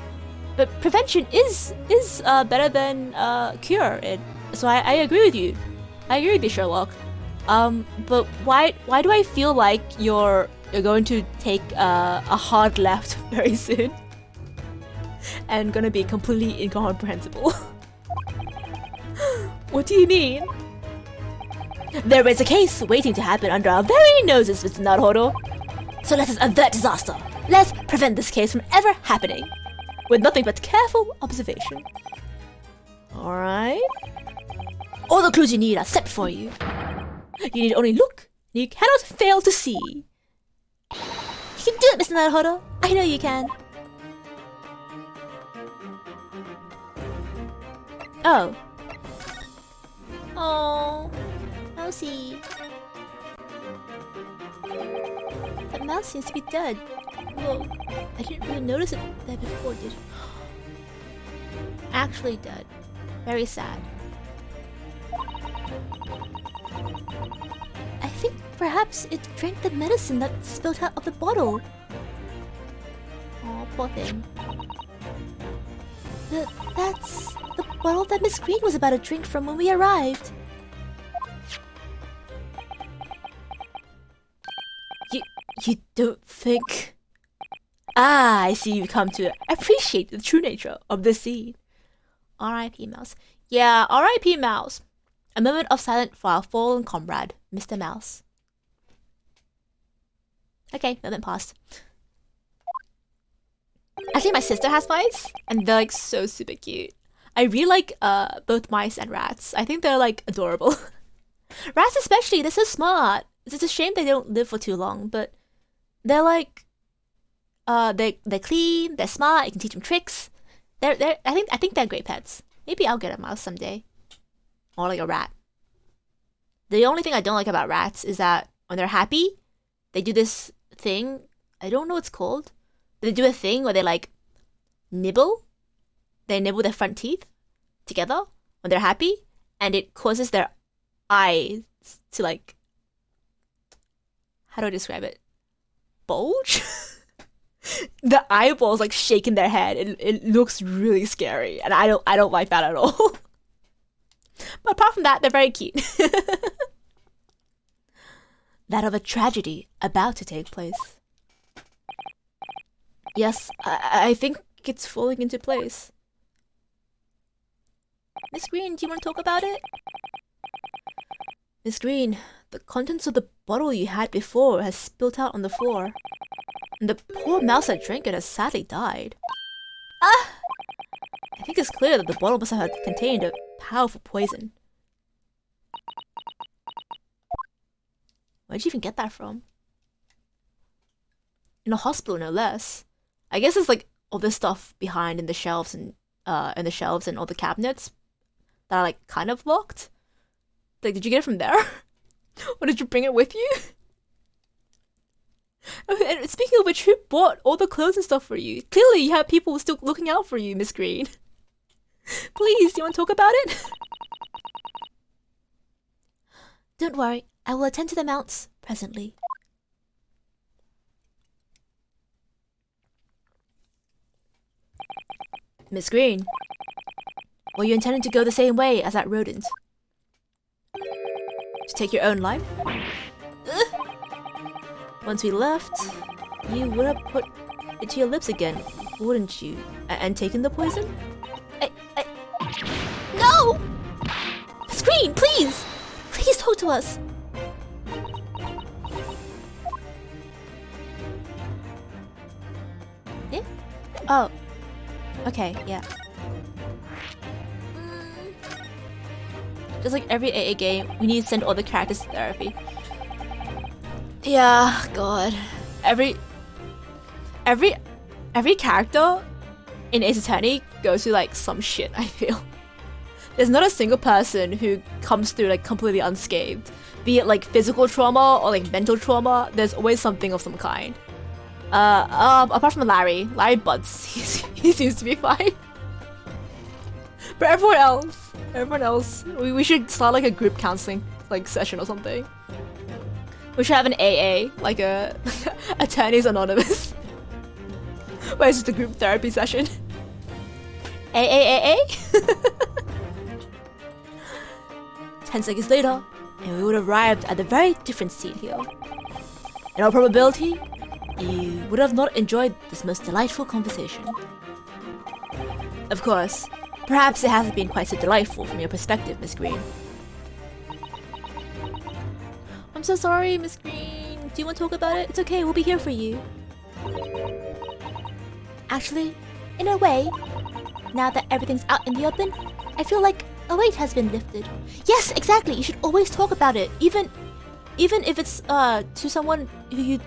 but prevention is better than cure. So I agree with you. I agree with you, Sherlock. But why do I feel like you're going to take a hard left very soon and gonna be completely incomprehensible? What do you mean? There is a case waiting to happen under our very noses, Mr. Naruhodo. So let us avert disaster. Let's prevent this case from ever happening, with nothing but careful observation. Alright? All the clues you need are set before you. You need only look, and you cannot fail to see. You can do it, Mr. Naruhodo. I know you can. Oh. Oh, Mousy. That mouse seems to be dead. Whoa, I didn't really notice it there before, did you? Actually dead. Very sad. I think perhaps it drank the medicine that spilled out of the bottle. Oh, poor thing. That's the bottle that Miss Green was about to drink from when we arrived. You don't think... Ah, I see you've come to appreciate the true nature of the scene. R.I.P. Mouse. Yeah, R.I.P. Mouse. A moment of silence for our fallen comrade, Mr. Mouse. Okay, moment passed. Actually, my sister has mice, and they're like so super cute. I really like both mice and rats. I think they're like adorable. Rats especially, they're so smart. It's a shame they don't live for too long, but they're like they're clean, they're smart, you can teach them tricks. I think they're great pets. Maybe I'll get a mouse someday. Or like a rat. The only thing I don't like about rats is that when they're happy, they do this thing. I don't know what it's called. They do a thing where they like nibble. They nibble their front teeth together when they're happy, and it causes their eyes to like, how do I describe it? Bulge? The eyeballs like shaking their head. It looks really scary, and I don't like that at all. But apart from that, they're very cute. That of a tragedy about to take place. Yes, I think it's falling into place. Miss Green, do you want to talk about it? Miss Green, the contents of the bottle you had before has spilt out on the floor. And the poor mouse that drank it has sadly died. Ah! I think it's clear that the bottle must have contained a powerful poison. Where'd you even get that from? In a hospital, no less. I guess it's like all this stuff behind in the shelves and all the cabinets that are like kind of locked. Like, did you get it from there? Or did you bring it with you? And speaking of which, who bought all the clothes and stuff for you? Clearly, you have people still looking out for you, Miss Green. Please, do you want to talk about it? Don't worry, I will attend to the mounts presently. Miss Green, were you intending to go the same way as that rodent? To take your own life? Once we left, you would have put it to your lips again, wouldn't you? And taken the poison? No! Scream, please! Please talk to us! Yeah? Oh. Okay, yeah. Just like every AA game, we need to send all the characters to therapy. Yeah, God. Every character in Ace Attorney goes through like some shit, I feel. There's not a single person who comes through like completely unscathed. Be it like physical trauma or like mental trauma, there's always something of some kind. Apart from Larry Butts, he seems to be fine. But everyone else, we should start like a group counseling like session or something. We should have an AA, like a Attorneys Anonymous, where it's just a group therapy session. AAAA. 10 seconds later, and we would have arrived at a very different scene here. In all probability, you would have not enjoyed this most delightful conversation. Of course, perhaps it hasn't been quite so delightful from your perspective, Miss Green. I'm so sorry, Miss Green. Do you want to talk about it? It's okay, we'll be here for you. Actually, in a way, now that everything's out in the open, I feel like a weight has been lifted. Yes, exactly. You should always talk about it, even if it's to someone who you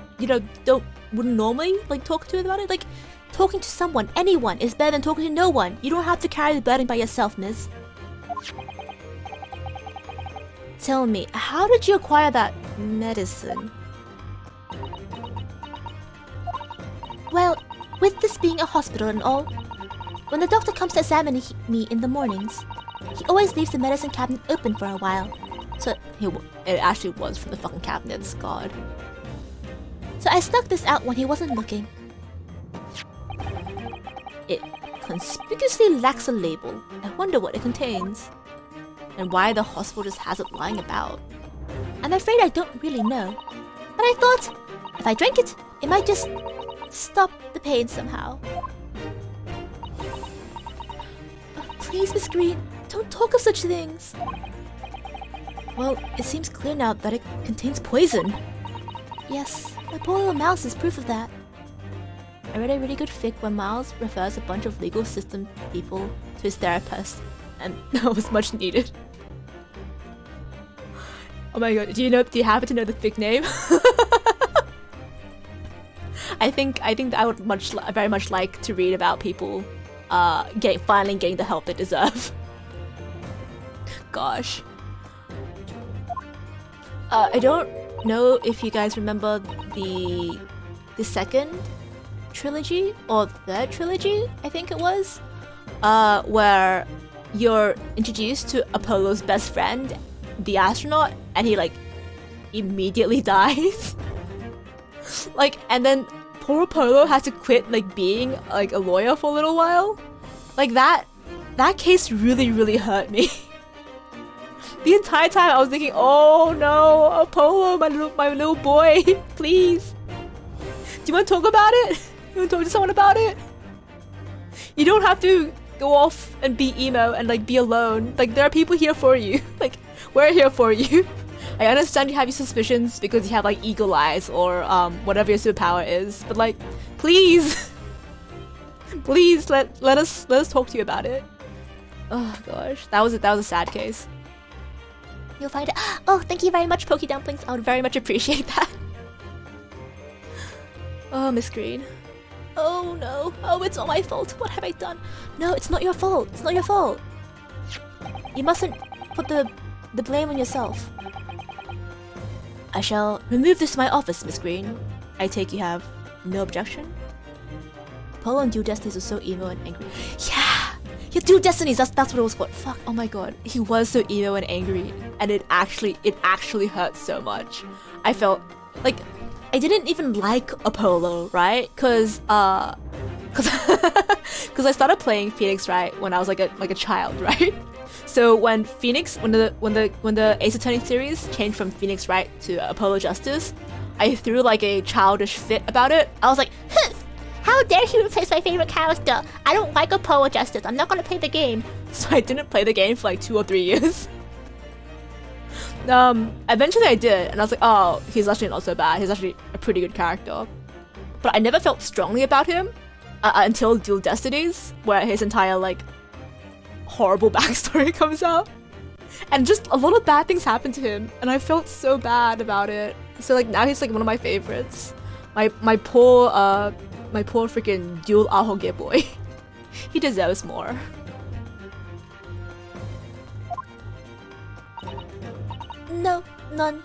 wouldn't normally like talk to about it. Like talking to someone, anyone, is better than talking to no one. You don't have to carry the burden by yourself, miss. Tell me, how did you acquire that medicine? Well, with this being a hospital and all, when the doctor comes to examine me in the mornings, he always leaves the medicine cabinet open for a while. So it actually was from the fucking cabinets, God. So I snuck this out when he wasn't looking. It conspicuously lacks a label. I wonder what it contains. And why the hospital just has it lying about. I'm afraid I don't really know. But I thought, if I drank it, it might just stop the pain somehow. Oh, please, Miss Green, don't talk of such things. Well, it seems clear now that it contains poison. Yes, my poor little mouse is proof of that. I read a really good fic when Miles refers a bunch of legal system people to his therapist, and that was much needed. Oh my god, do you happen to know the fic name? I think that I would very much like to read about people finally getting the help they deserve. Gosh. I don't know if you guys remember the second trilogy or third trilogy, I think it was, where you're introduced to Apollo's best friend, the astronaut, and he like immediately dies. Like, and then poor Apollo has to quit like being like a lawyer for a little while. Like that case really hurt me. The entire time I was thinking, oh no, Apollo, my little boy, please. Do you want to talk about it? You want to talk to someone about it? You don't have to go off and be emo and like be alone. Like there are people here for you. Like we're here for you. I understand you have your suspicions because you have like eagle eyes or whatever your superpower is, but like, please, please let us talk to you about it. Oh gosh, that was a sad case. You'll find it. Oh, thank you very much, Pokey Dumplings. I would very much appreciate that. Oh, Miss Green. Oh no. Oh, it's all my fault. What have I done? No, it's not your fault. It's not your fault. You mustn't put the blame on yourself. I shall remove this from my office, Miss Green. I take you have no objection? Paul and Dual Destinies are so emo and angry. Yeah, Dual Destinies, that's what it was called. Fuck, oh my god. He was so emo and angry, and it actually hurt so much. I felt like I didn't even like Apollo, right? Cause I started playing Phoenix, right, when I was like a child, right? So when the Ace Attorney series changed from Phoenix Wright to Apollo Justice, I threw like a childish fit about it. I was like, how dare he replace my favorite character? I don't like Apollo Justice. I'm not gonna play the game. So I didn't play the game for like 2 or 3 years. Eventually I did, and I was like, oh, he's actually not so bad. He's actually a pretty good character. But I never felt strongly about him until Dual Destinies, where his entire like horrible backstory comes out, and just a lot of bad things happen to him, and I felt so bad about it. So like now he's like one of my favorites. My poor freaking Dual Ahoge boy. He deserves more. No, none.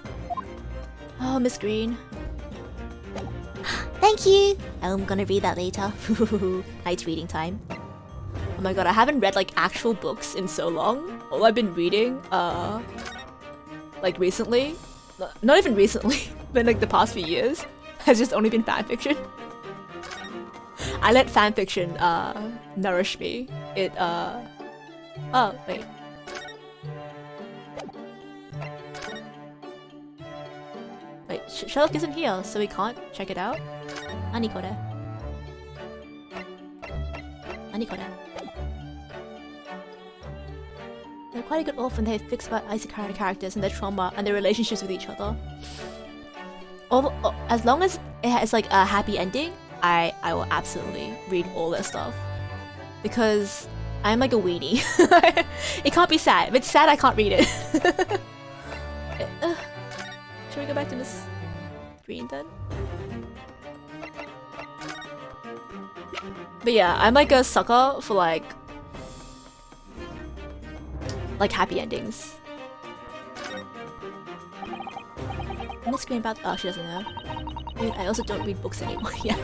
Oh, Miss Green. Thank you. I'm gonna read that later. Night reading time. Oh my god, I haven't read like actual books in so long. All I've been reading, like recently, not even recently, but like the past few years, has just only been fanfiction. I let fanfiction nourish me. It oh wait. Wait, Sherlock isn't here, so we can't check it out. Anikore. They're quite a good orphan. They have fics about isekai characters and their trauma and their relationships with each other. As long as it has like a happy ending, I will absolutely read all their stuff. Because I'm like a weenie. It can't be sad. If it's sad, I can't read it. Should we go back to Miss Green then? But yeah, I'm like a sucker for like happy endings. Miss Green about— oh, she doesn't know. I also don't read books anymore. Yeah.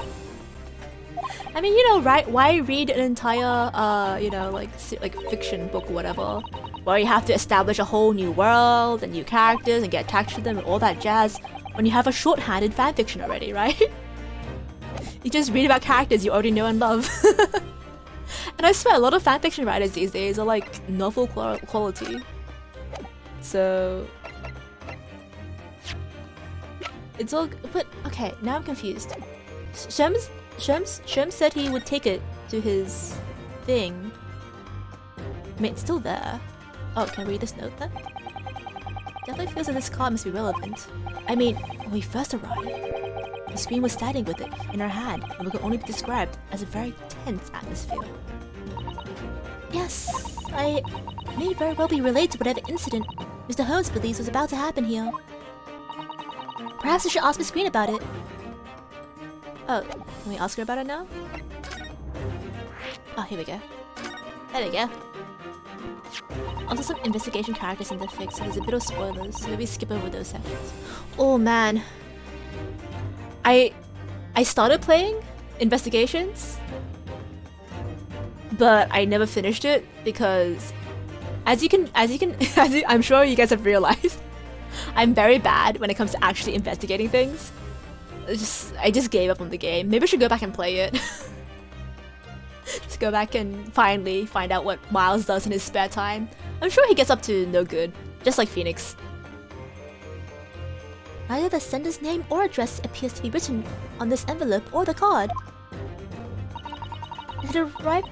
I mean, you know, right? Why read an entire, you know, like fiction book or whatever, where you have to establish a whole new world and new characters and get attached to them and all that jazz, when you have a shorthanded fanfiction already, right? You just read about characters you already know and love. And I swear, a lot of fanfiction writers these days are like novel quality. So it's all— but okay, now I'm confused. Sherm said he would take it to his thing. I mean, it's still there. Oh, can I read this note then? Definitely feels that this card must be relevant. I mean, when we first arrived, The screen was standing with it in her hand, and could only be described as a very tense atmosphere. Yes, I may very well be related to whatever incident Mr. Holmes believes was about to happen here. Perhaps I should ask Miss Green about it. Oh, can we ask her about it now? Oh, here we go. There we go. Also some investigation characters in the fix, so there's a bit of spoilers, so maybe skip over those sections. Oh man. I started playing investigations, but I never finished it because I'm sure you guys have realized, I'm very bad when it comes to actually investigating things. I just gave up on the game. Maybe I should go back and play it. Just go back and finally find out what Miles does in his spare time. I'm sure he gets up to no good, just like Phoenix. Neither the sender's name or address appears to be written on this envelope or the card. Did it arrive?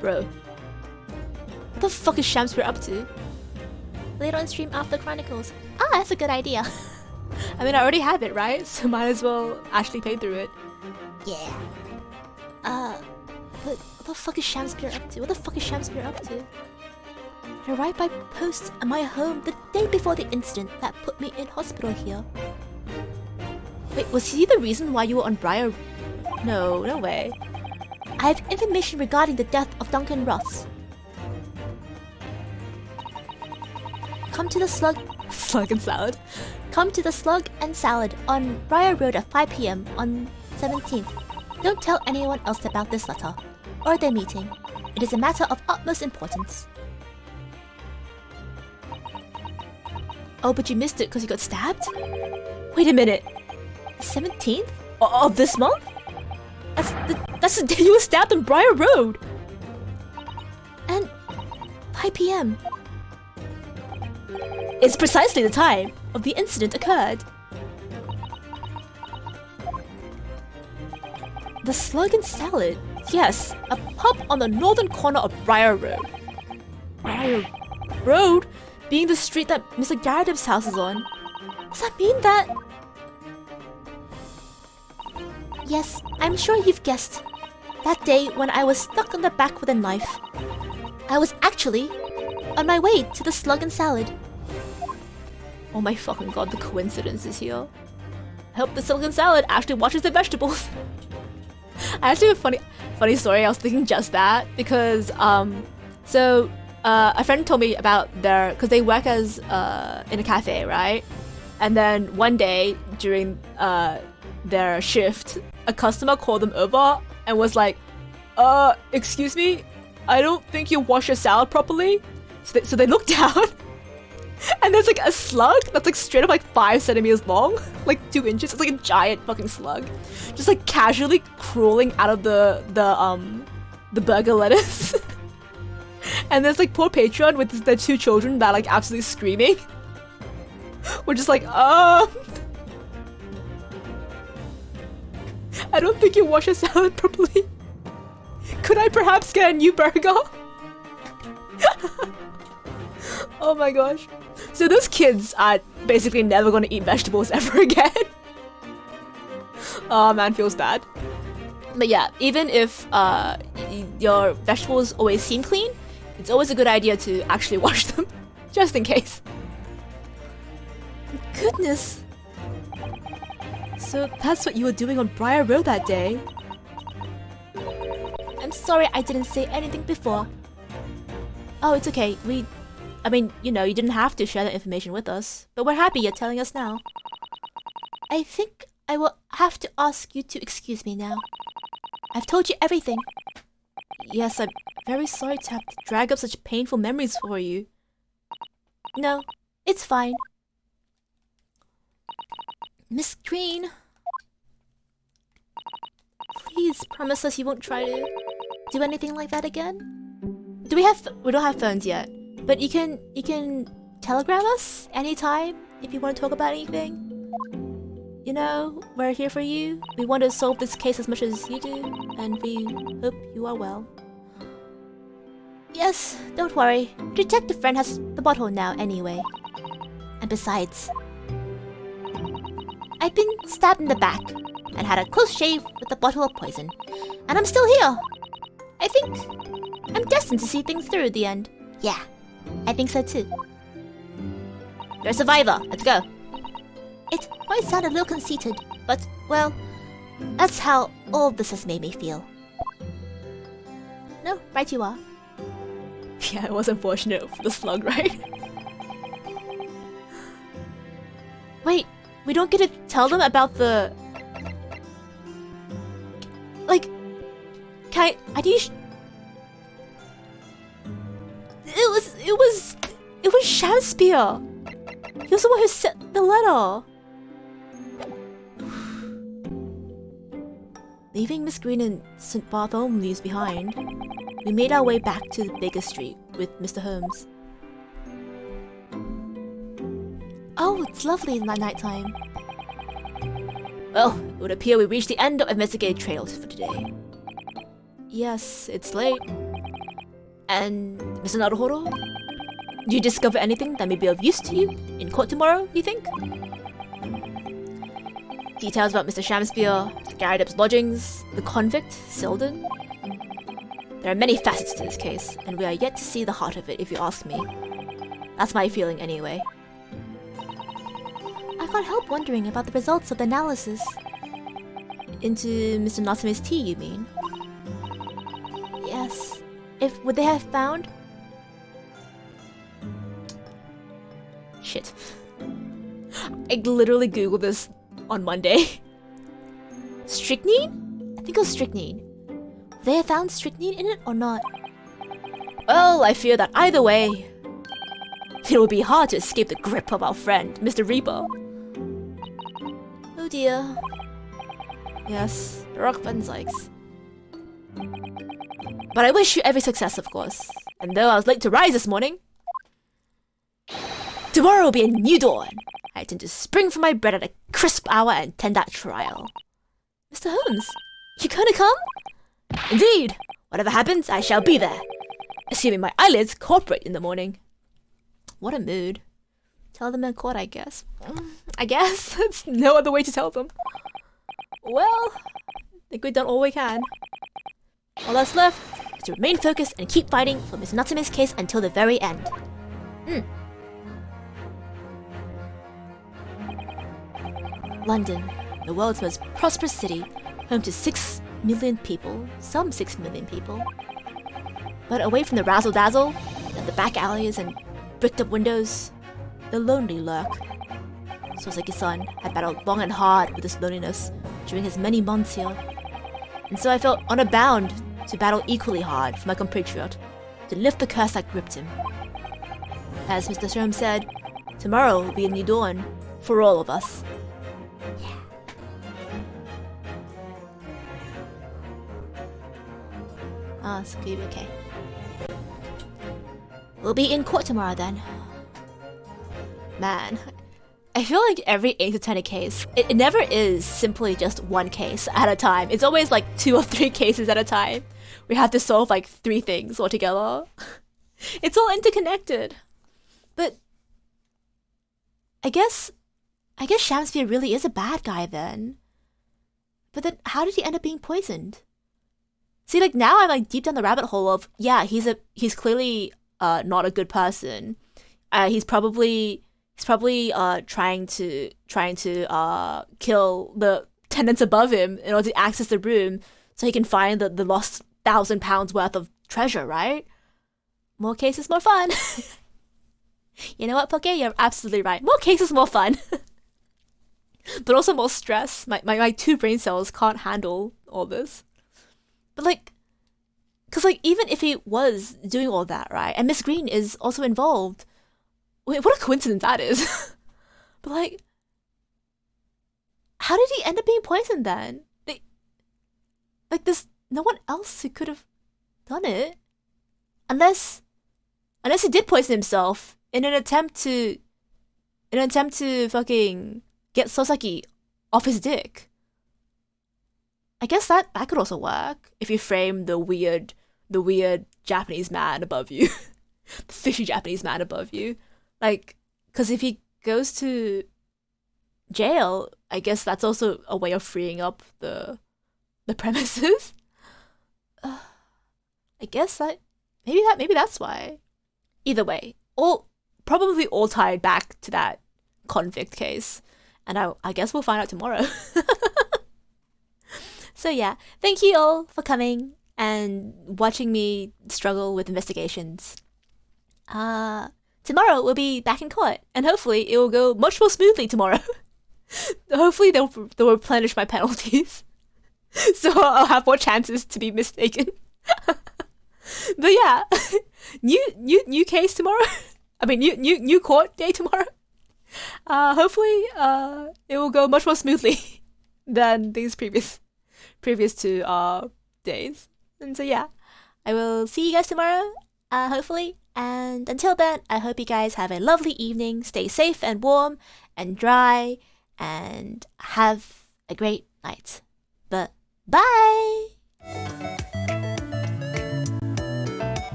Bro. What the fuck is Shamspeare up to? Later on stream after Chronicles. Ah, that's a good idea. I mean, I already have it, right? So might as well actually play through it. Yeah. But what the fuck is Shamspeare up to? What the fuck is Shamspeare up to? I arrived by post at my home the day before the incident that put me in hospital here. Wait, was he the reason why you were on Briar? No, no way. I have information regarding the death of Duncan Ross. Come to the Slug and Salad. Come to the Slug and Salad on Briar Road at 5 PM on 17th. Don't tell anyone else about this letter or their meeting. It is a matter of utmost importance. Oh, but you missed it because you got stabbed? Wait a minute. The 17th? Of this month? That's the day you were stabbed on Briar Road! And 5 PM. It's precisely the time of the incident occurred. The Slug and Salad. Yes, a pub on the northern corner of Briar Road. Briar Road being the street that Mr. Garrett's house is on. Does that mean that... Yes, I'm sure you've guessed. That day when I was stuck on the back with a knife, I was actually on my way to the Slug and Salad. Oh my fucking god, the coincidences here. I hope the Slug and Salad actually watches the vegetables. I actually have a funny story. I was thinking just that because a friend told me about because they work as in a cafe, right? And then one day during their shift, a customer called them over and was like, excuse me, I don't think you wash your salad properly. So they looked down and there's like a slug that's like straight up like 5 centimeters long, like 2 inches. It's like a giant fucking slug, just like casually crawling out of the burger lettuce. And there's like poor Patreon with their 2 children that are like absolutely screaming. We're just like, I don't think you wash your salad properly. Could I perhaps get a new burger? Oh my gosh. So those kids are basically never gonna eat vegetables ever again. Oh man, feels bad. But yeah, even if your vegetables always seem clean, it's always a good idea to actually wash them, just in case. Goodness. So that's what you were doing on Briar Road that day? I'm sorry I didn't say anything before. Oh, it's okay. I mean, you know, you didn't have to share that information with us, but we're happy you're telling us now. I think I will have to ask you to excuse me now. I've told you everything. Yes, I'm very sorry to have to drag up such painful memories for you. No, it's fine. Miss Green, please promise us you won't try to do anything like that again? We don't have phones yet, but you can telegram us anytime if you want to talk about anything. You know, we're here for you. We want to solve this case as much as you do, and we hope you are well. Yes, don't worry. Detective friend has the bottle now anyway. And besides, I've been stabbed in the back and had a close shave with a bottle of poison. And I'm still here. I think I'm destined to see things through the end. Yeah, I think so too. You're a survivor. Let's go. It might sound a little conceited, but, well, that's how all this has made me feel. No, right you are. Yeah, it was unfortunate for the slug, right? Wait, we don't get to tell them about the... Like... Can I do you... It was Shakespeare! He was the one who sent the letter! Leaving Miss Green and St. Bartholomew's behind, we made our way back to Baker Street with Mr. Holmes. Oh, it's lovely in the nighttime. Well, it would appear we reached the end of investigative trails for today. Yes, it's late. And Mr. Naruhodo? Do you discover anything that may be of use to you in court tomorrow, you think? Details about Mr. Shakespeare, Mr. Garridup's lodgings, the convict, Selden? There are many facets to this case, and we are yet to see the heart of it, if you ask me. That's my feeling anyway. I can't help wondering about the results of the analysis. Into Mr. Natsume's tea, you mean? Yes. Would they have found... Shit. I literally googled this on Monday. Strychnine? I think it was strychnine. Would they have found strychnine in it or not? Well, I fear that either way, it will be hard to escape the grip of our friend, Mr. Reaper. Oh dear. Yes, the rock Van Sykes. But I wish you every success, of course. And though I was late to rise this morning, tomorrow will be a new dawn. I intend to spring from my bed at a crisp hour and attend that trial. Mr. Holmes, you gonna come? Indeed. Whatever happens, I shall be there. Assuming my eyelids cooperate in the morning. What a mood. Tell them in court, I guess. I guess. There's no other way to tell them. Well, I think we've done all we can. All that's left is to remain focused and keep fighting for Miss Natsume's case until the very end. London, the world's most prosperous city, home to 6 million people, some 6 million people. But away from the razzle-dazzle, and the back alleys and bricked-up windows, the lonely lurk. Soseki-san had battled long and hard with this loneliness during his many months here. And so I felt honor bound to battle equally hard for my compatriot, to lift the curse that gripped him. As Mr. Sherm said, tomorrow will be a new dawn for all of us. Yeah. So you'll be okay. We'll be in court tomorrow then. Man, I feel like every Ace Attorney case, it never is simply just one case at a time. It's always like 2 or 3 cases at a time. We have to solve like 3 things altogether. It's all interconnected. But I guess Shakespeare really is a bad guy then. But then how did he end up being poisoned? See, like now I'm like deep down the rabbit hole of, yeah, he's clearly not a good person. He's probably trying to kill the tenants above him in order to access the room so he can find the lost £1,000 worth of treasure, right? More cases, more fun. You know what, Poke? You're absolutely right. More cases, more fun. But also more stress. My 2 brain cells can't handle all this. But like, because like even if he was doing all that, right, and Miss Green is also involved, wait, what a coincidence that is. But like, how did he end up being poisoned then? Like there's no one else who could have done it, unless he did poison himself in an attempt to fucking get Soseki off his dick. I guess that could also work if you frame the weird the weird Japanese man above you, the fishy Japanese man above you. Like, because if he goes to jail, I guess that's also a way of freeing up the premises. I guess maybe that's why. Either way, probably all tied back to that convict case, and I guess we'll find out tomorrow. So yeah, thank you all for coming and watching me struggle with investigations. Tomorrow we'll be back in court, and hopefully it will go much more smoothly tomorrow. Hopefully they'll replenish my penalties, so I'll have more chances to be mistaken. But yeah, new case tomorrow. I mean, new court day tomorrow. Hopefully, it will go much more smoothly than these previous two days. And so yeah, I will see you guys tomorrow. Hopefully. And until then, I hope you guys have a lovely evening. Stay safe and warm and dry, and have a great night. But bye.